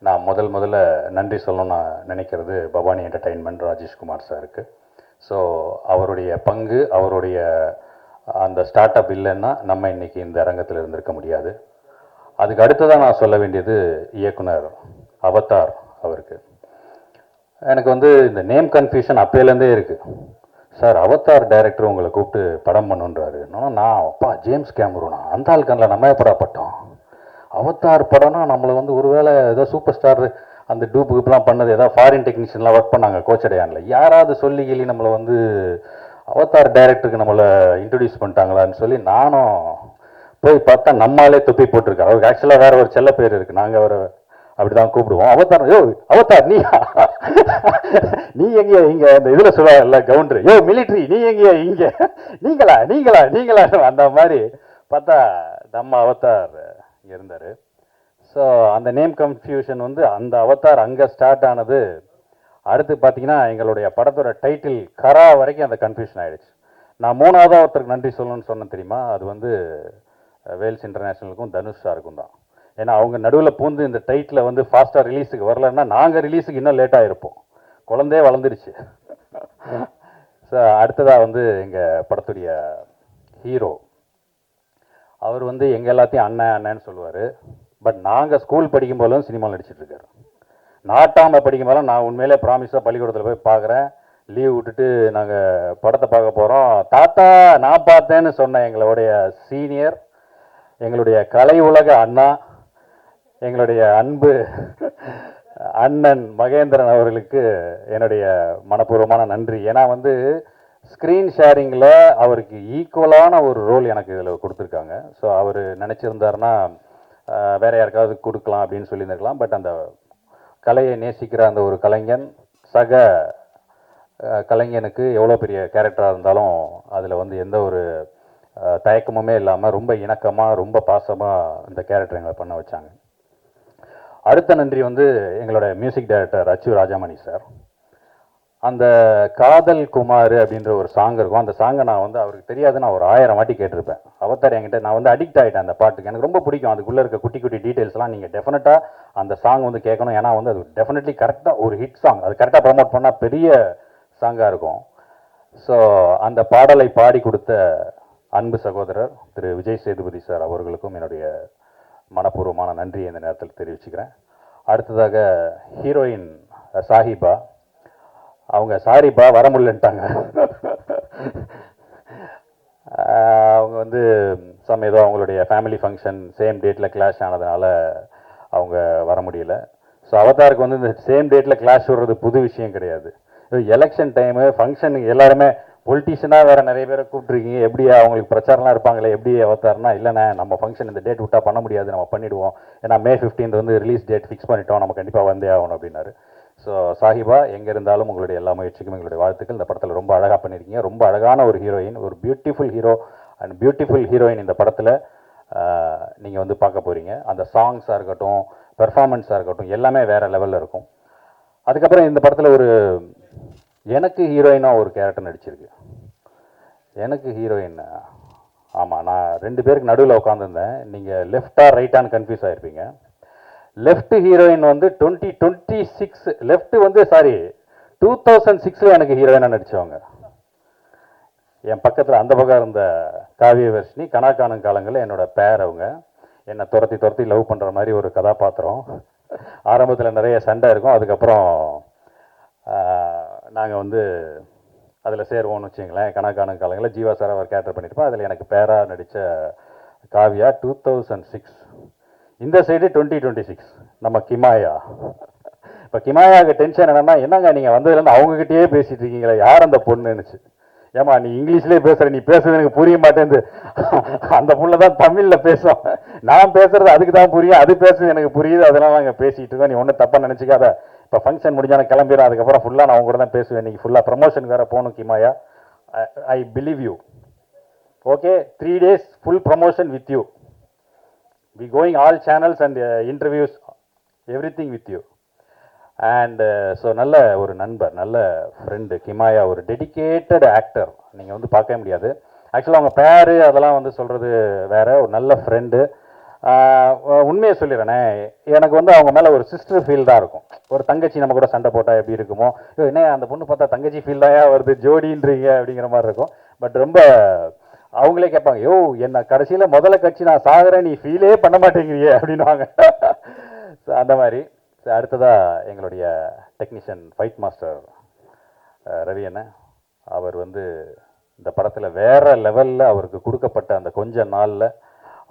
நான் முதல்ல நன்றி சொல்லணும்னு நான் நினைக்கிறது பவானி என்டர்டெயின்மெண்ட் ராஜேஷ்குமார் சாருக்கு. ஸோ அவருடைய பங்கு, அவருடைய அந்த ஸ்டார்ட் அப் இல்லைன்னா நம்ம இன்றைக்கி இந்த அரங்கத்தில் இருந்திருக்க முடியாது. அதுக்கு அடுத்ததான் நான் சொல்ல வேண்டியது இயக்குனர் அவதார் அவருக்கு. எனக்கு வந்து இந்த நேம் கன்ஃபியூஷன் அப்போலேருந்தே இருக்குது. சார் அவதார் டைரக்டர் உங்களை கூப்பிட்டு படம் பண்ணுன்றாரு. நான் அப்பா ஜேம்ஸ் கேமரூனா அந்த ஆள் கண்ணில் நம்ம எப்படா பட்டோம். அவதார் படம்னா நம்மளை வந்து ஒருவேளை ஏதோ சூப்பர் ஸ்டார் அந்த டூப்புக்குலாம் பண்ணது ஏதாவது ஃபாரின் டெக்னீஷியன்லாம் ஒர்க் பண்ணாங்க கோச்சடையானில், யாராவது சொல்லி கேள்வி நம்மளை வந்து அவதார் டைரக்டருக்கு நம்மளை இன்ட்ரடியூஸ் பண்ணிட்டாங்களான்னு சொல்லி நானும் போய் பார்த்தா நம்மளாலே தொப்பி போட்டிருக்காரு. அவருக்கு ஆக்சுவலாக வேற ஒரு செல்ல பேர் இருக்குது, நாங்கள் அவரை அப்படிதான் கூப்பிடுவோம். அவதார், யோ அவதார் நீ நீ எங்கேயா இங்கே அந்த இதில் சொல்லுவாங்கல்ல கவுண்டர், யோ மிலிட்ரி நீ எங்கேயா இங்கே, நீங்களா நீங்களா நீங்களா அந்த மாதிரி பார்த்தா நம்ம அவதார் இங்கே இருந்தார். ஸோ அந்த நேம் கன்ஃபியூஷன் வந்து அந்த அவதார் அங்கே ஸ்டார்ட் ஆனது. அடுத்து பார்த்தீங்கன்னா எங்களுடைய படத்தோட டைட்டில் கரா வரைக்கும் அந்த கன்ஃபியூஷன் ஆகிடுச்சு. நான் மூணாவதாக ஒருத்தருக்கு நன்றி சொல்லணும்னு சொன்னேன் தெரியுமா, அது வந்து வேல்ஸ் இன்டர்நேஷ்னலுக்கும் தனுஷ் சாருக்கும் தான். ஏன்னா அவங்க நடுவில் பூந்து இந்த டைட்டில் வந்து ஃபாஸ்ட்டாக ரிலீஸுக்கு வரலன்னா நாங்கள் ரிலீஸுக்கு இன்னும் லேட்டாக இருப்போம், குழந்தையே வளர்ந்துருச்சு. ஸோ அடுத்ததாக வந்து எங்கள் படத்துடைய ஹீரோ, அவர் வந்து எங்கள் எல்லாத்தையும் அண்ணன் அண்ணன்னு சொல்லுவார். பட் நாங்கள் ஸ்கூல் படிக்கும் போதும் சினிமாவில் நடிச்சிட்ருக்காரு. நாட்டாமல் படிக்கும் போதெல்லாம் நான் உண்மையிலே ப்ராமிஸாக பள்ளிக்கூடத்தில் போய் பார்க்குறேன், லீவ் விட்டுட்டு நாங்கள் படத்தை பார்க்க போகிறோம், தாத்தா நான் பார்த்தேன்னு சொன்ன எங்களுடைய சீனியர், எங்களுடைய கலை உலக அண்ணா, எங்களுடைய அன்பு அண்ணன் மகேந்திரன் அவர்களுக்கு என்னுடைய மனப்பூர்வமான நன்றி. ஏன்னா வந்து ஸ்க்ரீன் ஷேரிங்கில் அவருக்கு ஈக்குவலான ஒரு ரோல் எனக்கு இதில் கொடுத்துருக்காங்க. ஸோ அவர் நினச்சிருந்தாருன்னா வேற யாருக்காவது கொடுக்கலாம் அப்படின்னு சொல்லியிருந்திருக்கலாம். பட் அந்த கலையை நேசிக்கிற அந்த ஒரு கலைஞன் சக கலைஞனுக்கு எவ்வளோ பெரிய கேரக்டராக இருந்தாலும் அதில் வந்து எந்த ஒரு தயக்கமுமே இல்லாமல் ரொம்ப இணக்கமாக ரொம்ப பாசமாக இந்த கேரக்டர் எங்களை பண்ண வச்சாங்க. அடுத்த நன்றி வந்து எங்களோட மியூசிக் டைரக்டர் அச்சு ராஜாமணி சார். அந்த காதல் குமார் அப்படின்ற ஒரு சாங் இருக்கும், அந்த சாங்கை நான் வந்து அவருக்கு தெரியாது, நான் ஒரு 1000 வாட்டி கேட்டிருப்பேன். அவதார் என்கிட்ட நான் வந்து அடிக்ட் ஆகிட்டேன் அந்த பாட்டுக்கு, எனக்கு ரொம்ப பிடிக்கும். அதுக்குள்ளே இருக்க குட்டி குட்டி டீட்டெயில்ஸ்லாம் நீங்கள் டெஃபினட்டாக அந்த சாங் வந்து கேட்கணும். ஏன்னா வந்து அது டெஃபினெட்லி கரெக்டாக ஒரு ஹிட் சாங், அது கரெக்டாக ப்ரமோட் பண்ணால் பெரிய சாங்காக இருக்கும். ஸோ அந்த பாடலை பாடி கொடுத்த அன்பு சகோதரர் திரு விஜய் சேதுபதி சார் அவர்களுக்கும் என்னுடைய மனப்பூர்வமான நன்றியை இந்த நேரத்தில் தெரிவிச்சுக்கிறேன். அடுத்ததாக ஹீரோயின் சாஹிபா, அவங்க சாரிப்பா வர முடியலன்ட்டாங்க. அவங்க வந்து ஏதோ அவங்களுடைய ஃபேமிலி ஃபங்க்ஷன் சேம் டேட்டில் கிளாஷ் ஆனதுனால அவங்க வர முடியல. ஸோ அவதாருக்கு வந்து இந்த சேம் டேட்டில் கிளாஷ் வர்றது புது விஷயம் கிடையாது. எலெக்ஷன் டைமு ஃபங்க்ஷன் எல்லாருமே பொலிட்டீஷியனாக வேறு நிறைய பேரை கூப்பிட்ருக்கீங்க, எப்படி அவங்களுக்கு பிரச்சாரம்லாம் இருப்பாங்களே, எப்படி அவதார்னா இல்லைண்ணே நம்ம ஃபங்க்ஷன் இந்த டேட் விட்டால் பண்ண முடியாது, நம்ம பண்ணிவிடுவோம், ஏன்னா May 15 வந்து ரிலீஸ் டேட் ஃபிக்ஸ் பண்ணிட்டோம், நம்ம கண்டிப்பாக வந்தே ஆகணும் அப்படின்னாரு. ஸோ சாஹிபா எங்கே இருந்தாலும் உங்களுடைய எல்லா முயற்சிக்கும் எங்களுடைய வாழ்த்துக்கள். இந்த படத்தில் ரொம்ப அழகாக பண்ணியிருக்கீங்க, ரொம்ப அழகான ஒரு ஹீரோயின், ஒரு beautiful hero and beautiful heroine இந்த படத்தில் நீங்கள் வந்து பார்க்க போகிறீங்க. அந்த சாங்ஸாக இருக்கட்டும், பெர்ஃபார்மன்ஸாக இருக்கட்டும், எல்லாமே வேறு லெவலில் இருக்கும். அதுக்கப்புறம் இந்த படத்தில் ஒரு எனக்கு ஹீரோயினாக ஒரு கேரக்டர் நடிச்சிருக்கு. எனக்கு ஹீரோயின், ஆமாம், நான் 2 பேருக்கு நடுவில் உட்காந்துருந்தேன், நீங்கள் லெஃப்டா ரைட்டான்னு கன்ஃபியூஸ் ஆகிருப்பீங்க. லெஃப்ட் ஹீரோயின் வந்து 2026 லெஃப்ட் வந்து 2006 எனக்கு ஹீரோயினாக நடித்தவங்க. என் பக்கத்தில் அந்த பக்கம் இருந்த காவியவர்ஷினி கனாக்கானும் காலங்களில் என்னோட பேர், அவங்க என்னை துரத்தி லவ் பண்ணுற மாதிரி ஒரு கதாபாத்திரம். ஆரம்பத்தில் நிறைய சண்டை இருக்கும், அதுக்கப்புறம் நாங்கள் வந்து அதில் சேருவோம்னு வச்சுங்களேன். கனாக்கானும் காலங்களில் ஜீவா சார் அவர் கேரக்டர் பண்ணியிருப்போம், அதில் எனக்கு பேராக நடித்த காவியா 2006. இந்த சைடு 2026 நம்ம கிமாயா. இப்போ கிமாயாவுக்கு டென்ஷன் என்னங்க நீங்கள் வந்ததுலேருந்து அவங்ககிட்டயே பேசிகிட்டு இருக்கீங்களே, யார் அந்த பொண்ணுன்னுச்சு. ஏமா நீ இங்கிலீஷ்லேயே பேசுகிற, நீ பேசுறது எனக்கு புரிய மாட்டேங்குது. அந்த பொண்ணு தான் தமிழில் பேசும், நான் பேசுறது அதுக்கு தான் புரியும், அது பேசுறது எனக்கு புரியுது, அதெல்லாம் நாங்கள் பேசிகிட்டு இருக்கோம், நீ ஒன்றும் தப்பாக நினச்சிக்காத. இப்போ ஃபங்க்ஷன் முடிஞ்சாலும் கிளம்பிடும், அதுக்கப்புறம் ஃபுல்லாக நான் அவங்க கூட தான் பேசுவேன். இன்றைக்கி ஃபுல்லாக ப்ரமோஷன் வேறு போகணும் Kimaya. I believe you. Okay, 3 days full promotion with you. We going all channels and interviews, everything with you. And so நல்ல ஒரு நண்பர், நல்ல ஃப்ரெண்டு கிமாயா, ஒரு டெடிக்கேட்டட் ஆக்டர், நீங்கள் வந்து பார்க்கவே முடியாது. ஆக்சுவலாக அவங்க பேரு அதெல்லாம் வந்து சொல்கிறது வேற, ஒரு நல்ல ஃப்ரெண்டு. உண்மையை சொல்லிடுறேனே, எனக்கு வந்து அவங்க மேலே ஒரு சிஸ்டர் ஃபீல் தான் இருக்கும். ஒரு தங்கச்சி நம்ம கூட சண்டை போட்டால் எப்படி இருக்குமோ, என்ன அந்த பொண்ணு பார்த்தா தங்கச்சி ஃபீல் தான் வருது, ஜோடின்றீங்க அப்படிங்கிற மாதிரி இருக்கும். பட் ரொம்ப அவங்களே கேட்பாங்க, யோ என்ன கடைசியில் முதல்ல கட்சி நான் சாகுறேன், நீ ஃபீலே பண்ண மாட்டேங்கிறியே அப்படின்வாங்க. ஸோ அந்த மாதிரி. அடுத்ததாக எங்களுடைய டெக்னீஷியன் ஃபைட் மாஸ்டர் ரவி அண்ணன், அவர் வந்து இந்த படத்தில் வேற லெவலில் அவருக்கு கொடுக்கப்பட்ட அந்த கொஞ்ச நாளில்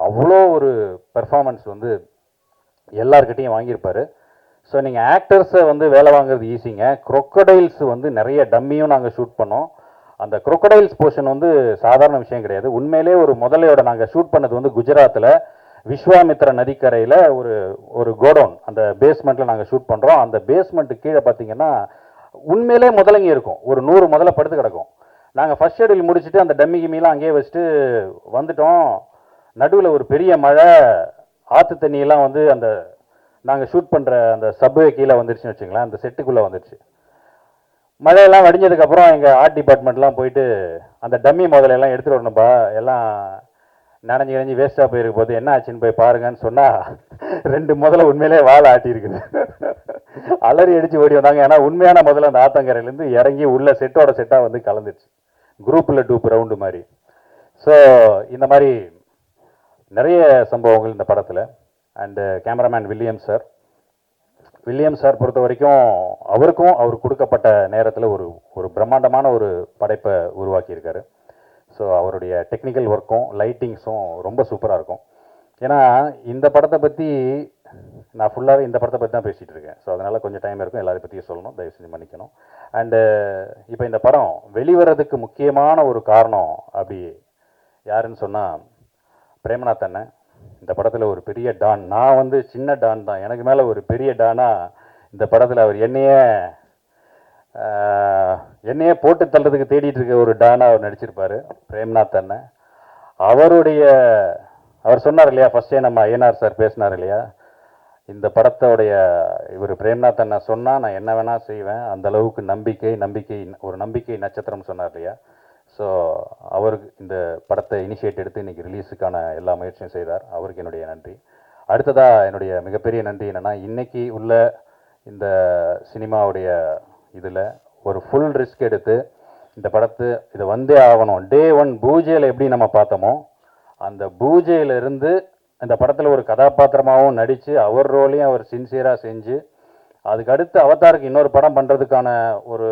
அவ்வளோ ஒரு பெர்ஃபார்மன்ஸ் வந்து எல்லார்கிட்டையும் வாங்கியிருப்பார். ஸோ நீங்கள் ஆக்டர்ஸை வந்து வேலை வாங்குறது ஈஸிங்க. crocodiles வந்து நிறைய டம்மியும் நாங்கள் ஷூட் பண்ணோம். அந்த crocodiles போர்ஷன் வந்து சாதாரண விஷயம் கிடையாது. உண்மையிலே ஒரு முதலையோட நாங்கள் ஷூட் பண்ணது வந்து குஜராத்தில் விஸ்வாமித்ரா நதிக்கரையில் ஒரு கோடவுன், அந்த பேஸ்மெண்ட்டில் நாங்கள் ஷூட் பண்ணுறோம். அந்த பேஸ்மெண்ட்டு கீழே பார்த்தீங்கன்னா உண்மையிலே முதலைங்க இருக்கும். ஒரு 100 முதல்ல படுத்து கிடக்கும். நாங்கள் ஃபர்ஸ்ட் ஷெடியூல் முடிச்சுட்டு அந்த டம்மி கிம்மிலாம் அங்கேயே வச்சுட்டு வந்துட்டோம். நடுவில் ஒரு பெரிய மழை, ஆற்று தண்ணியெல்லாம் வந்து அந்த நாங்கள் ஷூட் பண்ணுற அந்த சப்வே கீழே வந்துருச்சுன்னு வச்சுங்களேன், அந்த செட்டுக்குள்ளே வந்துருச்சு. மழையெல்லாம் வடிஞ்சதுக்கப்புறம் எங்கள் ஆர்ட் டிபார்ட்மெண்ட்லாம் போயிட்டு அந்த டம்மி முதலையெல்லாம் எடுத்துகிட்டு வரணும்பா, எல்லாம் நனைஞ்சு நனைஞ்சு வேஸ்ட்டாக போயிருக்க போது என்ன ஆச்சுன்னு போய் பாருங்கன்னு சொன்னால் 2 முதல்ல உண்மையிலே வாழை ஆட்டியிருக்குது. அலறி அடித்து ஓடி வந்தாங்க. ஏன்னா உண்மையான முதல்ல அந்த ஆத்தங்கரையிலேருந்து இறங்கி உள்ள செட்டோட செட்டாக வந்து கலந்துச்சு, குரூப்பில் டூப் ரவுண்டு மாதிரி. ஸோ இந்த மாதிரி நிறைய சம்பவங்கள் இந்த படத்தில். அண்டு கேமராமேன் வில்லியம் சார் பொறுத்த வரைக்கும் அவருக்கும் அவர் கொடுக்கப்பட்ட நேரத்தில் ஒரு பிரம்மாண்டமான ஒரு படைப்பை உருவாக்கியிருக்காரு. ஸோ அவருடைய டெக்னிக்கல் ஒர்க்கும் லைட்டிங்ஸும் ரொம்ப சூப்பராக இருக்கும். ஏன்னா இந்த படத்தை பற்றி நான் ஃபுல்லாகவே இந்த படத்தை பற்றி தான் பேசிகிட்டு இருக்கேன். ஸோ அதனால் கொஞ்சம் டைம் இருக்கும், எல்லாரையும் பற்றியும் சொல்லணும், தயவு செஞ்சு மன்னிக்கணும். அண்டு இப்போ இந்த படம் வெளிவரதுக்கு முக்கியமான ஒரு காரணம் அப்படி யாருன்னு சொன்னால் பிரேமநாத் அண்ணன். இந்த படத்தில் ஒரு பெரிய டான், நான் வந்து சின்ன டான் தான், எனக்கு மேலே ஒரு பெரிய டானாக இந்த படத்தில் அவர் என்னையே போட்டு தள்ளுறதுக்கு தேடிட்டு இருக்க ஒரு டானா அவர் நடிச்சிருப்பாரு பிரேம்நாத் அண்ணன். அவர் சொன்னார் இல்லையா, ஃபர்ஸ்டே நம்ம ஐயனார் சார் பேசினார் இல்லையா, இந்த படத்தோடைய இவர் பிரேம்நாத் அண்ணன் சொன்னால் நான் என்ன வேணால் செய்வேன், அந்த அளவுக்கு நம்பிக்கை நட்சத்திரம் சொன்னார் இல்லையா. ஸோ அவருக்கு இந்த படத்தை இனிஷியேட் எடுத்து இன்றைக்கி ரிலீஸுக்கான எல்லா முயற்சியும் செய்தார். அவருக்கு என்னுடைய நன்றி. அடுத்ததாக என்னுடைய மிகப்பெரிய நன்றி என்னென்னா, இன்றைக்கி உள்ள இந்த சினிமாவுடைய இதில் ஒரு ஃபுல் ரிஸ்க் எடுத்து இந்த இதை வந்தே ஆகணும். டே 1 பூஜையில் எப்படி நம்ம பார்த்தோமோ அந்த பூஜையிலிருந்து இந்த படத்தில் ஒரு கதாபாத்திரமாகவும் நடித்து அவர் ரோலையும் அவர் சின்சியராக செஞ்சு அதுக்கு அடுத்து அவதாருக்கு இன்னொரு படம் பண்ணுறதுக்கான ஒரு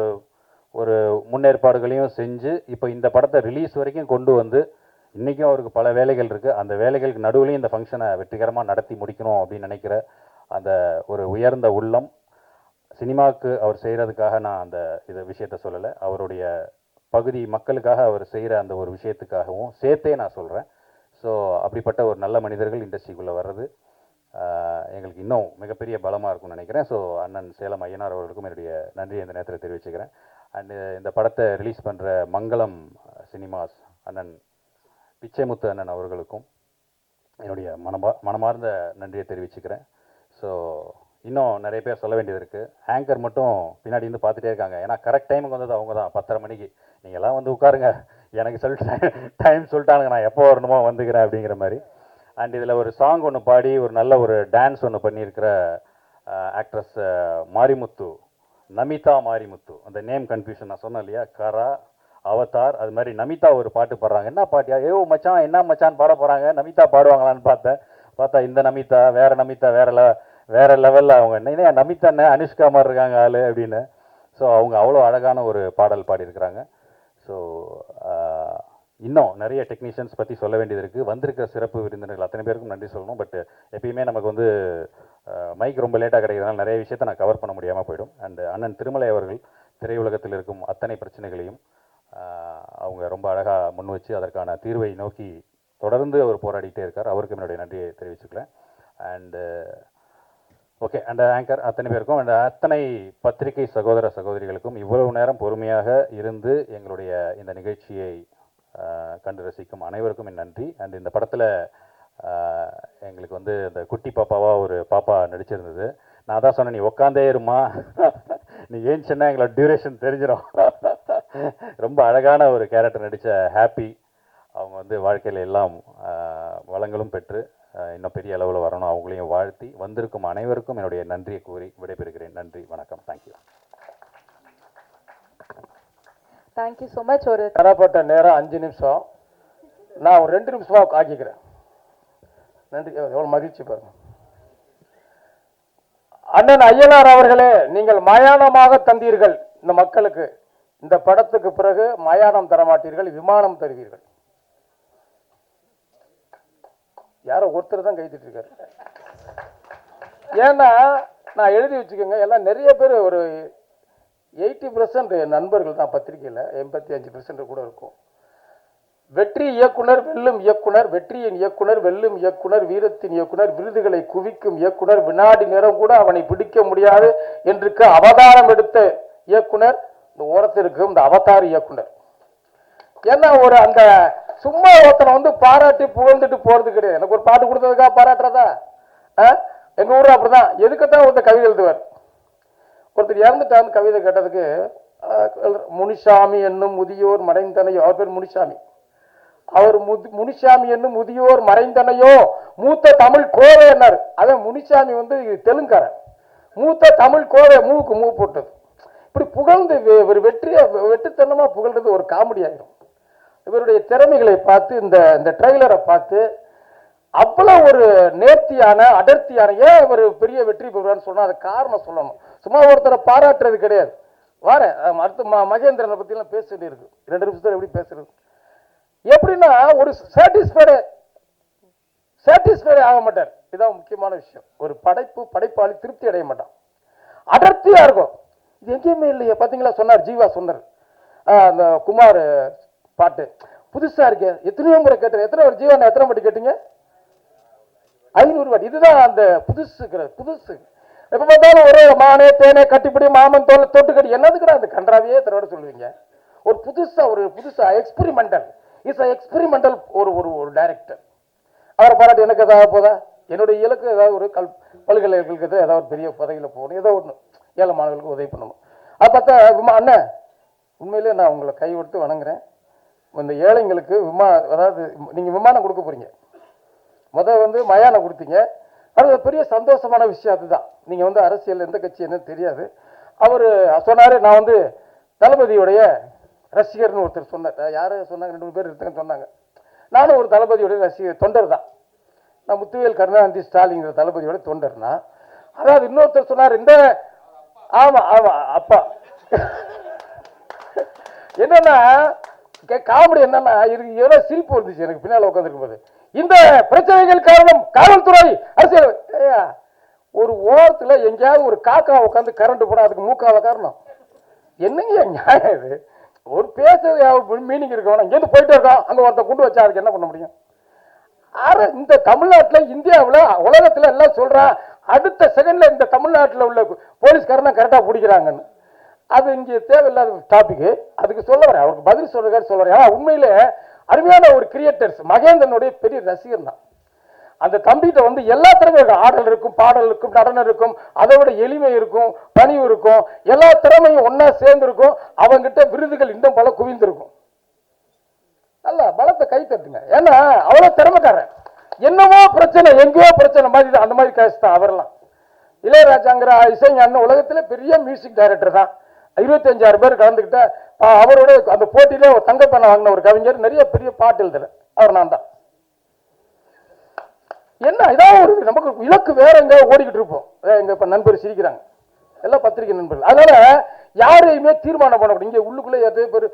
முன்னேற்பாடுகளையும் செஞ்சு இப்போ இந்த படத்தை ரிலீஸ் வரைக்கும் கொண்டு வந்து இன்றைக்கும் அவருக்கு பல வேலைகள் இருக்குது. அந்த வேலைகளுக்கு நடுவுலையும் இந்த ஃபங்க்ஷனை வெற்றிகரமாக நடத்தி முடிக்கணும் அப்படின்னு நினைக்கிற அந்த ஒரு உயர்ந்த உள்ளம் சினிமாவுக்கு அவர் செய்கிறதுக்காக நான் அந்த விஷயத்த சொல்லலை, அவருடைய பகுதி மக்களுக்காக அவர் செய்கிற அந்த ஒரு விஷயத்துக்காகவும் சேர்த்தே நான் சொல்கிறேன். ஸோ அப்படிப்பட்ட ஒரு நல்ல மனிதர்கள் இண்டஸ்ட்ரிக்குள்ளே வர்றது எங்களுக்கு இன்னும் மிகப்பெரிய பலமாக இருக்கும்னு நினைக்கிறேன். ஸோ அண்ணன் சேலம் ஐயனார் அவர்களுக்கும் என்னுடைய நன்றியை இந்த நேரத்தில் தெரிவிச்சுக்கிறேன். அண்டு இந்த படத்தை ரிலீஸ் பண்ணுற மங்களம் சினிமாஸ் அண்ணன் பிச்சைமுத்து அண்ணன் அவர்களுக்கும் என்னுடைய மனமார்ந்த நன்றியை தெரிவிச்சுக்கிறேன். ஸோ இன்னும் நிறைய பேர் சொல்ல வேண்டியது இருக்குது. ஆங்கர் மட்டும் பின்னாடி இருந்து பார்த்துட்டே இருக்காங்க. ஏன்னா கரெக்ட் டைமுக்கு வந்தது அவங்க தான், 10:30 மணிக்கு. நீங்கள்லாம் வந்து உட்காருங்க, எனக்கு டைம் சொல்லிட்டானுங்க, நான் எப்போ வரணுமோ வந்துக்கிறேன் அப்படிங்கிற மாதிரி. அண்ட் இதில் ஒரு சாங் ஒன்று பாடி ஒரு நல்ல ஒரு டான்ஸ் ஒன்று பண்ணியிருக்கிற ஆக்ட்ரஸ் நமிதா மாரிமுத்து. அந்த நேம் கன்ஃபியூஷன் நான் சொன்னேன் இல்லையா, கரா அவதார், அது மாதிரி நமிதா ஒரு பாட்டு பாடுறாங்க. என்ன பாட்டியா, மச்சான் என்ன மச்சான் பாட போகிறாங்க, நமிதா பாடுவாங்களான்னு பார்த்தா இந்த நமிதா வேற லெவலில் அவங்க என்ன நமிதா என்ன அனுஷ்கா மாதிரி இருக்காங்க ஆளு அப்படின்னு. ஸோ அவங்க அவ்வளோ அழகான ஒரு பாடல் பாடியிருக்கிறாங்க. ஸோ இன்னும் நிறைய டெக்னீஷியன்ஸ் பற்றி சொல்ல வேண்டியது இருக்குது. வந்திருக்கிற சிறப்பு விருந்தினர்கள் அத்தனை பேருக்கும் நன்றி சொல்லணும். பட் எப்பயுமே நமக்கு வந்து மைக் ரொம்ப லேட்டாக கிடைக்கிறதுனால நிறைய விஷயத்தை நான் கவர் பண்ண முடியாமல் போயிடும். அண்ட் அண்ணன் திருமலை அவர்கள் திரையுலகத்தில் இருக்கும் அத்தனை பிரச்சனைகளையும் அவங்க ரொம்ப அழகாக முன் வச்சு அதற்கான தீர்வை நோக்கி தொடர்ந்து அவர் போராடிட்டே இருக்கார். அவருக்கு என்னுடைய நன்றியை தெரிவிச்சுக்கிறேன். அண்டு ஓகே, அந்த ஆங்கர் அத்தனை பேருக்கும் அந்த அத்தனை பத்திரிகை சகோதர சகோதரிகளுக்கும் இவ்வளவு நேரம் பொறுமையாக இருந்து எங்களுடைய இந்த நிகழ்ச்சியை கண்டு ரசிக்கும் அனைவருக்கும் என் நன்றி. அண்ட் இந்த படத்தில் எங்களுக்கு வந்து இந்த குட்டி பாப்பாவாக ஒரு பாப்பா நடிச்சிருந்தது. நான் தான் சொன்னேன், நீ உட்காந்தே இருமா, நீ ஏன் சொன்னால் எங்களோட டியூரேஷன் தெரிஞ்சிடும். ரொம்ப அழகான ஒரு கேரக்டர் நடித்த ஹாப்பி. அவங்க வந்து வாழ்க்கையில் எல்லாம் வளங்களும் பெற்று இன்னும் பெரிய அளவில் வரணும், அவங்களையும் வாழ்த்தி வந்திருக்கும் அனைவருக்கும் என்னுடைய நன்றியை கூறி விடைபெறுகிறேன். நன்றி, வணக்கம், தேங்க்யூ. Thank you so much. ஒரு தரப்பட்ட நேரம் 5 நிமிஷம், நான் ஒரு 2 நிமிஷமாக ஆக்கிக்கிறேன். நன்றி, எவ்வளோ மகிழ்ச்சி பாருங்க. அண்ணன் ஐயனார் அவர்களே, நீங்கள் மயானமாக தந்தீர்கள் இந்த மக்களுக்கு. இந்த படத்துக்கு பிறகு மயானம் தரமாட்டீர்கள், விமானம் தருவீர்கள். யாரோ ஒருத்தர் தான் கைத்திட்டு இருக்காரு. ஏன்னா நான் எழுதி வச்சுக்கோங்க, எல்லாம் நிறைய பேர் ஒரு 80% நண்பர்கள் தான் பத்திரிகையில், 85% கூட இருக்கும். வெற்றி இயக்குனர் வெல்லும் இயக்குனர், வெற்றியின் இயக்குனர் வெல்லும் இயக்குனர், வீரத்தின் இயக்குனர், விருதுகளை குவிக்கும் இயக்குனர், வினாடி நேரம் கூட அவனை பிடிக்க முடியாது என்று அவதாரம் எடுத்த இயக்குனர் இந்த ஓரத்திற்கு இந்த அவதார இயக்குனர். ஏன்னா ஒரு அந்த சும்மா ஒருத்தனை வந்து பாராட்டி புகழ்ந்துட்டு போறது கிடையாது. எனக்கு ஒரு பாட்டு கொடுத்ததுக்காக பாராட்டுறதா? எங்க ஊர்ல அப்படிதான். எதுக்குத்தான் ஒருத்தர் கவிதை எழுதுவார். ஒருத்தர் இறந்துட்டான்னு கவிதை கேட்டதுக்கு முனிசாமி என்னும் முதியோர் மறைந்தனையோ, அவர் பேர் முனிசாமி, அவர் முனிசாமி என்னும் முதியோர் மறைந்தனையோ மூத்த தமிழ் கோவை என்னார். அதான் முனிசாமி வந்து தெலுங்காரன், மூத்த தமிழ் கோவை, மூக்கு மூ போட்டது. இப்படி புகழ்ந்து ஒரு வெற்றித்தனமா புகழ்றது ஒரு காமெடி ஆயிரும். இவருடைய திறமைகளை பார்த்து இந்த ட்ரெய்லரை பார்த்து அவ்வளவு ஒரு நேர்த்தியான அடர்த்தியான, ஏன் ஒரு பெரிய வெற்றி பெறுவான்னு சொன்னா அது காரணம் சொல்லணும். சும்மா ஒருத்தரை பாராட்டுறது கிடையாது. வாரேன் அடுத்து மகேந்திரனை பத்தி எல்லாம் பேச வேண்டி இருக்கு. 2 நிமிஷத்துல எப்படி பேசுறது? எப்படின்னா ஒரு சாட்டிஸ்ஃபைடு ஆக மாட்டார். இதான் முக்கியமான விஷயம். ஒரு படைப்பாளி திருப்தி அடைய மாட்டான், அடர்த்தியா இருக்கும். இது எங்கேயுமே இல்லையே. பாத்தீங்களா, சொன்னார் ஜீவா சொன்னார், அந்த குமார் பாட்டு புதுசா இருக்கு, எத்தனையோ முறை கேட்டேன். எத்தனை ஒரு ஜீவா எத்தனை பாட்டு கேட்டீங்க? 500 வாட்டி. இதுதான் அந்த புதுசு. எப்ப பார்த்தாலும் ஒரே மானே தேனே கட்டிப்பிடி மாமன் தோலை தொட்டு கட்டி, என்னதுக்குடா அந்த கன்றாவையே தரோட சொல்லுவீங்க. ஒரு புதுசா எக்ஸ்பெரிமெண்டல் எக்ஸ்பெரிமெண்டல் ஒரு டைரக்டர். அவரை பாராட்டி எனக்கு ஏதாவது போதா? என்னுடைய இலக்கு ஏதாவது ஒரு பல்கலைக்கழகத்துக்கு ஏதாவது பெரிய பதவியில் போகணும், ஏதோ ஒன்று ஏழை மாணவர்களுக்கு உதவி பண்ணணும். அது பார்த்தா அண்ணன் உண்மையிலே நான் உங்களை கை கொடுத்து வணங்குறேன். இந்த ஏழைங்களுக்கு அதாவது நீங்கள் விமானம் கொடுக்க போறீங்க. வந்து மயானம் கொடுத்தீங்க, அது பெரிய சந்தோஷமான விஷயம். அதுதான் நீங்கள் அரசியல் எந்த கட்சி என்னன்னு தெரியாது. அவர் சொன்னார், நான் தளபதியுடைய ரசிகர்னு ஒருத்தர் சொன்னார். யாரு சொன்னாங்க? 2 பேர் இருக்காங்கன்னு சொன்னாங்க. நானும் ஒரு தளபதியுடைய ரசிகர் தொண்டர் தான். நான் முத்துவேல் கருணாநிதி ஸ்டாலின் தளபதியோட தொண்டர்னா. அதாவது இன்னொருத்தர் சொன்னார், ஆமா அப்பா என்னன்னா காமெடி என்னன்னா, எவ்வளவு சிரிப்பு வந்துச்சு எனக்கு பின்னால உட்காந்துருக்கும் போது. இந்த பிரச்சனைகள் காரணம் காவல்துறை, அரசியல். ஒரு ஓரத்துல எங்கேயாவது ஒரு காக்கா உட்காந்து கரண்ட் போனா அதுக்கு மூக்காவ காரணம் என்னங்க நியாயம் இது? ஒரு பேசுறது மீனிங் இருக்கணும். இங்கேருந்து போயிட்டே இருக்கோம், அங்க ஒருத்த கொண்டு வச்சா அதுக்கு என்ன பண்ண முடியும்? இந்த தமிழ்நாட்டில், இந்தியாவில், உலகத்துல எல்லாம் சொல்றான், அடுத்த செகண்ட்ல இந்த தமிழ்நாட்டில் உள்ள போலீஸ்காரனை கரெக்டா பிடிக்கிறாங்கன்னு. அது இங்கே தேவையில்லாத டாபிக். அதுக்கு சொல்ல வரேன், அவருக்கு பதில் சொல்றதுக்காக சொல்ல வரேன். ஆனா உண்மையில அருமையான ஒரு கிரியேட்டர்ஸ். மகேந்திரனுடைய பெரிய ரசிகர் தான். அந்த தம்பிகிட்ட எல்லா திறமையும் இருக்கும். ஆடல் இருக்கும், பாடல் இருக்கும், நடனம் இருக்கும், அதை விட எளிமை இருக்கும், பணிவு இருக்கும், எல்லா திறமையும் ஒன்னா சேர்ந்து இருக்கும். அவங்கிட்ட விருதுகள் இன்னும் பல குவிந்திருக்கும். நல்ல பலத்தை கை தட்டுங்க. ஏன்னா அவ்வளவு திறமைக்காரன். என்னவோ பிரச்சனை, எங்கேயோ பிரச்சனை மாதிரி தான். அந்த மாதிரி கேஸ் தான் அவரெல்லாம். இளையராஜாங்கிற இசைஞான உலகத்திலே பெரிய மியூசிக் டைரக்டர் தான். 25,000 பேர் கலந்துக்கிட்ட அவரோட அந்த போட்டியில தங்கப்பண்ண வாங்கின ஒரு கவிஞர், நிறைய பெரிய பாட்டு எழுதுற அவர் நான் தான். என்ன இதான் ஒரு நமக்கு இலக்கு வேற எங்க ஓடிக்கிட்டு இருப்போம். எங்க இப்ப நண்பர் சிரிக்கிறாங்க, எல்லாம் பத்திரிகை நண்பர்கள். அதனால யாரையுமே தீர்மானம் பண்ண முடியும். இங்க உள்ளுக்குள்ளே எத்தனை பேர்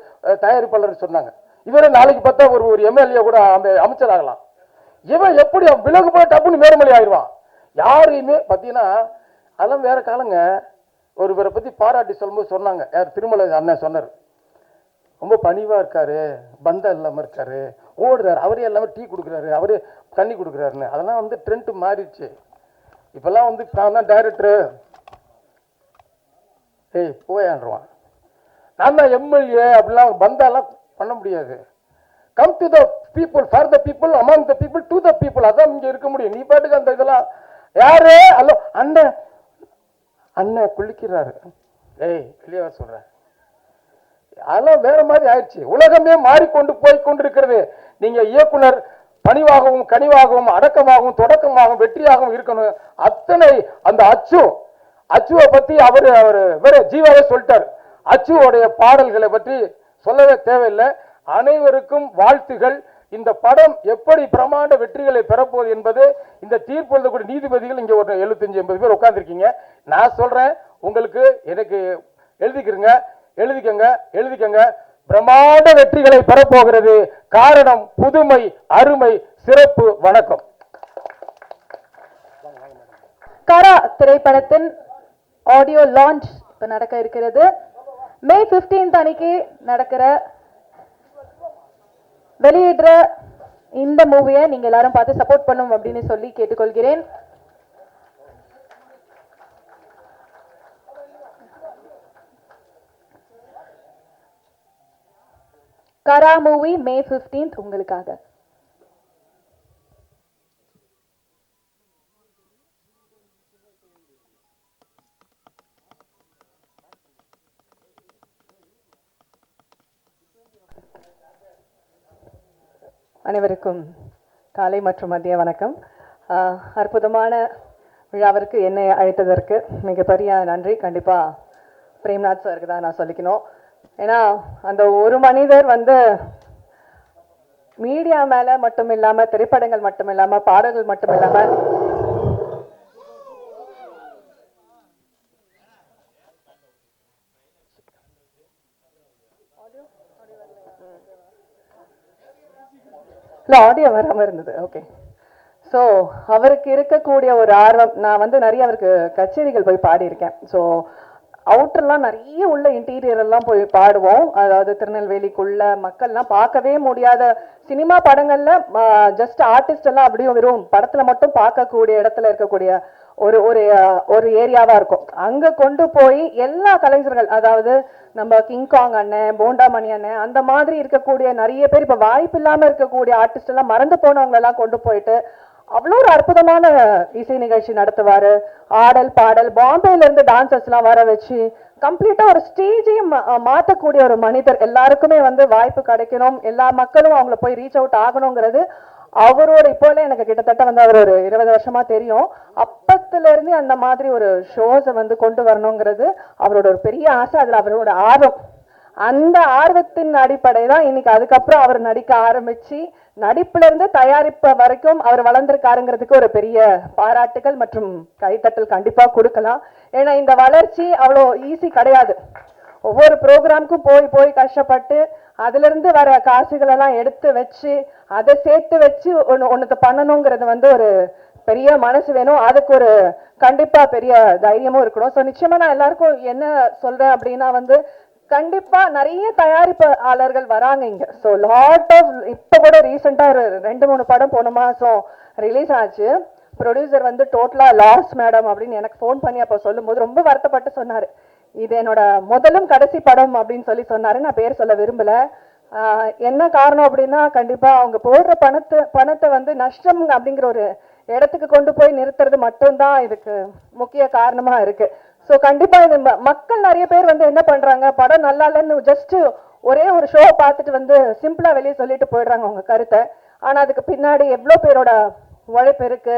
தயாரிப்பாளர் சொன்னாங்க, இவரே நாளைக்கு பார்த்தா ஒரு எம்எல்ஏ கூட அமைச்சர் ஆகலாம். இவன் எப்படி விலகு போய் டப்புன்னு மேல்மொழி ஆயிடுவான். யாரையுமே பார்த்தீங்கன்னா அதெல்லாம் வேற காலங்க. ஒருவரை பத்தி பாராட்டி சொல்லும்போது சொன்னாங்க, யார் திருமலை அண்ணன் சொன்னார், ரொம்ப பணிவா இருக்காரு, பந்தம் இல்லாம இருக்காரு, ஓடுறாரு, அவரே எல்லாமே டீ கொடுக்குறாரு, அவரே தண்ணி கொடுக்குறாருன்னு. அதெல்லாம் ட்ரெண்ட் மாறிடுச்சு. இப்பெல்லாம் நான் தான் டைரக்டரு, ஏய் போயான்றான், நான் தான் எம்எல்ஏ அப்படிலாம் பந்தாலாம் பண்ண முடியாது. Come to the people, for the people, among the people, to the people. அதான் இங்க இருக்க முடியும். நீ பாட்டுக்கு அந்த இதெல்லாம் யாரு அல்ல அண்ணன் அண்ணன் குளிக்கிறாரு, ஏய் வெளியே வர சொல்ற, அதெல்லாம் வேற மாதிரி ஆயிடுச்சு. உலகமே மாறிக்கொண்டு போய் கொண்டிருக்கிறது. நீங்க இயக்குனர் பணிவாகவும் கனிவாகவும் அடக்கமாகவும் தொடக்கமாகவும் வெற்றியாகவும் இருக்கணும். அத்தனை அந்த அச்சுவை பத்தி அவரு வேற ஜீவாவே சொல்லிட்டார். அச்சுவோடைய பாடல்களை பற்றி சொல்லவே தேவையில்லை. அனைவருக்கும் வாழ்த்துகள். இந்த படம் எப்படி பிரமாண்ட வெற்றிகளை பெறப்போகுது என்பது இந்த தீர்ப்பு எழுதக்கூடிய நீதிபதிகள் இங்க ஒரு 75-80 பேர் உட்கார்ந்துருக்கீங்க. நான் சொல்றேன் உங்களுக்கு, எனக்கு எழுதிக்கிறீங்க, எழுதிக்கங்க. பிரம்மாண்ட வெற்றிகளை பெறப்போகிறது. காரணம் புதுமை, அருமை, சிறப்பு. வணக்கம். கரா திரைப்படத்தின் ஆடியோ லான்ச் இப்ப நடக்க இருக்கிறது. மே 15 அன்னைக்கு நடக்கிற வெளியிடுற இந்த மூவியை நீங்க எல்லாரும் பார்த்து சப்போர்ட் பண்ணும் அப்படின்னு சொல்லி கேட்டுக்கொள்கிறேன். கரா மூவி மே 15 உங்களுக்காக. அனைவருக்கும் காலை மற்றும் மதிய வணக்கம். அற்புதமான விழாவிற்கு என்னை அழைத்ததற்கு மிகப்பெரிய நன்றி. கண்டிப்பாக பிரேம்நாத் சாருக்கு தான் நான் சொல்லிக்கணும். ஏன்னா அந்த ஒரு மனிதர் மீடியா மேலே மட்டும் இல்லாமல், திரைப்படங்கள் மட்டும் இல்லாமல், பாடல்கள் மட்டும் இல்லாமல் இல்லை ஆடியோ வராமல் இருந்தது. ஓகே. ஸோ அவருக்கு இருக்கக்கூடிய ஒரு ஆர்வம், நான் நிறைய அவருக்கு கச்சேரிகள் போய் பாடியிருக்கேன். ஸோ அவுட்டர்லாம் நிறைய உள்ள இன்டீரியர் எல்லாம் போய் பாடுவோம். அதாவது திருநெல்வேலிக்குள்ள மக்கள்லாம் பார்க்கவே முடியாத சினிமா படங்கள்ல ஜஸ்ட் ஆர்டிஸ்ட் எல்லாம் அப்படியே வெறும் படத்துல மட்டும் பார்க்கக்கூடிய இடத்துல இருக்கக்கூடிய ஒரு ஒரு ஒரு ஏரியாவா இருக்கும். அங்க கொண்டு போய் எல்லா கலைஞர்கள், அதாவது நம்ம கிங்காங் அண்ணன், போண்டாமணி அண்ணன், அந்த மாதிரி இருக்கக்கூடிய நிறைய பேர் இப்ப வாய்ப்பு இல்லாம இருக்கக்கூடிய ஆர்டிஸ்ட் எல்லாம் மறந்து போனவங்க எல்லாம் கொண்டு போயிட்டு அவ்வளோ ஒரு அற்புதமான இசை நிகழ்ச்சி நடத்துவாரு. ஆடல் பாடல், பாம்பேல இருந்து டான்சர்ஸ் எல்லாம் வர வச்சு கம்ப்ளீட்டா ஒரு ஸ்டேஜையும் மாற்றக்கூடிய ஒரு மனிதர். எல்லாருக்குமே வாய்ப்பு கிடைக்கணும், எல்லா மக்களும் அவங்கள போய் ரீச் அவுட் ஆகணுங்கிறது அவரோட. இப்போல எனக்கு கிட்டத்தட்ட அவர் ஒரு 20 வருஷமா தெரியும். அப்பத்துல இருந்து அந்த மாதிரி ஒரு ஷோஸை கொண்டு வரணுங்கிறது அவரோட ஒரு பெரிய ஆசை. அதுல அவரோட ஆர்வம், அந்த ஆர்வத்தின் அடிப்படை தான் இன்னைக்கு அதுக்கப்புறம் அவர் நடிக்க ஆரம்பிச்சு நடிப்புல இருந்து தயாரிப்பு வரைக்கும் அவர் வளர்ந்திருக்காருங்கிறதுக்கு ஒரு பெரிய பாராட்டுகள் மற்றும் கைத்தட்டல் கண்டிப்பா கொடுக்கலாம். ஏன்னா இந்த வளர்ச்சி அவ்வளோ ஈஸி கிடையாது. ஒவ்வொரு ப்ரோக்ராமுக்கும் போய் போய் கஷ்டப்பட்டு அதுல இருந்து வர காசுகள் எல்லாம் எடுத்து வச்சு அதை சேர்த்து வச்சு ஒன்னுத்த பண்ணணுங்கிறது ஒரு பெரிய மனசு வேணும். அதுக்கு ஒரு கண்டிப்பா பெரிய தைரியமும் இருக்கணும். ஸோ நிச்சயமா நான் எல்லாருக்கும் என்ன சொல்றேன் அப்படின்னா கண்டிப்பா நிறைய தயாரிப்பாளர்கள் வராங்க இங்க. ஸோ லாட் ஆஃப் இப்ப கூட ரீசெண்டா ஒரு 2-3 படம் போன மாசம் ரிலீஸ் ஆச்சு. ப்ரொடியூசர் டோட்டலா லாஸ் மேடம் அப்படின்னு எனக்கு ஃபோன் பண்ணி அப்போ சொல்லும்போது ரொம்ப வருத்தப்பட்டு சொன்னாரு, இது என்னோட முதலும் கடைசி படம் அப்படின்னு சொன்னாரு. நான் பேர் சொல்ல விரும்பல. என்ன காரணம் அப்படின்னா கண்டிப்பா அவங்க போடுற பணத்தை நஷ்டம் அப்படிங்கிற ஒரு இடத்துக்கு கொண்டு போய் நிறுத்துறது மட்டும்தான் இதுக்கு முக்கிய காரணமா இருக்கு. ஸோ கண்டிப்பா இது மக்கள் நிறைய பேர் என்ன பண்றாங்க, படம் நல்லா இல்லைன்னு ஜஸ்ட் ஒரே ஒரு ஷோ பார்த்துட்டு சிம்பிளா வெளியே சொல்லிட்டு போயிடுறாங்க அவங்க கருத்தை. ஆனா அதுக்கு பின்னாடி எவ்வளோ பேரோட உழைப்பு இருக்கு,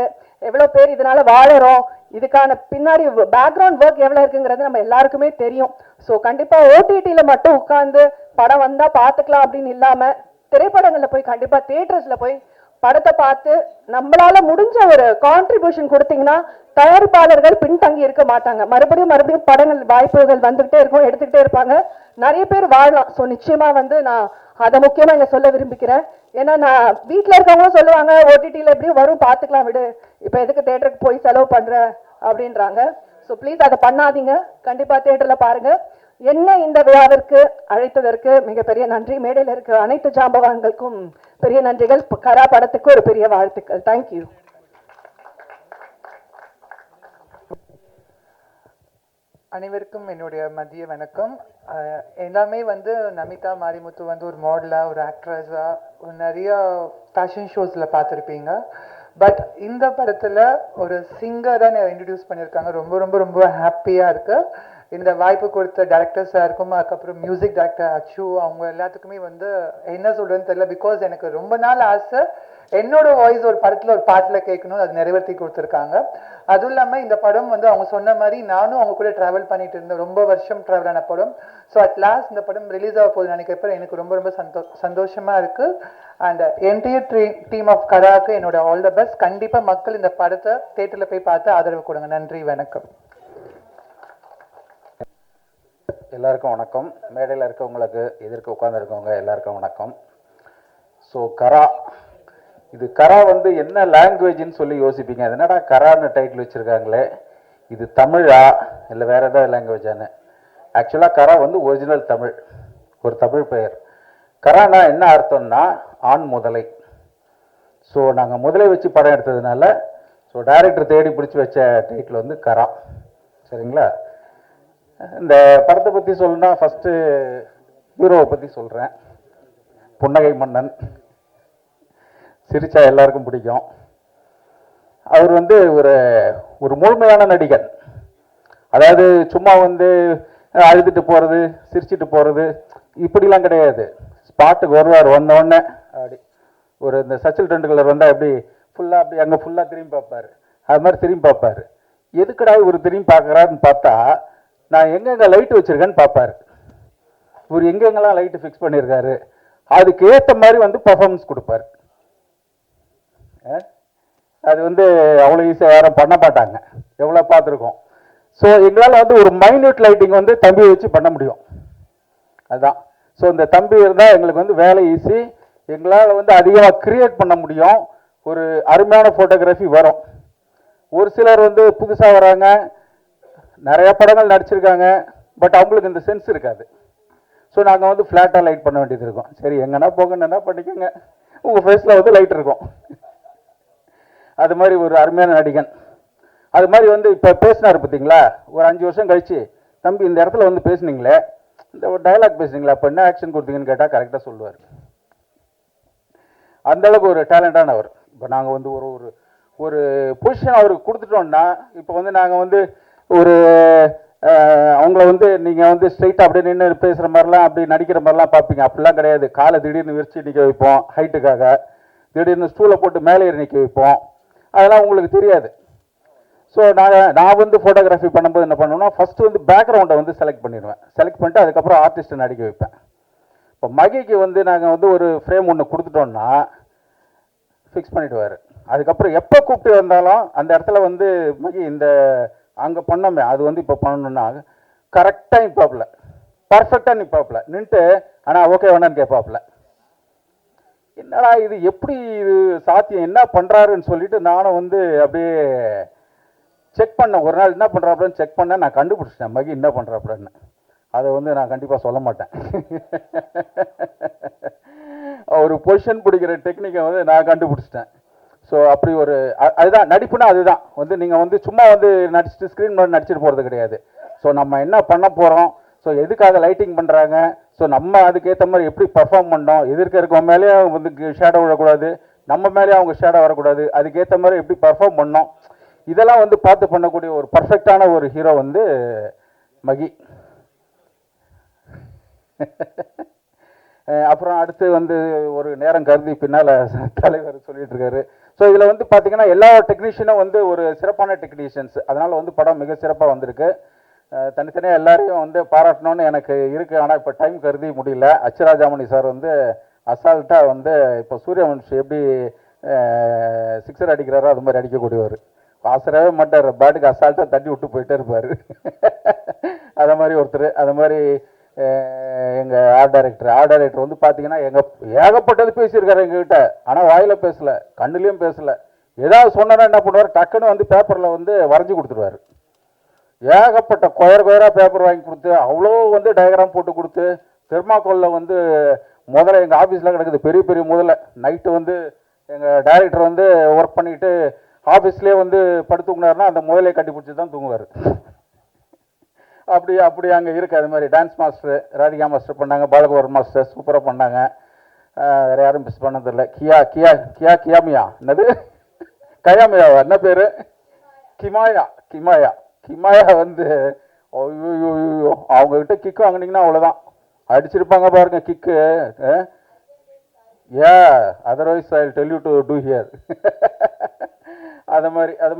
எவ்வளோ பேர் இதனால வாழறோம், இதுக்கான பின்னாடி பேக்ரவுண்ட் ஒர்க் எவ்வளோ இருக்குங்கிறது நம்ம எல்லாருக்குமே தெரியும். ஸோ கண்டிப்பா ஓடிடியில மட்டும் உட்காந்து படம் வந்தா பார்த்துக்கலாம் அப்படின்னு இல்லாம திரைப்படங்கள்ல போய் கண்டிப்பா தியேட்டர்ஸ்ல போய் படத்தை பார்த்து நம்மளால முடிஞ்ச ஒரு கான்ட்ரிபியூஷன் கொடுத்தீங்கன்னா தயாரிப்பாளர்கள் பின்தங்கி இருக்க மாட்டாங்க. மறுபடியும் படங்கள் வாய்ப்புகள் வந்துகிட்டே இருக்கும், எடுத்துக்கிட்டே இருப்பாங்க, நிறைய பேர் வாழலாம். ஸோ நிச்சயமா நான் அதை முக்கியமா இங்க சொல்ல விரும்பிக்கிறேன். ஏன்னா நான் வீட்டில் இருக்கவங்களும் சொல்லுவாங்க ஓடிடியில் எப்படியும் வரும் பார்த்துக்கலாம் விடு, இப்போ எதுக்கு தேட்டருக்கு போய் செலவு பண்ற அப்படின்றாங்க. ஸோ ப்ளீஸ் அதை பண்ணாதீங்க, கண்டிப்பா தேட்டர்ல பாருங்க. என்ன இந்த விழாவிற்கு அழைத்ததற்கு மிகப்பெரிய நன்றி. மேடையில் இருக்கிற அனைத்து ஜாம்பவான்களுக்கும் பெரிய நன்றிகள். கரா படத்துக்கு ஒரு பெரிய வாழ்த்துக்கள். தேங்க்யூ. அனைவருக்கும் என்னுடைய மதிய வணக்கம். எல்லாமே நமிதா மாரிமுத்து ஒரு மாடலா, ஒரு ஆக்ட்ரஸா, ஒரு நிறைய ஃபேஷன் ஷோஸ்ல பார்த்துருப்பீங்க. பட் இந்த படத்துல ஒரு சிங்கரை இன்ட்ரடியூஸ் பண்ணியிருக்காங்க. ரொம்ப ரொம்ப ரொம்ப ஹாப்பியா இருக்கு. இந்த வாய்ப்பு கொடுத்த டைரக்டர் சாருக்கும், அதுக்கப்புறம் மியூசிக் டைரக்டர் அச்சு, அவங்க எல்லாத்துக்குமே என்ன சொல்றதுன்னு தெரியல. பிகாஸ் எனக்கு ரொம்ப நாள் ஆசை என்னோட வாய்ஸ் ஒரு படத்துல ஒரு பாட்டுல கேட்கணும், அது நிறைவேற்றி கொடுத்துருக்காங்க. அதுவும் இல்லாம இந்த படம் அவங்க சொன்ன மாதிரி நானும் அவங்க கூட டிராவல் பண்ணிட்டு இருந்தேன், ரொம்ப வருஷம் டிராவல் ஆன படம். ஸோ அட் லாஸ்ட் இந்த படம் ரிலீஸ் ஆக போகுது நினைக்கிறப்ப எனக்கு ரொம்ப ரொம்ப சந்தோஷமா இருக்கு. அண்ட் என்டையர் டீம் ஆஃப் கராக்கு என்னோட ஆல் த பெஸ்ட். கண்டிப்பா மக்கள் இந்த படத்தை தியேட்டர்ல போய் பார்த்து ஆதரவு கொடுங்க. நன்றி, வணக்கம். எல்லாருக்கும் வணக்கம். மேடையில் இருக்கவங்களுக்கு, எதிர்க்க உட்காந்துருக்கவங்க எல்லாருக்கும் வணக்கம். ஸோ கரா, இது கரா வந்து என்ன லாங்குவேஜ்னு சொல்லி யோசிப்பீங்க. அது என்னடா கரான்னு டைட்டில் வச்சுருக்காங்களே, இது தமிழா இல்லை வேறு ஏதாவது லாங்குவேஜான்னு. ஆக்சுவலாக கரா வந்து ஒரிஜினல் தமிழ், ஒரு தமிழ் பெயர். கரானா என்ன அர்த்தம்னா ஆண் முதலை. ஸோ நாங்கள் முதலை வச்சு படம் எடுத்ததுனால ஸோ டைரக்டர் தேடி பிடிச்சி வச்ச டைட்டில் வந்து கரா. சரிங்களா? இந்த படத்தை பற்றி சொல்லணும்னா ஃபஸ்ட்டு ஹீரோவை பற்றி சொல்கிறேன். புன்னகை மன்னன், சிரிச்சா எல்லாருக்கும் பிடிக்கும். அவர் வந்து ஒரு ஒரு முழுமையான நடிகன். அதாவது சும்மா வந்து அழுதுட்டு போகிறது, சிரிச்சிட்டு போகிறது இப்படிலாம் கிடையாது. ஸ்பாட்டுக்கு வருவார், வந்தோடனே அப்படி ஒரு இந்த சச்சின் டெண்டுல்கர் வந்தால் எப்படி ஃபுல்லாக அப்படி அங்கே ஃபுல்லாக திரும்பி பார்ப்பார், அது மாதிரி திரும்பி பார்ப்பார். எதுக்கடா இவர் திரும்பி பார்க்குறாருன்னு பார்த்தா, நான் எங்கெங்கே லைட் வச்சுருக்கேன்னு பார்ப்பார். இவர் எங்கெங்கெல்லாம் லைட்டு ஃபிக்ஸ் பண்ணியிருக்காரு அதுக்கு ஏற்ற மாதிரி வந்து பர்ஃபார்மன்ஸ் கொடுப்பார். அது வந்து அவ்வளோ ஈஸியாக யாரும் பண்ண மாட்டாங்க, எவ்வளோ பார்த்துருக்கோம். ஸோ எங்களால் வந்து ஒரு மைன்யூட் லைட்டிங் வந்து தம்பி வச்சு பண்ண முடியும். அதுதான். ஸோ இந்த தம்பி இருந்தால் எங்களுக்கு வந்து வேலை ஈஸி. எங்களால் வந்து அதிகமாக கிரியேட் பண்ண முடியும். ஒரு அருமையான ஃபோட்டோகிராஃபி வரும். ஒரு சிலர் வந்து புதுசாக வராங்க, நிறைய படங்கள் நடிச்சிருக்காங்க, பட் அவங்களுக்கு இந்த சென்ஸ் இருக்காது. ஸோ நாங்கள் வந்து ஃப்ளாட்டாக லைட் பண்ண வேண்டியது இருக்கும். சரி எங்கன்னா போங்க, என்ன பண்ணிக்கோங்க, உங்கள் ஃபேஸில் வந்து லைட் இருக்கும். அது மாதிரி ஒரு அருமையான நடிகன். அது மாதிரி வந்து இப்போ பேசினார் பார்த்தீங்களா, ஒரு 5 வருஷம் கழிச்சு, தம்பி இந்த இடத்துல வந்து பேசுனீங்களே, இந்த ஒரு டைலாக் பேசுனீங்களா, அப்போ என்ன ஆக்ஷன் கொடுத்தீங்கன்னு கேட்டால் கரெக்டாக சொல்லுவார். அந்தளவுக்கு ஒரு டேலண்டானவர். இப்போ நாங்கள் வந்து ஒரு ஒரு ஒரு பொசிஷன் அவருக்கு கொடுத்துட்டோம்னா, இப்போ வந்து நாங்கள் வந்து ஒரு அவங்கள வந்து நீங்கள் வந்து ஸ்ட்ரைட்டாக அப்படியே நின்று பேசுகிற மாதிரிலாம் அப்படி நடிக்கிற மாதிரிலாம் பார்ப்பீங்க. அப்படிலாம் கிடையாது. காலை திடீர்னு விரிச்சு நிற்க வைப்போம் ஹைட்டுக்காக, திடீர்னு ஸ்டூலை போட்டு மேலே ஏறி நிற்க வைப்போம். அதெல்லாம் உங்களுக்கு தெரியாது. ஸோ நான் வந்து ஃபோட்டோகிராஃபி பண்ணும்போது என்ன பண்ணுவேன்னா, ஃபஸ்ட்டு வந்து பேக்ரவுண்டை வந்து செலக்ட் பண்ணிடுவேன். செலக்ட் பண்ணிட்டு அதுக்கப்புறம் ஆர்டிஸ்ட்டை நடிக்க வைப்பேன். இப்போ மகிக்கு வந்து நாங்கள் வந்து ஒரு ஃப்ரேம் ஒன்று கொடுத்துட்டோம்னா ஃபிக்ஸ் பண்ணிவிடுவார். அதுக்கப்புறம் எப்போ கூப்பிட்டு வந்தாலும் அந்த இடத்துல வந்து மகி இந்த அங்கே பண்ணோமே அது வந்து இப்போ பண்ணணுன்னா கரெக்டாக நிற்பாப்புல, பர்ஃபெக்டாக நிற்பாப்புல, நின்றுட்டு ஆனால் ஓகே வேணான்னு கேட்பாப்புல. என்னடா இது, எப்படி இது சாத்தியம், என்ன பண்ணுறாருன்னு சொல்லிட்டு நானும் வந்து அப்படியே செக் பண்ணேன். ஒரு நாள் என்ன பண்ணுறாப்புலன்னு செக் பண்ணேன். நான் கண்டுபிடிச்சிட்டேன் மகி என்ன பண்ணுறாப்புலன்னு. அதை வந்து நான் கண்டிப்பாக சொல்ல மாட்டேன். ஒரு பொசிஷன் பிடிக்கிற டெக்னிக்கை வந்து நான் கண்டுபிடிச்சிட்டேன். ஸோ அப்படி ஒரு அதுதான் நடிப்புனா, அதுதான் வந்து நீங்கள் வந்து சும்மா வந்து நடிச்சுட்டு ஸ்க்ரீன் மேலே நடிச்சுட்டு போகிறது கிடையாது. ஸோ நம்ம என்ன பண்ண போகிறோம், ஸோ எதுக்காக லைட்டிங் பண்ணுறாங்க, ஸோ நம்ம அதுக்கேற்ற மாதிரி எப்படி பர்ஃபார்ம் பண்ணோம், எதிர்க்க இருக்கவங்க மேலேயே வந்து ஷேடோ விடக்கூடாது, நம்ம மேலேயே அவங்க ஷேடோ வரக்கூடாது, அதுக்கேற்ற மாதிரி எப்படி பர்ஃபார்ம் பண்ணோம், இதெல்லாம் வந்து பார்த்து பண்ணக்கூடிய ஒரு பர்ஃபெக்டான ஒரு ஹீரோ வந்து மகி. அப்புறம் அடுத்து வந்து ஒரு நேரம் கருதி பின்னால் தலைவர் சொல்லிட்டு இருக்காரு. ஸோ இதில் வந்து பார்த்தீங்கன்னா எல்லா டெக்னீஷியனும் வந்து ஒரு சிறப்பான டெக்னீஷியன்ஸ். அதனால் வந்து படம் மிக சிறப்பாக வந்திருக்கு. தனித்தனியாக எல்லாரையும் வந்து பாராட்டணும்னு எனக்கு இருக்குது. ஆனால் இப்போ டைம் கருதி முடியல. அச்சுராஜாமணி சார் வந்து அசால்ட்டாக வந்து இப்போ சூரியவன்ஷி எப்படி சிக்ஸர் அடிக்கிறாரோ அது மாதிரி அடிக்கக்கூடியவர். ஆசரவே மாட்டார், பேட்டுக்கு அசால்ட்டாக தட்டி விட்டு போயிட்டே இருப்பார். அதை மாதிரி ஒருத்தர். அது மாதிரி எங்கள் ஆர்ட் டைரக்டர் வந்து பார்த்தீங்கன்னா ஏகப்பட்டது பேசியிருக்காரு எங்ககிட்ட. ஆனால் வாயில் பேசலை, கண்ணுலேயும் பேசலை. ஏதாவது சொன்னா என்ன பண்ணுவார், டக்குன்னு வந்து பேப்பரில் வந்து வரைஞ்சி கொடுத்துருவார். ஏகப்பட்ட கொயராக பேப்பர் வாங்கி கொடுத்து, அவ்வளோ வந்து டயக்ராம் போட்டு கொடுத்து, தெர்மாக்கோலில் வந்து முதல்ல எங்கள் ஆஃபீஸில் கிடக்குது பெரிய பெரிய முதல்ல. நைட்டு வந்து எங்கள் டைரக்டர் வந்து ஒர்க் பண்ணிக்கிட்டு ஆஃபீஸ்லேயே வந்து படுத்துக்குனாருன்னா அந்த முதலே கட்டி பிடிச்சி தான் தூங்குவார். அப்படி அங்கே இருக்குது. அது மாதிரி டான்ஸ் மாஸ்டர் ராதிகா மாஸ்டர் பண்ணாங்க, பாலகுமார் மாஸ்டர் சூப்பராக பண்ணாங்க. வேறு யாரும் மிஸ் பண்ணதில்லை. கியாமியா என்னது கயாமியாவா என்ன பேர், கிமாயா வந்து ஐயோ அவங்கக்கிட்ட கிக்கு வாங்கினீங்கன்னா அவ்வளோதான், அடிச்சிருப்பாங்க பாருங்க kick. Otherwise I tell you to do here. அது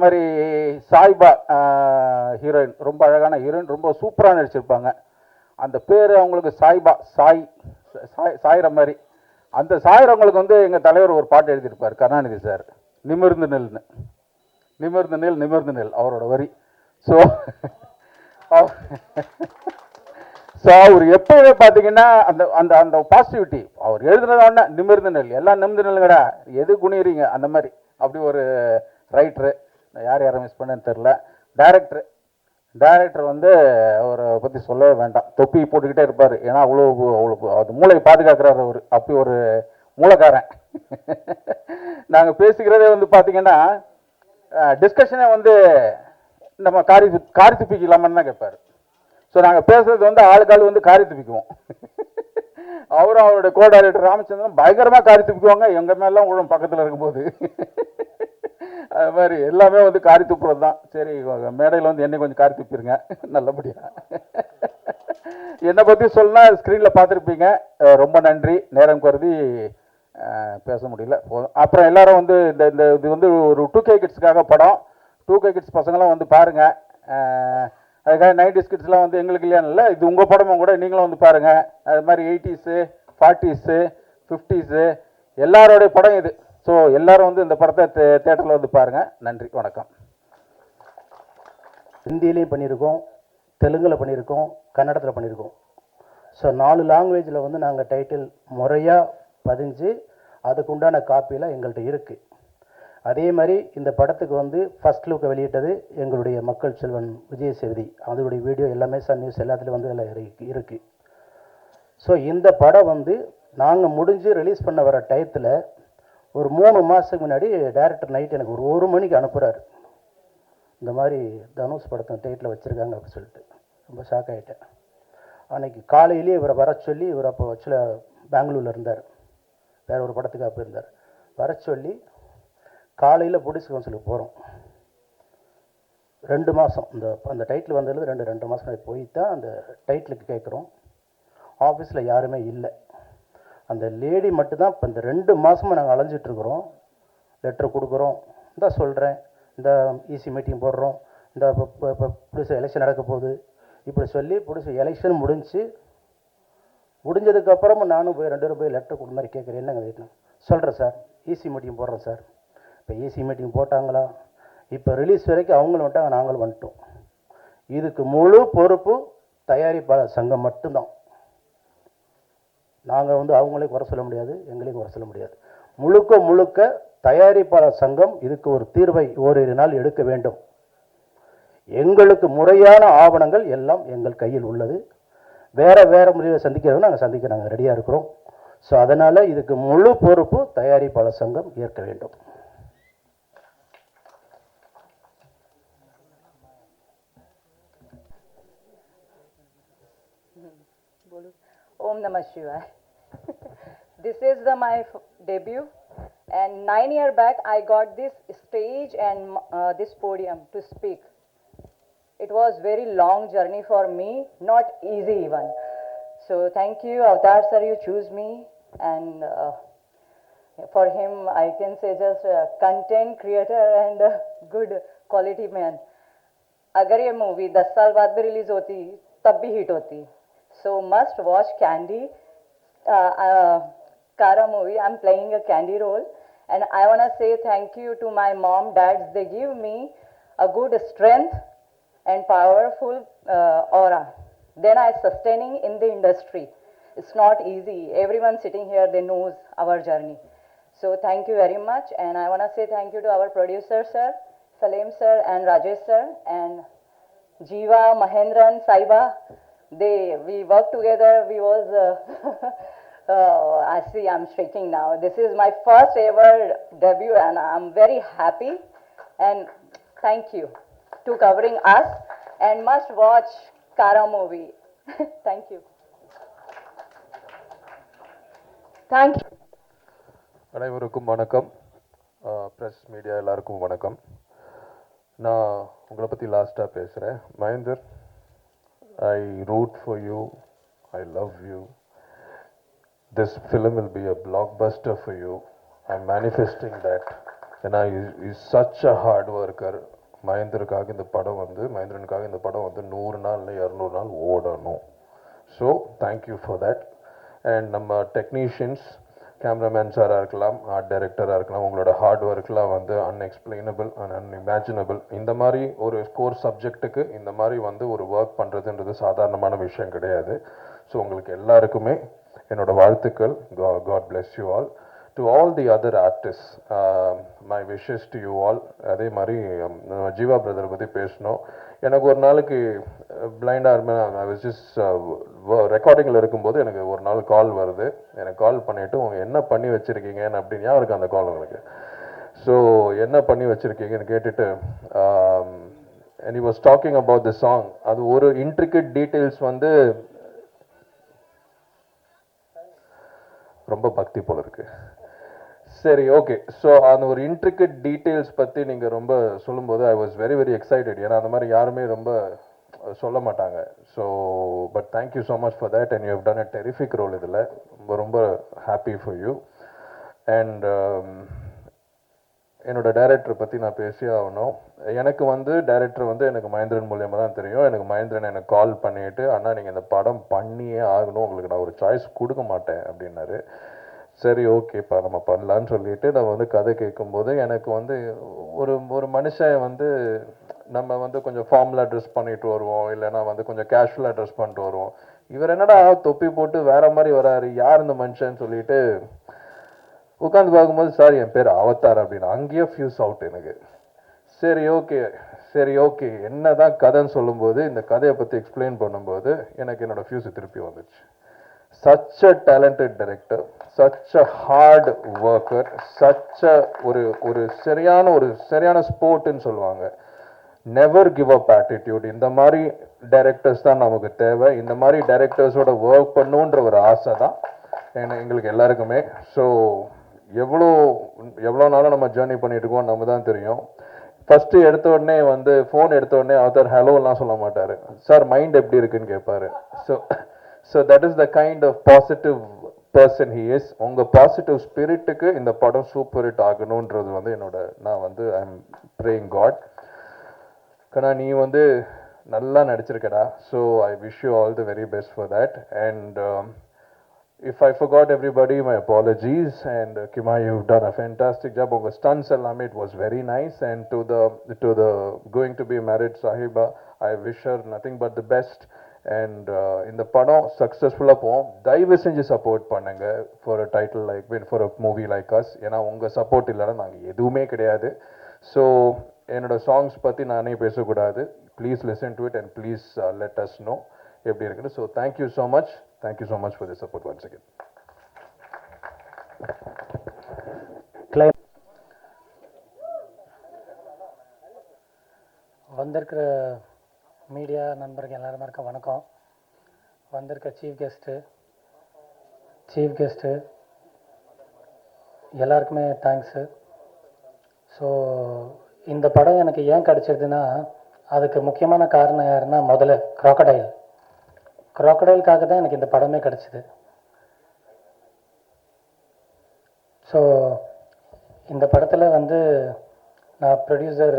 மாதிரி சாய்பா ஹீரோயின், ரொம்ப அழகான ஹீரோயின், ரொம்ப சூப்பராக நடிச்சிருப்பாங்க. அந்த பேர் அவங்களுக்கு சாய்பா, சாயிற மாதிரி. அந்த சாயிறவங்களுக்கு வந்து எங்கள் தலைவர் ஒரு பாட்டு எழுதியிருப்பார் கருணாநிதி சார், நிமிர்ந்து நெல்னு. நிமிர்ந்து நெல் அவரோட வரி. ஸோ அவர் எப்பவுமே பார்த்தீங்கன்னா அந்த அந்த அந்த பாசிட்டிவிட்டி அவர் எழுதுனதோடனே நிமிர்ந்து நெல் எல்லாம் நிமிர்ந்து நெல்லுங்கடா எது குனிறீங்க அந்த மாதிரி அப்படி ஒரு ரைட்டரு. யார் யாரை மிஸ் பண்ணேன்னு தெரில. டைரக்டர் வந்து அவரை பற்றி சொல்லவே வேண்டாம். தொப்பி போட்டுக்கிட்டே இருப்பார். ஏன்னா அவ்வளோ அது மூளையை பாதுகாக்கிறார் அவர். அப்படி ஒரு மூளைக்காரன். நாங்கள் பேசிக்கிறதே வந்து பார்த்தீங்கன்னா டிஸ்கஷனே வந்து நம்ம காரி துப்பிக்கலாமான்னு தான் கேட்பார். ஸோ நாங்கள் பேசுறது வந்து ஆளுக்காள் வந்து காரி துப்பிக்குவோம். அவரும் அவருடைய கோ டைரக்டர் ராமச்சந்திரன் பயங்கரமாக காரி துப்பிக்குவாங்க. எங்கள் மேலாம் உழும் பக்கத்தில் இருக்கும்போது. அது மாதிரி எல்லாமே வந்து காரி துப்புறது தான். சரி மேடையில் வந்து என்னை கொஞ்சம் காரி துப்பிடுங்க நல்லபடியாக. என்னை பற்றி சொல்லணும்னா ஸ்க்ரீனில் பார்த்துருப்பீங்க. ரொம்ப நன்றி. நேரம் கருதி பேச முடியல போதும். அப்புறம் எல்லாரும் வந்து இந்த இந்த இது வந்து ஒரு 2K கிட்ஸுக்காக படம். 2K கிட்ஸ் பசங்களாம் வந்து பாருங்கள். அதுக்காக 90s கிட்ஸ்லாம் வந்து எங்களுக்கு இல்லையான்னு இது உங்கள் படமும் கூட நீங்களும் வந்து பாருங்கள். அது மாதிரி 80s 40s 50s எல்லாரோடைய படம் இது. ஸோ எல்லாரும் வந்து இந்த படத்தை தேட்டரில் வந்து பாருங்கள். நன்றி, வணக்கம். ஹிந்திலையும் பண்ணியிருக்கோம், தெலுங்கில் பண்ணியிருக்கோம், கன்னடத்தில் பண்ணியிருக்கோம். ஸோ 4 லாங்குவேஜில் வந்து நாங்கள் டைட்டில் முறையாக பதிஞ்சு அதுக்கு உண்டான காப்பியெலாம் எங்கள்கிட்ட இருக்குது. அதே மாதிரி இந்த படத்துக்கு வந்து ஃபர்ஸ்ட் லுக்கை வெளியிட்டது எங்களுடைய மக்கள் செல்வன் விஜய் சேதுபதி. அதனுடைய வீடியோ எல்லாமே சன் நியூஸ் எல்லாத்துலேயும் வந்து எல்லாம் இருக்குது. ஸோ இந்த படம் வந்து நாங்கள் முடிஞ்சு ரிலீஸ் பண்ண வர டயத்தில் ஒரு 3 மாதத்துக்கு முன்னாடி டைரக்டர் நைட் எனக்கு ஒரு 1 மணிக்கு அனுப்புகிறார். இந்த மாதிரி தனுஷ் படத்தை டைட்டில் வச்சுருக்காங்க அப்படின்னு சொல்லிட்டு ரொம்ப ஷாக் ஆகிட்டேன். அன்றைக்கி காலையிலேயே இவரை வர சொல்லி, இவர் அப்போ ஆக்சுவலாக பெங்களூரில் இருந்தார், வேறு ஒரு படத்துக்காக போயிருந்தார். வர சொல்லி காலையில் ப்ரொடியூசர் கவுன்சிலுக்கு போகிறோம். 2 மாதம் அந்த டைட்டில் வந்ததுல 2 மாதம் போய் தான் அந்த டைட்டிலுக்கு கேட்குறோம். ஆஃபீஸில் யாருமே இல்லை. அந்த லேடி மட்டும்தான். இப்போ இந்த 2 மாதமாக நாங்கள் அலைஞ்சிட்ருக்குறோம். லெட்டர் கொடுக்குறோம், இந்த சொல்கிறேன், இந்த ஈசி மீட்டிங் போடுறோம், இந்த இப்போ புதுசு எலெக்ஷன் நடக்க போகுது இப்படி சொல்லி புதுசு எலெக்ஷன் முடிஞ்சதுக்கப்புறமும் நானும் போய் 2 பேரும் போய் லெட்டர் கொடுத்த மாதிரி கேட்குறேன். என்னங்க கேட்கணும் சொல்கிறேன் சார், ஈசி மீட்டிங் போடுறேன் சார். இப்போ ஈசி மீட்டிங் போட்டாங்களா, இப்போ ரிலீஸ் வரைக்கும் அவங்களும் வந்துட்டாங்க, நாங்களும் வந்துட்டோம். இதுக்கு முழு பொறுப்பு தயாரிப்பாளர் சங்கம் மட்டும்தான். நாங்கள் வந்து அவங்களே குறை சொல்ல முடியாது, எங்களையும் குறை சொல்ல முடியாது. முழுக்க தயாரிப்பாளர் சங்கம் இதுக்கு ஒரு தீர்வை ஓரிரு நாள் எடுக்க வேண்டும். எங்களுக்கு முறையான ஆவணங்கள் எல்லாம் எங்கள் கையில் உள்ளது. வேறு முறையை சந்திக்கிறவங்க நாங்கள் ரெடியாக இருக்கிறோம். ஸோ அதனால் இதுக்கு முழு பொறுப்பு தயாரிப்பாளர் சங்கம் ஏற்க வேண்டும். Om Namah Shivaya. This is my debut, and 9 years back I got this stage and this podium to speak. It was very long journey for me, not easy even. So thank you, Avatar sir, you choose me, and for him I can say just a content creator and a good quality man. अगर ये movie 10 साल बाद भी release होती तब भी hit होती. So must watch Candy, Kara movie. I'm playing a Candy role, and I want to say thank you to my mom, dads. They give me a good strength and powerful aura. Then I sustaining in the industry. It's not easy. Everyone sitting here, they knows our journey. So thank you very much, and I want to say thank you to our producer sir, Salim sir and Rajesh sir, and Jeeva, Mahendran, Saiba. We worked together. We was I see I'm shaking now. This is my first ever debut, and I'm very happy. And thank you to covering us, and must watch Kara movie. Thank you. Thank you. அனைவருக்கும் வணக்கம். Press media எல்லாருக்கும் வணக்கம். நான் உங்களை பற்றி லாஸ்ட்டாக பேசுகிறேன். Mahendar, I root for you. I love you. This film will be a blockbuster for you. I'm manifesting that. And he's such a hard worker. மகேந்திரனுக்காக இந்த படம் வந்து 100 நாள் இல்லை 200 நாள் ஓடணும். So thank you for that. And நம்ம டெக்னீஷியன்ஸ் கேமராமேன் சாராக இருக்கலாம், ஆர்ட் டைரக்டராக இருக்கலாம், உங்களோட ஹார்ட் ஒர்க்லாம் வந்து அன்எக்ஸ்பிளைனபிள் அண்ட் அன்இமேஜினபிள். இந்த மாதிரி ஒரு ஸ்கோர் சப்ஜெக்ட்டுக்கு இந்த மாதிரி வந்து ஒரு ஒர்க் பண்ணுறதுன்றது சாதாரணமான விஷயம் கிடையாது. ஸோ உங்களுக்கு எல்லாருக்குமே என்னோட வாழ்த்துக்கள். God bless you all. To all the other artists, my wishes to you all. அதே மாதிரி ஜீவா பிரதர் பற்றி பேசணும். எனக்கு ஒரு நாளைக்கு பிளைண்டாக இருப்பேன். ஐ வாஸ் ஜஸ்ட் ரெக்கார்டிங்கில் இருக்கும்போது எனக்கு ஒரு நாள் கால் வருது. எனக்கு கால் பண்ணிவிட்டு உங்கள் என்ன பண்ணி வச்சுருக்கீங்கன்னு அப்படின்னு யாருக்கு அந்த கால் உங்களுக்கு. ஸோ என்ன பண்ணி வச்சுருக்கீங்கன்னு கேட்டுட்டு and he was talking about the song. அது ஒரு intricate details வந்து ரொம்ப பக்தி போல இருக்கு. சரி, ஓகே. ஸோ அந்த ஒரு இன்ட்ரிகேட் டீட்டெயில்ஸ் பற்றி நீங்கள் ரொம்ப சொல்லும்போது I was very very excited. ஏன்னா அந்த மாதிரி யாருமே ரொம்ப சொல்ல மாட்டாங்க. So but thank you so much for that and you have done a terrific role. இதில் ரொம்ப ரொம்ப ஹாப்பி ஃபார் யூ. அண்ட் என்னோட டைரக்டர் பற்றி நான் பேசியே ஆகணும். எனக்கு வந்து டைரக்டர் வந்து எனக்கு மகேந்திரன் மூலியமாக தான் தெரியும். எனக்கு மகேந்திரன் எனக்கு கால் பண்ணிவிட்டு, அண்ணா நீங்கள் இந்த படம் பண்ணியே ஆகணும், உங்களுக்கு நான் ஒரு சாய்ஸ் கொடுக்க மாட்டேன் அப்படின்னாரு. சரி, ஓகேப்பா நம்ம பண்ணலான்னு சொல்லிட்டு நான் வந்து கதை கேட்கும்போது எனக்கு வந்து ஒரு மனுஷன் வந்து நம்ம வந்து கொஞ்சம் ஃபார்மலாக ட்ரெஸ் பண்ணிட்டு வருவோம், இல்லைன்னா வந்து கொஞ்சம் கேஷுவலாக ட்ரெஸ் பண்ணிட்டு வருவோம். இவர் என்னடா தொப்பி போட்டு வேற மாதிரி வராரு, யார் இந்த மனுஷன்னு சொல்லிட்டு உட்காந்து பார்க்கும்போது, சார் என் பேர் அவதார் அப்படின்னு. அங்கேயே ஃபியூஸ் அவுட் எனக்கு. சரி ஓகே என்ன தான் கதைன்னு சொல்லும்போது, இந்த கதையை பற்றி எக்ஸ்பிளைன் பண்ணும்போது எனக்கு என்னோட ஃபியூஸ் திருப்பி வந்துச்சு. such a talented director, such a hard worker, such a ஒரு சரியான ஸ்போர்ட்னு சொல்லுவாங்க. Never give up attitude. இந்த மாதிரி டைரக்டர்ஸ் தான் நமக்கு தேவை. இந்த மாதிரி டைரக்டர்ஸோட ஒர்க் பண்ணுன்ற ஒரு ஆசை தான் எங்களுக்கு எல்லாருக்குமே. ஸோ எவ்வளோ நாளும் நம்ம ஜேர்னி பண்ணிட்டு இருக்கோம் நம்ம தான் தெரியும். ஃபஸ்ட்டு எடுத்த உடனே வந்து ஃபோன் எடுத்த உடனே அவர் ஹலோலாம் சொல்ல மாட்டார். சார் மைண்ட் எப்படி இருக்குன்னு கேட்பாரு. So that is the kind of positive person he is. உங்கள் பாசிட்டிவ் ஸ்பிரிட்டுக்கு இந்த படம் சூப்பர் ஹிட் ஆகணுன்றது வந்து நான் வந்து ஐ எம் ப்ரேயிங் காட். கண்ணா நீ வந்து நல்லா நடிச்சிருக்கடா. So I wish you all the very best for that. And if I forgot everybody, my apologies. And Kima, you've done a fantastic job. Over stunts allame, it was very nice. And to the going to be married Sahiba, I wish her nothing but the best. And in the padam successful apom daivu senji support pannunga for a title like for a movie like us. ஏனா உங்க support இல்லனா நாங்க எதுவுமே கிடையாது. So என்னோட songs பத்தி நானே பேச கூடாது. Please listen to it and please let us know எப்படி இருக்குன்னு. So thank you so much for the support once again. வந்திருக்கிற மீடியா நண்பர்கள் எல்லாருக்கும் வணக்கம். வந்திருக்க சீஃப் கெஸ்ட்டு எல்லாருக்குமே தேங்க்ஸு. ஸோ இந்த படம் எனக்கு ஏன் கிடச்சிருதுன்னா, அதுக்கு முக்கியமான காரணம் யாருன்னா, முதல்ல க்ராக்கடைலுக்காக தான் எனக்கு இந்த படமே கிடச்சிது. ஸோ இந்த படத்தில் வந்து நான் ப்ரொடியூசர்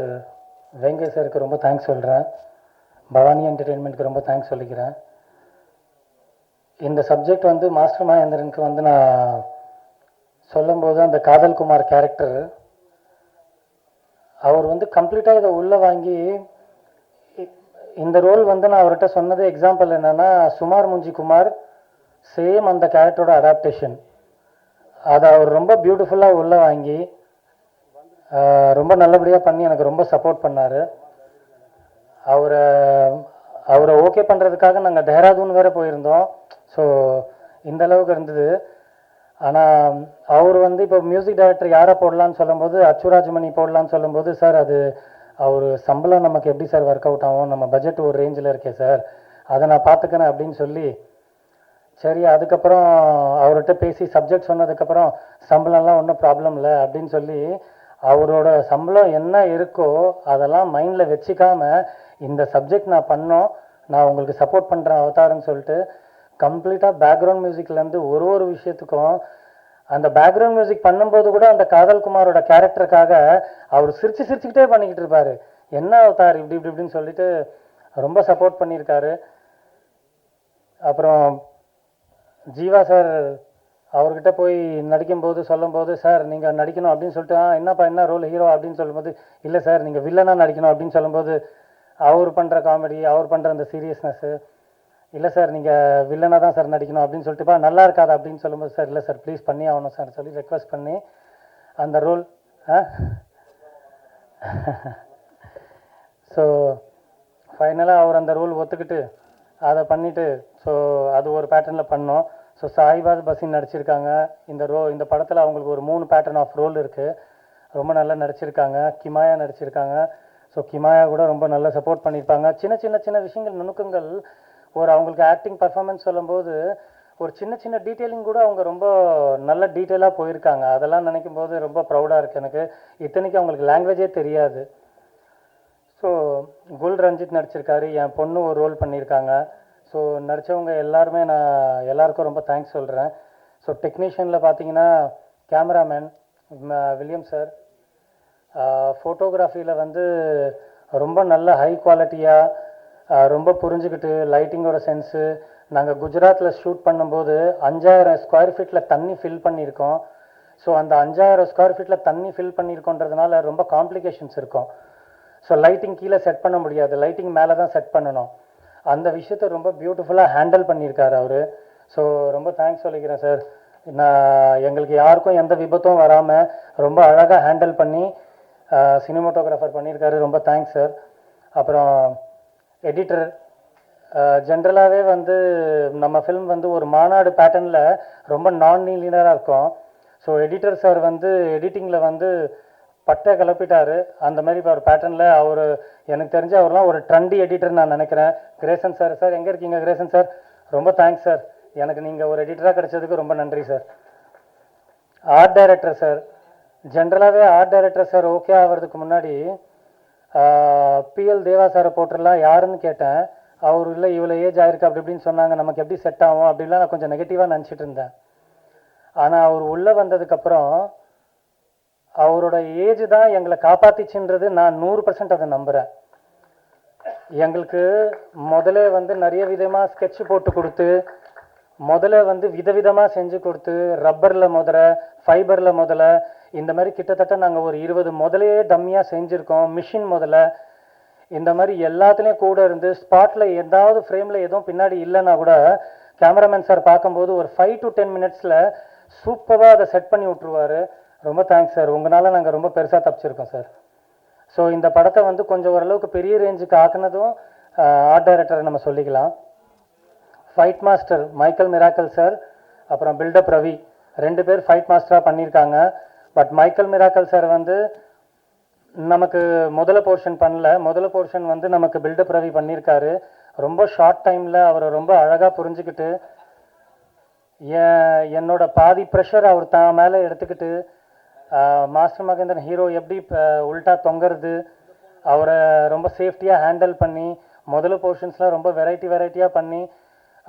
வெங்கை சாருக்கு ரொம்ப தேங்க்ஸ் சொல்கிறேன். பவானி என்டர்டெயின்மெண்ட்க்கு ரொம்ப தேங்க்ஸ் சொல்லிக்கிறேன். இந்த சப்ஜெக்ட் வந்து மாஸ்டர் மகேந்திரனுக்கு வந்து நான் சொல்லும்போது, அந்த காதல் குமார் கேரக்டர் அவர் வந்து கம்ப்ளீட்டாக இதை உள்ளே வாங்கி, இந்த ரோல் வந்து நான் அவர்கிட்ட சொன்னது எக்ஸாம்பிள் என்னென்னா, சுமார் முஞ்சி குமார் சேம் அந்த கேரக்டரோட அடாப்டேஷன். அதை அவர் ரொம்ப பியூட்டிஃபுல்லாக உள்ளே வாங்கி ரொம்ப நல்லபடியாக பண்ணி எனக்கு ரொம்ப சப்போர்ட் பண்ணார். அவரை ஓகே பண்ணுறதுக்காக நாங்கள் தேராதூன் வேறு போயிருந்தோம். ஸோ இந்த அளவுக்கு இருந்தது. ஆனால் அவர் வந்து இப்போ மியூசிக் டைரக்டர் யாரை போடலான்னு சொல்லும்போது, அச்சுராஜ்மணி போடலான்னு சொல்லும்போது, சார் அது அவர் சம்பளம் நமக்கு எப்படி சார் ஒர்க் அவுட் ஆகும், நம்ம பட்ஜெட் ஒரு ரேஞ்சில் இருக்கே சார், அதை நான் பார்த்துக்கிறேன் அப்படின்னு சொல்லி, சரி அதுக்கப்புறம் அவர்கிட்ட பேசி சப்ஜெக்ட் சொன்னதுக்கப்புறம் சம்பளம்லாம் ஒன்றும் ப்ராப்ளம் இல்லை அப்படின்னு சொல்லி, அவரோட சம்பளம் என்ன இருக்கோ அதெல்லாம் மைண்டில் வச்சுக்காம, இந்த சப்ஜெக்ட் நான் பண்ணோம், நான் உங்களுக்கு சப்போர்ட் பண்ணுறேன் அவதாருன்னு சொல்லிட்டு கம்ப்ளீட்டாக பேக்ரவுண்ட் மியூசிக்லேருந்து ஒரு விஷயத்துக்கும், அந்த பேக்ரவுண்ட் மியூசிக் பண்ணும்போது கூட அந்த காதல் குமாரோட கேரக்டருக்காக அவர் சிரிச்சுக்கிட்டே பண்ணிக்கிட்டு இருப்பார். என்ன அவதார் இப்படின்னு சொல்லிட்டு ரொம்ப சப்போர்ட் பண்ணியிருக்காரு. அப்புறம் ஜீவா சார் அவர்கிட்ட போய் நடிக்கும்போது சொல்லும்போது சார் நீங்கள் நடிக்கணும் அப்படின்னு சொல்லிட்டு என்னப்பா என்ன ரோல் ஹீரோ அப்படின்னு சொல்லும்போது இல்லை சார் நீங்கள் வில்லனாக நடிக்கணும் அப்படின்னு சொல்லும்போது அவர் பண்ணுற காமெடி, அவர் பண்ணுற அந்த சீரியஸ்னஸ்ஸு, இல்லை சார் நீங்கள் வில்லனாக தான் சார் நடிக்கணும் அப்படின்னு சொல்லிட்டுப்பா நல்லா இருக்காது அப்படின்னு சொல்லும்போது சார் இல்லை சார் ப்ளீஸ் பண்ணி ஆகணும் சார் சொல்லி ரெக்வஸ்ட் பண்ணி அந்த ரோல் ஸோ ஃபைனலாக அவர் அந்த ரோல் ஒத்துக்கிட்டு அதை பண்ணிவிட்டு ஸோ அது ஒரு பேட்டர்னில் பண்ணோம். ஸோ சாய்பாஸ் பசின் நடிச்சிருக்காங்க இந்த படத்தில் அவங்களுக்கு ஒரு 3 பேட்டர்ன் ஆஃப் ரோல் இருக்குது. ரொம்ப நல்லா நடிச்சிருக்காங்க. கிமாயா நடிச்சிருக்காங்க. ஸோ கிமாயா கூட ரொம்ப நல்லா சப்போர்ட் பண்ணியிருப்பாங்க. சின்ன சின்ன சின்ன விஷயங்கள், நுணுக்கங்கள், ஒரு அவங்களுக்கு ஆக்டிங் பர்ஃபார்மன்ஸ் சொல்லும்போது ஒரு சின்ன சின்ன டீட்டெயிலிங் கூட அவங்க ரொம்ப நல்ல டீட்டெயிலாக போயிருக்காங்க. அதெல்லாம் நினைக்கும் போது ரொம்ப ப்ரௌடாக இருக்குது எனக்கு. இத்தனைக்கும் அவங்களுக்கு லாங்குவேஜே தெரியாது. ஸோ குல் ரஞ்சித் நடிச்சிருக்காரு. என் பொண்ணு ஒரு ரோல் பண்ணியிருக்காங்க. ஸோ நடித்தவங்க எல்லாருமே நான் எல்லாருக்கும் ரொம்ப தேங்க்ஸ் சொல்கிறேன். ஸோ டெக்னீஷியனில் பார்த்தீங்கன்னா கேமராமேன் வில்லியம் சார், ஃபோட்டோகிராஃபியில் வந்து ரொம்ப நல்ல ஹை குவாலிட்டியாக ரொம்ப புரிஞ்சுக்கிட்டு லைட்டிங்கோட சென்ஸு. நாங்கள் குஜராத்தில் ஷூட் பண்ணும்போது 5000 ஸ்கொயர் ஃபீட்டில் தண்ணி ஃபில் பண்ணியிருக்கோம். ஸோ அந்த 5000 ஸ்கொயர் ஃபீட்டில் தண்ணி ஃபில் பண்ணியிருக்கோன்றதுனால ரொம்ப காம்ப்ளிகேஷன்ஸ் இருக்கும். ஸோ லைட்டிங் கீழே செட் பண்ண முடியாது, லைட்டிங் மேலே தான் செட் பண்ணணும். அந்த விஷயத்தை ரொம்ப பியூட்டிஃபுல்லாக ஹேண்டில் பண்ணியிருக்காரு அவர். ஸோ ரொம்ப தேங்க்ஸ் சொல்லிக்கிறேன் சார். எங்களுக்கு யாருக்கும் எந்த விபத்தும் வராமல் ரொம்ப அழகாக ஹேண்டில் பண்ணி சினிமாட்டோகிராஃபர் பண்ணியிருக்காரு. ரொம்ப தேங்க்ஸ் சார். அப்புறம் எடிட்டர், ஜென்ரலாகவே வந்து நம்ம ஃபிலிம் வந்து ஒரு மாநாடு பேட்டர்னில் ரொம்ப நான் லீனியராக இருக்கும். ஸோ எடிட்டர் சார் வந்து எடிட்டிங்கில் வந்து பட்டை கிளப்பிட்டாரு. அந்த மாதிரி இப்போ ஒரு பேட்டர்னில் அவர் எனக்கு தெரிஞ்சு அவர்லாம் ஒரு ட்ரெண்டி எடிட்டர் நான் நினைக்கிறேன். கிரேசன் சார், சார் எங்கே இருக்கீங்க கிரேசன் சார்? ரொம்ப தேங்க்ஸ் சார். எனக்கு நீங்கள் ஒரு எடிட்டராக கிடைச்சதுக்கு ரொம்ப நன்றி சார். ஆர்ட் டைரக்டர் சார், ஜென்ரலாகவே ஆர்ட் டைரக்டர் சார் ஓகே ஆகிறதுக்கு முன்னாடி பிஎல் தேவா சாரை போட்டுடலாம் யாருன்னு கேட்டேன். அவர் இல்லை இவ்வளோ ஏஜ் ஆயிருக்கு அப்படி இப்படின்னு சொன்னாங்க, நமக்கு எப்படி செட் ஆகும் அப்படின்லாம் நான் கொஞ்சம் நெகட்டிவாக நினச்சிட்டு இருந்தேன். ஆனால் அவர் உள்ளே வந்ததுக்கப்புறம் அவரோட ஏஜ் தான் எங்களை காப்பாற்றிச்சுன்றது நான் 100% அதை நம்புகிறேன். எங்களுக்கு முதல்ல வந்து நிறைய விதமாக ஸ்கெட்ச் போட்டு கொடுத்து, முதல்ல வந்து விதவிதமாக செஞ்சு கொடுத்து, ரப்பரில் ஃபைபரில் இந்த மாதிரி கிட்டத்தட்ட நாங்கள் ஒரு 20 முதலையே டம்மியாக செஞ்சுருக்கோம். மிஷின் இந்த மாதிரி எல்லாத்துலேயும் கூட இருந்து ஸ்பாட்டில் ஏதாவது ஃப்ரேமில் எதுவும் பின்னாடி இல்லைன்னா கூட கேமராமேன் சார் பார்க்கும்போது ஒரு 5 to 10 மினிட்ஸில் சூப்பராக அதை செட் பண்ணி விட்ருவார். ரொம்ப தேங்க்ஸ் சார். உங்களால் நாங்கள் ரொம்ப பெருசாக தப்பிச்சிருக்கோம் சார். ஸோ இந்த படத்தை வந்து கொஞ்சம் ஓரளவுக்கு பெரிய ரேஞ்சுக்கு ஆக்குனதும் ஆர்ட் டைரக்டரை நம்ம சொல்லிக்கலாம். Fight master Michael miracle sir, அப்புறம் பில்டப் ரவி 2 பேர் ஃபைட் மாஸ்டராக பண்ணியிருக்காங்க. பட் மைக்கேல் மிராக்கல் சார் வந்து நமக்கு முதல்ல போர்ஷன் பண்ணல. முதல்ல போர்ஷன் வந்து நமக்கு பில்டப் ரவி பண்ணியிருக்காரு. ரொம்ப ஷார்ட் டைமில் அவரை ரொம்ப அழகாக புரிஞ்சுக்கிட்டு என்னோட பாதி ப்ரெஷர் அவர் தான் மேலே எடுத்துக்கிட்டு மாஸ்டர் மகேந்திரன் ஹீரோ எப்படி உல்ட்டா தொங்குறது அவரை ரொம்ப சேஃப்டியாக ஹேண்டில் பண்ணி முதல்ல போர்ஷன்ஸ்லாம் ரொம்ப வெரைட்டியாக பண்ணி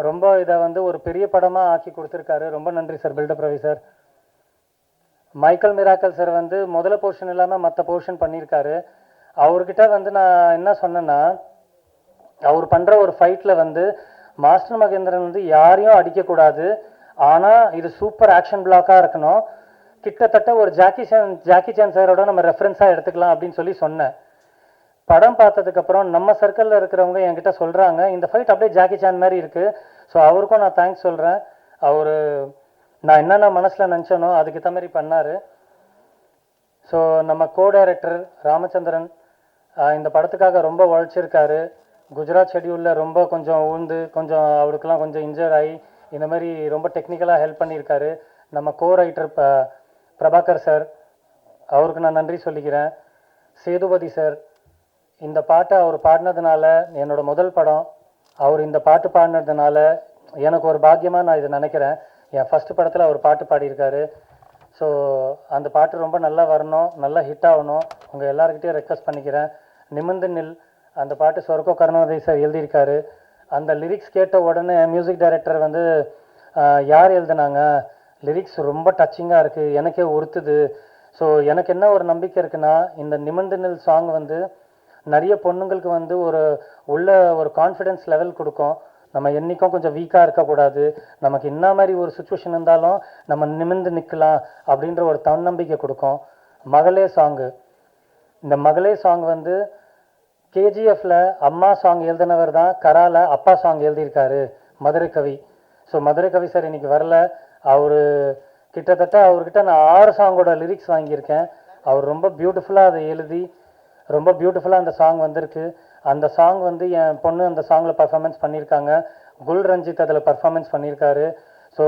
ரொம்ப இதை வந்து ஒரு பெரிய படமாக ஆக்கி கொடுத்துருக்காரு. ரொம்ப நன்றி sir buildup Ravi sir. Michael miracle sir வந்து முதல்ல போர்ஷன் இல்லாமல் மற்ற போர்ஷன் பண்ணியிருக்காரு. அவர்கிட்ட வந்து நான் என்ன சொன்னேன்னா, அவர் பண்ணுற ஒரு ஃபைட்டில் வந்து மாஸ்டர் மகேந்திரன் வந்து யாரையும் அடிக்கக்கூடாது, ஆனால் இது சூப்பர் ஆக்ஷன் பிளாக்காக இருக்கணும், கிட்டத்தட்ட ஒரு ஜாக்கி சான் சாரோட நம்ம ரெஃபரன்ஸாக எடுத்துக்கலாம் அப்படின்னு சொல்லி சொன்னேன். படம் பார்த்ததுக்கப்புறம் நம்ம சர்க்கிளில் இருக்கிறவங்க என்கிட்ட சொல்கிறாங்க இந்த ஃபைட் அப்படியே ஜாக்கி சான் மாதிரி இருக்குது. ஸோ அவருக்கும் நான் தேங்க்ஸ் சொல்கிறேன். அவர் நான் என்னென்ன மனசில் நினச்சேனோ அதுக்கேற்ற மாதிரி பண்ணார். ஸோ நம்ம கோ டைரக்டர் ராமச்சந்திரன் இந்த படத்துக்காக ரொம்ப உழைச்சிருக்காரு. குஜராத் ஷெட்யூலில் ரொம்ப கொஞ்சம் ஊழ்ந்து கொஞ்சம் அவருக்கெல்லாம் கொஞ்சம் இன்ஜர் ஆகி இந்த மாதிரி ரொம்ப டெக்னிக்கலாக ஹெல்ப் பண்ணியிருக்காரு. நம்ம கோ ரைட்டர் பிரபாகர் சார், அவருக்கு நான் நன்றி சொல்லிக்கிறேன். சேதுபதி சார், இந்த பாட்டை அவர் பாடினதுனால என்னோட முதல் படம், அவர் இந்த பாட்டு பாடினதுனால எனக்கு ஒரு பாக்கியமாக நான் இதை நினைக்கிறேன். என் ஃபஸ்ட்டு படத்தில் அவர் பாட்டு பாடியிருக்காரு. ஸோ அந்த பாட்டு ரொம்ப நல்லா வரணும், நல்லா ஹிட் ஆகணும். உங்கள் எல்லாருக்கிட்டையும் ரெக்வஸ்ட் பண்ணிக்கிறேன். நிமிர்ந்து நில் அந்த பாட்டு சொர்க்கோ கருணாநிதி சார் எழுதியிருக்காரு. அந்த லிரிக்ஸ் கேட்ட உடனே மியூசிக் டைரக்டர் வந்து யார் எழுதுனாங்க, லிரிக்ஸ் ரொம்ப டச்சிங்காக இருக்குது, எனக்கே உறுத்துது. ஸோ எனக்கு என்ன ஒரு நம்பிக்கை இருக்குன்னா, இந்த நிமிர்ந்து நில் சாங் வந்து நிறைய பொண்ணுங்களுக்கு வந்து ஒரு கான்ஃபிடென்ஸ் லெவல் கொடுக்கும். நம்ம என்றைக்கும் கொஞ்சம் வீக்காக இருக்கக்கூடாது, நமக்கு என்ன மாதிரி ஒரு சுச்சுவேஷன் இருந்தாலும் நம்ம நிமிர்ந்து நிற்கலாம் அப்படின்ற ஒரு தன்னம்பிக்கை கொடுக்கும். மகளே சாங்கு, இந்த மகளே சாங் வந்து கேஜிஎஃப்ல அம்மா சாங் எழுதினவர் தான் கரால அப்பா சாங் எழுதியிருக்காரு மதுரை கவி. ஸோ மதுரை கவி சார் இன்னைக்கு வரல. அவர் கிட்டத்தட்ட அவர்கிட்ட நான் 6 சாங்கோட லிரிக்ஸ் வாங்கியிருக்கேன். அவர் ரொம்ப பியூட்டிஃபுல்லாக அதை எழுதி ரொம்ப பியூட்டிஃபுல்லாக அந்த சாங் வந்திருக்கு. அந்த சாங் வந்து என் பொண்ணு அந்த சாங்கில் பர்ஃபார்மன்ஸ் பண்ணியிருக்காங்க. குல் ரஞ்சித் அதில் பர்ஃபார்மன்ஸ் பண்ணியிருக்காரு. ஸோ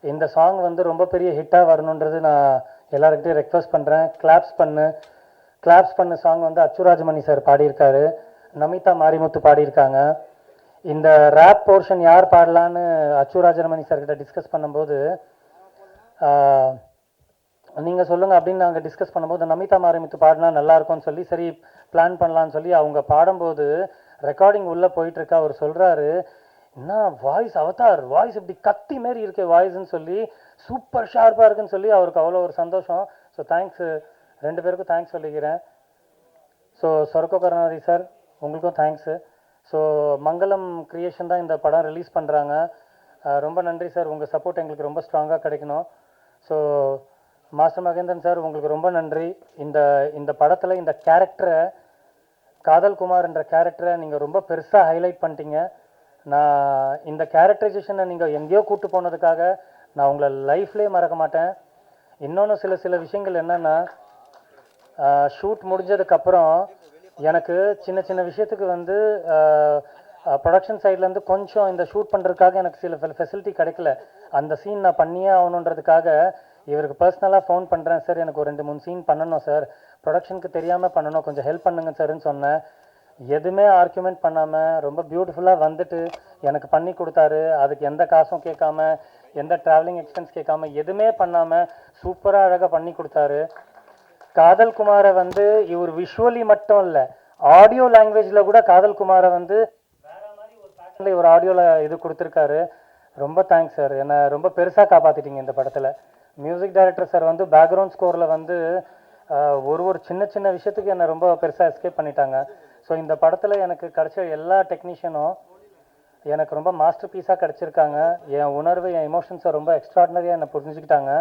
இந்த சாங் வந்து ரொம்ப பெரிய ஹிட்டாக வரணுன்றது நான் எல்லாருக்கிட்டையும் ரெக்வஸ்ட் பண்ணுறேன். கிளாப்ஸ் பண்ண சாங் வந்து அச்சுராஜமணி சார் பாடியிருக்காரு, நமிதா மாரிமுத்து பாடியிருக்காங்க. இந்த ரேப் போர்ஷன் யார் பாடலான்னு அச்சுராஜமணி சார்கிட்ட டிஸ்கஸ் பண்ணும்போது நீங்கள் சொல்லுங்கள் அப்படின்னு நாங்கள் டிஸ்கஸ் பண்ணும்போது நமிதா மாரிமுத்து பாடினா நல்லாயிருக்கும்னு சொல்லி சரி பிளான் பண்ணலான்னு சொல்லி அவங்க பாடும்போது ரெக்கார்டிங் உள்ளே போயிட்டுருக்கு. அவர் சொல்கிறாரு, என்ன வாய்ஸ் அவதார் வாய்ஸ் இப்படி கத்தி மாரி இருக்கு வாய்ஸ்ன்னு சொல்லி, சூப்பர் ஷார்ப்பாக இருக்குன்னு சொல்லி அவருக்கு அவ்வளோ ஒரு சந்தோஷம். ஸோ தேங்க்ஸ், 2 பேருக்கும் தேங்க்ஸ் சொல்லிக்கிறேன். ஸோ சொர்க்கோ கருணாநிதி சார் உங்களுக்கும் தேங்க்ஸு. ஸோ மங்களம் கிரியேஷன் தான் இந்த படம் ரிலீஸ் பண்ணுறாங்க. ரொம்ப நன்றி சார், உங்கள் சப்போர்ட் எங்களுக்கு ரொம்ப ஸ்ட்ராங்காக கிடைக்கணும். ஸோ மாஸ்டர் மகேந்திரன் சார் உங்களுக்கு ரொம்ப நன்றி. இந்த படத்தில் இந்த கேரக்டரை, காதல் குமார்ன்ற கேரக்டரை நீங்கள் ரொம்ப பெருசாக ஹைலைட் பண்ணிட்டீங்க. நான் இந்த கேரக்டரைசேஷனை நீங்கள் எங்கேயோ கூப்பிட்டு போனதுக்காக நான் உங்களை லைஃப்லேயே மறக்க மாட்டேன். இன்னொன்று சில விஷயங்கள் என்னென்னா, ஷூட் முடிஞ்சதுக்கப்புறம் எனக்கு சின்ன விஷயத்துக்கு வந்து ப்ரொடக்ஷன் சைட்லேருந்து கொஞ்சம் இந்த ஷூட் பண்ணுறதுக்காக எனக்கு சில ஃபெசிலிட்டி கிடைக்கல. அந்த சீன் நான் பண்ணியே ஆகணுன்றதுக்காக இவருக்கு பர்சனலாக ஃபோன் பண்ணுறேன், சார் எனக்கு ஒரு 2-3 சீன் பண்ணணும் சார், ப்ரொடக்ஷனுக்கு தெரியாமல் பண்ணணும், கொஞ்சம் ஹெல்ப் பண்ணுங்க சார்ன்னு சொன்னேன். எதுவுமே ஆர்கியூமெண்ட் பண்ணாமல் ரொம்ப பியூட்டிஃபுல்லாக வந்துட்டு எனக்கு பண்ணி கொடுத்தாரு. அதுக்கு எந்த காசும் கேட்காம, எந்த ட்ராவலிங் எக்ஸ்பென்ஸ் கேட்காம, எதுவுமே பண்ணாமல் சூப்பராக அழகாக பண்ணி கொடுத்தாரு. காதல் குமாரை வந்து இவர் விஷுவலி மட்டும் இல்லை, ஆடியோ லாங்குவேஜில் கூட காதல் குமாரை வந்து வேற மாதிரி ஒரு பேட்டர்னில் ஒரு ஆடியோவில் இது கொடுத்துருக்காரு. ரொம்ப தேங்க்ஸ் சார், என்னை ரொம்ப பெருசாக காப்பாற்றிட்டீங்க இந்த படத்தில். மியூசிக் டைரக்டர் சார் வந்து பேக்ரவுண்ட் ஸ்கோரில் வந்து ஒரு சின்ன விஷயத்துக்கு என்னை ரொம்ப பெருசாக எஸ்கேப் பண்ணிட்டாங்க. ஸோ இந்த படத்தில் எனக்கு கிடைச்ச எல்லா டெக்னீஷியனும் எனக்கு ரொம்ப மாஸ்டர் பீஸாக கிடச்சிருக்காங்க. என் உணர்வு, என் எமோஷன்ஸை ரொம்ப எக்ஸ்ட்ராடினரியாக என்னை புரிஞ்சுக்கிட்டாங்க.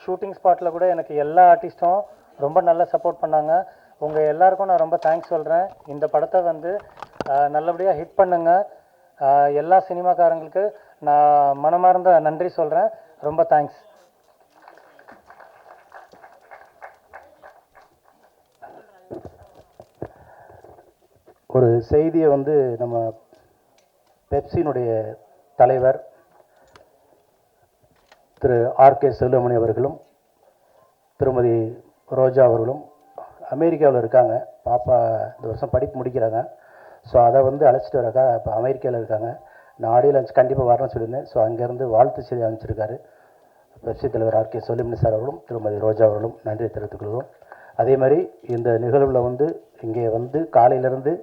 ஷூட்டிங் ஸ்பாட்டில் கூட எனக்கு எல்லா ஆர்டிஸ்ட்டும் ரொம்ப நல்லா சப்போர்ட் பண்ணாங்க. உங்கள் எல்லாருக்கும் நான் ரொம்ப தேங்க்ஸ் சொல்கிறேன். இந்த படத்தை வந்து நல்லபடியாக ஹிட் பண்ணுங்க. எல்லா சினிமாக்காரங்களுக்கு நான் மனமார்ந்த நன்றி சொல்கிறேன். ரொம்ப தேங்க்ஸ். ஒரு செய்தியை வந்து நம்ம பெப்சினுடைய தலைவர் திரு ஆர்கே செல்வமணி அவர்களும் திருமதி ரோஜா அவர்களும் அமெரிக்காவில் இருக்காங்க. பாப்பா இந்த வருஷம் படிப்பு முடிக்கிறாங்க. ஸோ அதை வந்து அழைச்சிட்டு வரக்கா இப்போ அமெரிக்காவில் இருக்காங்க. நான் ஆடியோ லான்ச் கண்டிப்பாக வரணும்னு சொல்லியிருந்தேன். ஸோ அங்கேருந்து வாழ்த்து செய்தி அனுப்பிச்சிருக்காரு பெப்சி தலைவர் ஆர்கே செல்வமணி சார் அவர்களும் திருமதி ரோஜா அவர்களும் நன்றி தெரிவித்துக் கொள்கிறோம். அதே மாதிரி இந்த நிகழ்வில் வந்து இங்கே வந்து காலையிலேருந்து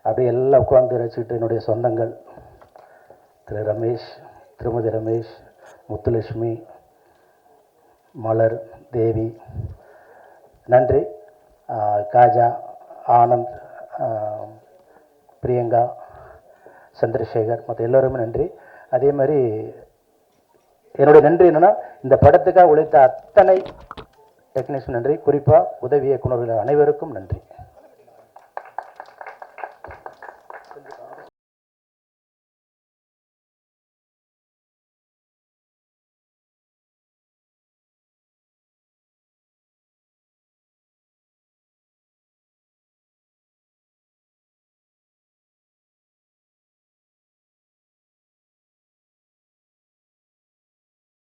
அப்படியே எல்லாம் உட்கார்ந்து ரசிச்சுட்டு என்னுடைய சொந்தங்கள் திரு ரமேஷ், திருமதி ரமேஷ், முத்துலட்சுமி, மலர், தேவி, நன்றி. காஜா, ஆனந்த், பிரியங்கா, சந்திரசேகர், மற்ற எல்லோருமே நன்றி. அதே மாதிரி என்னுடைய நன்றி என்னென்னா, இந்த படத்துக்காக உழைத்த அத்தனை டெக்னீஷியன் நன்றி. குறிப்பாக உதவி இயக்குநர்கள் அனைவருக்கும் நன்றி.